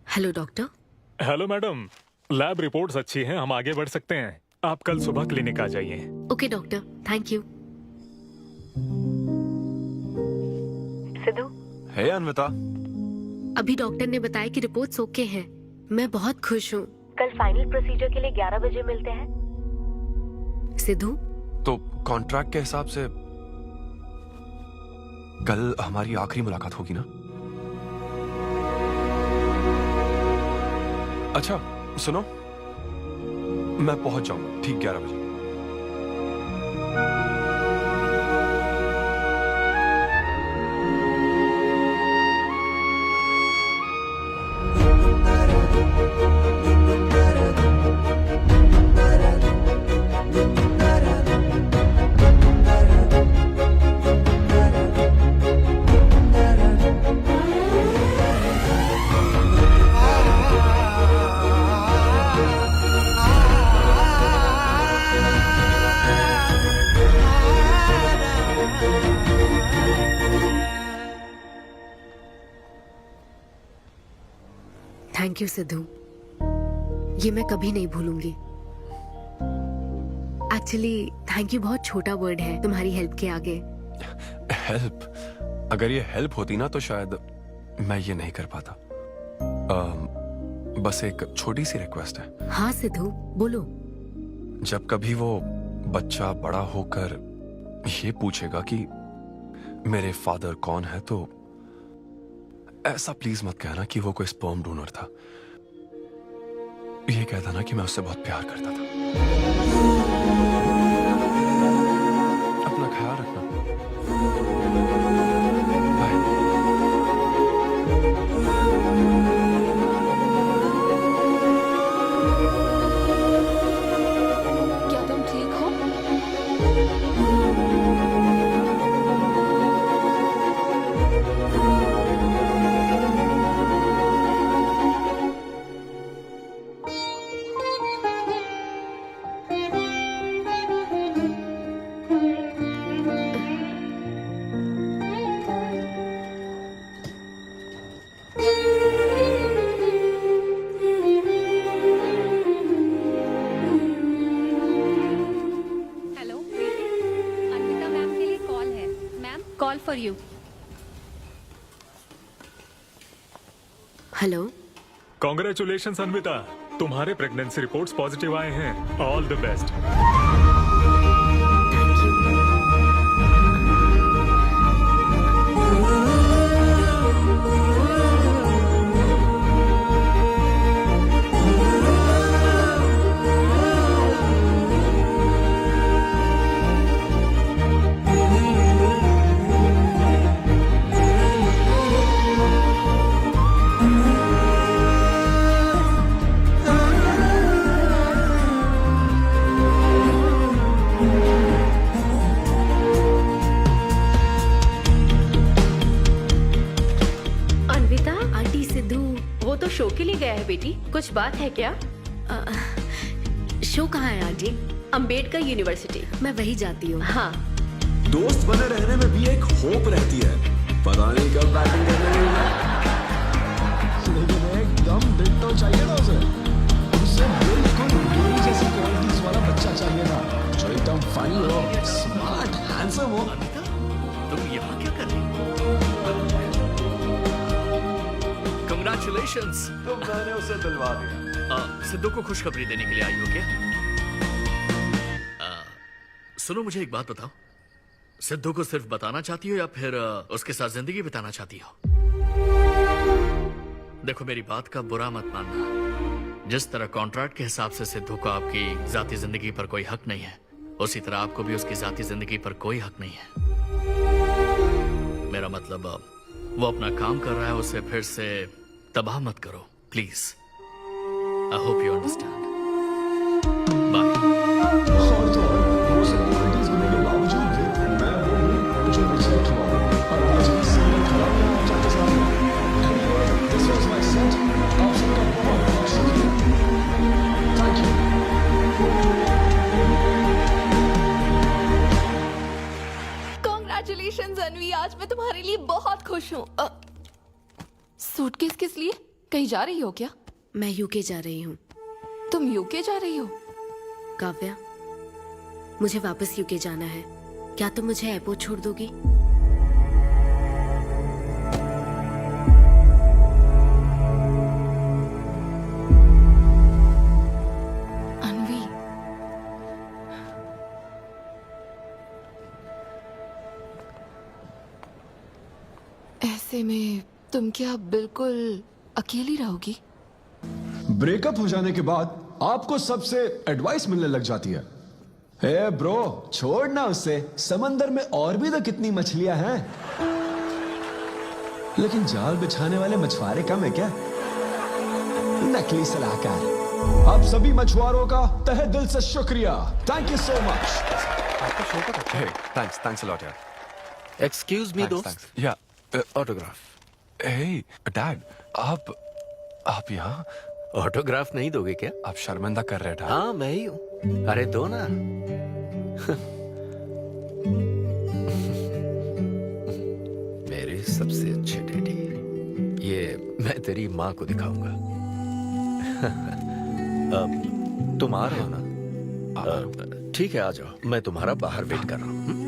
Hello doctor. Hello madam, lab reports अच्छी हैं, हम आगे बढ़ सकते हैं। आप कल सुबह क्लिनिक आ जाइए। Okay doctor, thank you. Siddhu. Hey Anvita. अभी डॉक्टर ने बताया कि रिपोर्ट्स ओके हैं। मैं बहुत खुश हूँ। कल फाइनल प्रोसीजर के लिए 11 बजे मिलते हैं। सिद्धू, तो कॉन्ट्रैक्ट के हिसाब से कल हमारी आखिरी मुलाकात होगी ना? अच्छा सुनो, मैं पहुंच जाऊंगा ठीक 11 बजे। थैंक यू सिद्धू, ये मैं कभी नहीं भूलूंगी। एक्चुअली थैंक यू बहुत छोटा वर्ड है तुम्हारी हेल्प के आगे। हेल्प? अगर ये हेल्प होती ना तो शायद मैं ये नहीं कर पाता। बस एक छोटी सी रिक्वेस्ट है। हाँ सिद्धू बोलो। जब कभी वो बच्चा बड़ा होकर ये पूछेगा कि मेरे फादर कौन है, तो ऐसा प्लीज मत कहना कि वो कोई स्पर्म डोनर था। ये कहता ना कि मैं उससे बहुत प्यार करता था। अपना ख्याल रखना। क्या तुम ठीक हो? हेलो अन्विता मैम के लिए कॉल है। Ma'am call for you. Hello. Congratulation Anvita, तुम्हारे प्रेगनेंसी रिपोर्ट्स पॉजिटिव आए हैं। All the best. Anvita, aunty Sidhu वो तो शो के लिए गया है बेटी, कुछ बात है क्या? शो कहाँ है आंटी? अंबेडकर यूनिवर्सिटी। मैं वही जाती हूँ। हाँ। दोस्त बने रहने में भी एक होप रहती है, पता नहीं कब बैटिंग करने लगेगा। लेकिन एकदम डिट्टो चाहिए था उसे। उसे बिल्कुल मेरी जैसी क्वालिटीज वाला बच्चा चाहिए था, जो एकदम फनी हो, स्मार्ट, हैंडसम हो। तुम यहाँ क्या कर रही हो? Congratulations! तो मैंने उसे दिलवा दिया। सिद्धू को खुशखबरी देने के लिए आई हो क्या? सुनो, मुझे एक बात बताओ, सिद्धू को सिर्फ बताना चाहती हो या फिर उसके साथ जिंदगी बिताना चाहती हो? देखो, मेरी बात का बुरा मत मानना। जिस तरह कॉन्ट्रैक्ट के हिसाब से सिद्धू को आपकी जाती जिंदगी पर कोई हक नहीं है, उसी तरह आपको भी उसकी जाती जिंदगी पर कोई हक नहीं है। मेरा मतलब, वो अपना काम कर रहा है, उसे फिर से तबाह मत करो please. I hope you understand. Bye. और तो और, वो सब क्वालिटीज होने के बावजूद भी मैं वो हूँ जो रिजेक्ट हुआ और आज भी सिंगल खड़ा हूँ आपके सामने। Anyway, this was my set. आप सबका बहुत बहुत शुक्रिया। Thank you. Congratulations अन्वी, आज मैं तुम्हारे लिए बहुत खुश हूँ। सूटकेस किस लिए? कहीं जा रही हो क्या? मैं यूके जा रही हूँ। तुम यूके जा रही हो? काव्या, मुझे वापस यूके जाना है। क्या तुम मुझे एयरपोर्ट छोड़ दोगी? अन्वी, ऐसे में तुम क्या बिल्कुल अकेली रहोगी? ब्रेकअप हो जाने के बाद आपको सबसे एडवाइस मिलने लग जाती है। हे ब्रो, छोड़ना उसे, समंदर में और भी तो कितनी मछलियां हैं। लेकिन जाल बिछाने वाले मछुआरे कम है क्या? नकली सलाहकार। आप सभी मछुआरों का तहे दिल से शुक्रिया। Thank you so much. आपका शो का अच्छा है। थैंक्स अ लॉट यार। एक्सक्यूज मी दोस्त। या ऑटोग्राफ। हे डैड, आप यहाँ? ऑटोग्राफ नहीं दोगे क्या? आप शर्मिंदा कर रहे थे। हाँ, मैं ही हूँ। अरे दो ना। मेरे सबसे अच्छे डैडी, ये मैं तेरी माँ को दिखाऊंगा। तुम आ रहे हो ना? ठीक है, आ जाओ, मैं तुम्हारा बाहर वेट कर रहा हूँ।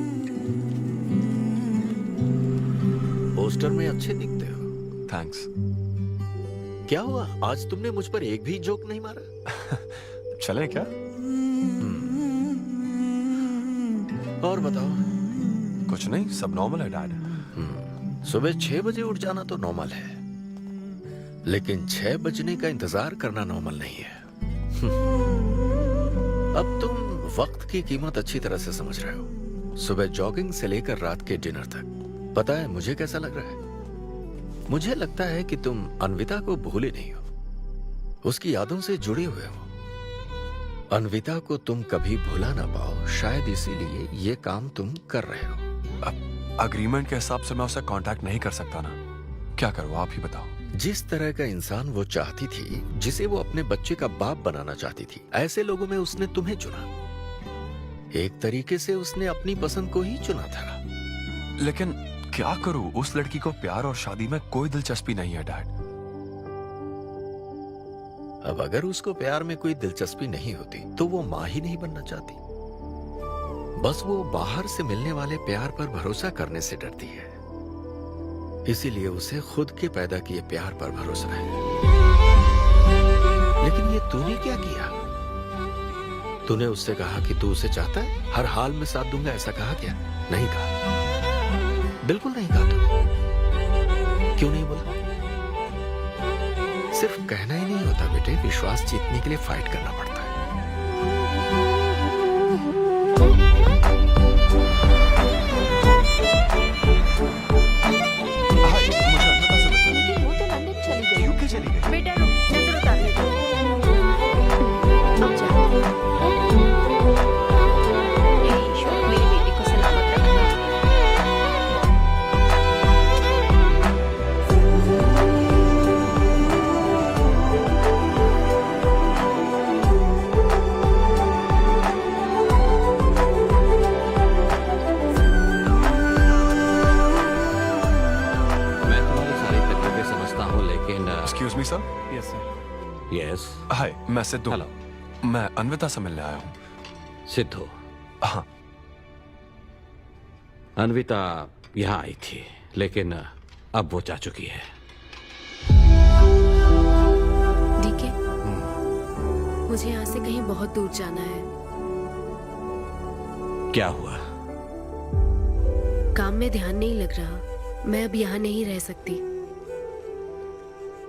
पोस्टर में अच्छे दिखते हो। थैंक्स। क्या हुआ, आज तुमने मुझ पर एक भी जोक नहीं मारा? चले क्या? और बताओ, कुछ नहीं, सब नॉर्मल है डैड। सुबह 6 बजे उठ जाना तो नॉर्मल है, लेकिन 6 बजने का इंतजार करना नॉर्मल नहीं है। अब तुम वक्त की कीमत अच्छी तरह से समझ रहे हो। सुबह जॉगिंग से लेकर रात के डिनर तक। पता है मुझे कैसा लग रहा है? मुझे लगता है कि तुम अन्विता को भूले नहीं हो, उसकी यादों से जुड़े हुए हो। अन्विता को तुम कभी भुला ना पाओ, शायद इसीलिए ये काम तुम कर रहे हो। अब अग्रीमेंट के हिसाब से मैं उसे कांटेक्ट नहीं कर सकता ना, क्या करूं आप ही बताओ। जिस तरह का इंसान वो चाहती थी, जिसे वो अपने बच्चे का बाप बनाना चाहती थी, ऐसे लोगों में उसने तुम्हें चुना। एक तरीके से उसने अपनी पसंद को ही चुना था। लेकिन क्या करूं, उस लड़की को प्यार और शादी में कोई दिलचस्पी नहीं है डैड। अब अगर उसको प्यार में कोई दिलचस्पी नहीं होती तो वो माँ ही नहीं बनना चाहती। बस वो बाहर से मिलने वाले प्यार पर भरोसा करने से डरती है, इसीलिए उसे खुद के पैदा किए प्यार पर भरोसा है। लेकिन ये तूने क्या किया? तूने उससे कहा कि तू उसे चाहता है, हर हाल में साथ दूंगा, ऐसा कहा क्या? नहीं कहा, बिल्कुल नहीं कहा। तूने क्यों नहीं बोला? सिर्फ कहना ही नहीं होता बेटे, विश्वास जीतने के लिए फाइट करना पड़ता है। लेकिन वो तो लंदन चली गई। यूके चली गई। बेटा रुक, नजर उतार ले। ईश्वर मेरी बेटी को सलामत रखना। मैं तुम्हारी सारी तकलीफें समझता हूँ, लेकिन excuse me sir. Yes sir. Yes. Hi, मैं सिद्धू। हेलो। मैं अन्विता से मिलने आया हूँ। सिद्धू? हाँ। अन्विता यहाँ आई थी, लेकिन अब वो जा चुकी है। डीके, मुझे यहाँ से कहीं बहुत दूर जाना है। क्या हुआ? काम में ध्यान नहीं लग रहा। मैं अब यहाँ नहीं रह सकती।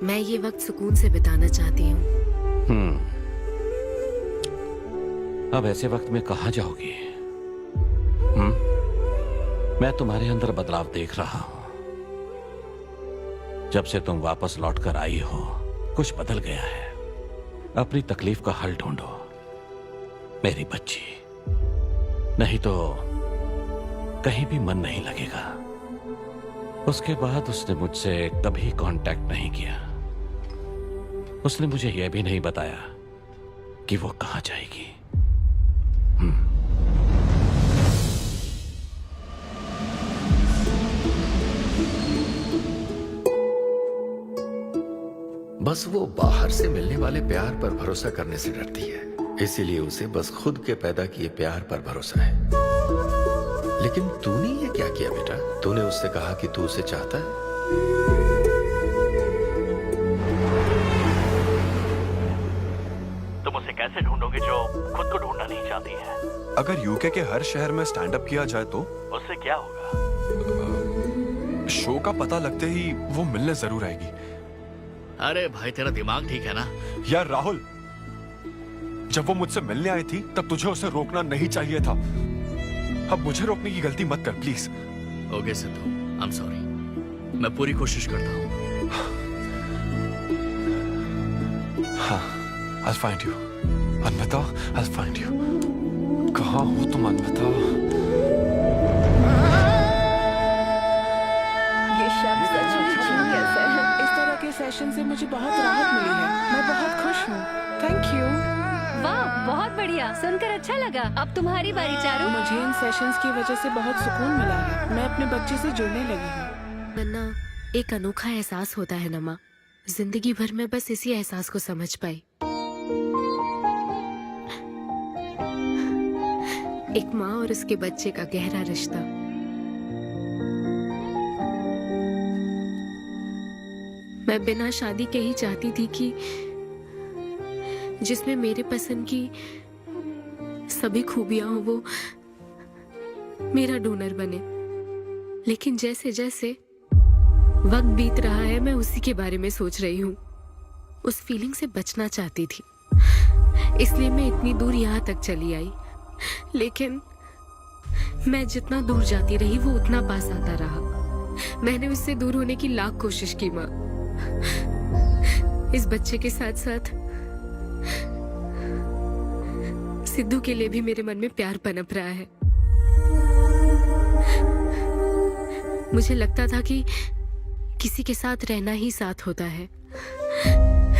मैं ये वक्त सुकून से बिताना चाहती हूँ। अब ऐसे वक्त में कहाँ जाओगी? मैं तुम्हारे अंदर बदलाव देख रहा हूं। जब से तुम वापस लौट कर आई हो, कुछ बदल गया है। अपनी तकलीफ का हल ढूंढो मेरी बच्ची, नहीं तो कहीं भी मन नहीं लगेगा। उसके बाद उसने मुझसे कभी कांटेक्ट नहीं किया। उसने मुझे यह भी नहीं बताया कि वो कहां जाएगी। बस वो बाहर से मिलने वाले प्यार पर भरोसा करने से डरती है, इसीलिए उसे बस खुद के पैदा किए प्यार पर भरोसा है। लेकिन तूने ये क्या किया बेटा? तूने उससे कहा कि तू उसे चाहता है। तुम उसे कैसे ढूंढोगे जो खुद को ढूंढना नहीं चाहती है? अगर यूके के हर शहर में स्टैंड अप किया जाए तो उससे क्या होगा? शो का पता लगते ही वो मिलने जरूर आएगी। अरे भाई, तेरा दिमाग ठीक है ना? यार राहुल, जब वो मुझसे मिलने आई थी तब तुझे उसे रोकना नहीं चाहिए था। अब मुझे रोकने की गलती मत कर please. Okay Sidhu, I am sorry. मैं पूरी कोशिश करता हूँ। हाँ, I'll find you. Anvita, I'll find you. कहाँ हो तुम अन्विता? ये शब्द सचमुच जीनियस है। इस तरह के सेशन से मुझे बहुत राहत मिली है। मैं बहुत खुश हूँ। Thank you. वाह, बहुत बढ़िया, सुनकर अच्छा लगा। अब तुम्हारी बारी चारू। मुझे इन सेशंस की वजह से बहुत सुकून मिला है। मैं अपने बच्चे से जुड़ने लगी हूँ। वरना एक अनोखा एहसास होता है ना माँ। जिंदगी भर में बस इसी एहसास को समझ पाई। एक माँ और उसके बच्चे का गहरा रिश्ता। मैं बिना शादी के ही चाहती थी कि जिसमें मेरे पसंद की सभी खूबियां हो वो मेरा डोनर बने। लेकिन जैसे जैसे वक्त बीत रहा है मैं उसी के बारे में सोच रही हूँ। उस फीलिंग से बचना चाहती थी, इसलिए मैं इतनी दूर यहाँ तक चली आई। लेकिन मैं जितना दूर जाती रही वो उतना पास आता रहा। मैंने उससे दूर होने की लाख कोशिश की माँ। इस बच्चे के साथ साथ सिद्धू के लिए भी मेरे मन में प्यार पनप रहा है। मुझे लगता था कि किसी के साथ रहना ही साथ होता है,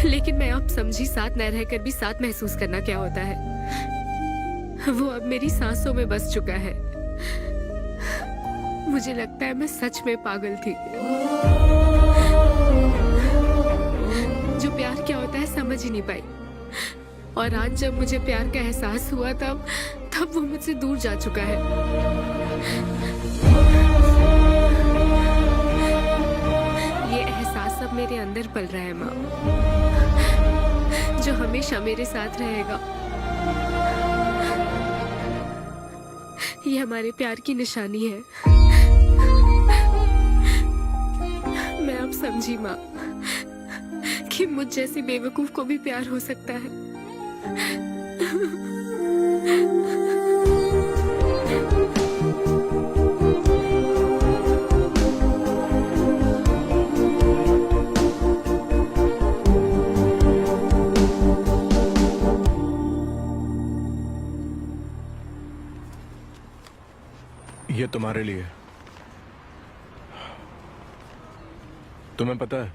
लेकिन मैं अब समझी साथ न रहकर भी साथ महसूस करना क्या होता है। वो अब मेरी सांसों में बस चुका है। मुझे लगता है मैं सच में पागल थी। जो प्यार क्या होता है समझ ही नहीं पाई, और आज जब मुझे प्यार का एहसास हुआ तब वो मुझसे दूर जा चुका है। ये एहसास अब मेरे अंदर पल रहा है माँ, जो हमेशा मेरे साथ रहेगा। ये हमारे प्यार की निशानी है। मैं अब समझी माँ कि मुझ जैसी बेवकूफ को भी प्यार हो सकता है। ये तुम्हारे लिए। तुम्हें पता है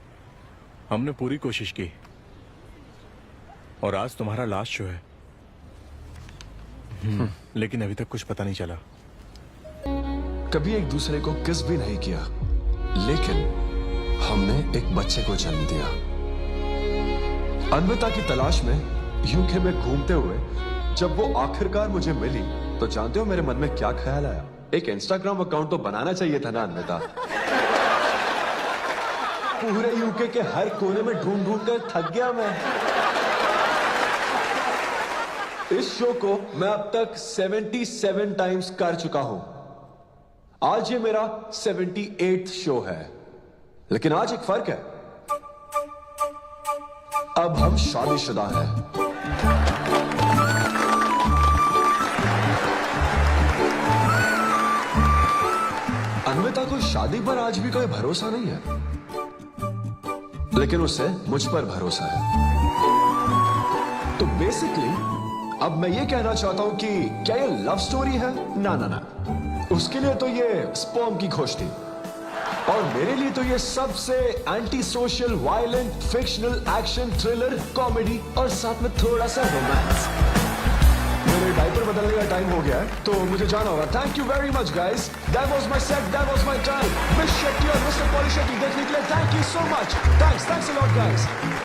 हमने पूरी कोशिश की और आज तुम्हारा लास्ट शो है। लेकिन अभी तक कुछ पता नहीं चला। कभी एक दूसरे को किस भी नहीं किया, लेकिन हमने एक बच्चे को जन्म दिया। अन्विता की तलाश में यूके में घूमते हुए जब वो आखिरकार मुझे मिली तो जानते हो मेरे मन में क्या ख्याल आया? एक इंस्टाग्राम अकाउंट तो बनाना चाहिए था ना अन्विता। पूरे यूके के हर कोने में ढूंढ ढूंढ कर थक गया मैं। इस शो को मैं अब तक 77 टाइम्स कर चुका हूं। आज ये मेरा 78th शो है, लेकिन आज एक फर्क है, अब हम शादीशुदा हैं। अन्विता को शादी पर आज भी कोई भरोसा नहीं है, लेकिन उसे मुझ पर भरोसा है। तो बेसिकली अब मैं ये कहना चाहता हूं कि क्या ये लव स्टोरी है? ना ना ना, उसके लिए तो ये स्पर्म की खोज थी, और मेरे लिए तो ये सबसे anti social, violent, fictional, action, thriller, comedy और साथ में थोड़ा सा रोमांस। मेरे डायपर बदलने का टाइम हो गया है, तो मुझे जाना होगा। Thank you very much guys, that was my set, that was my time. Miss Shetty और मिस्टर पॉली शेट्टी देखने के लिए thank you so much. Thanks a lot guys.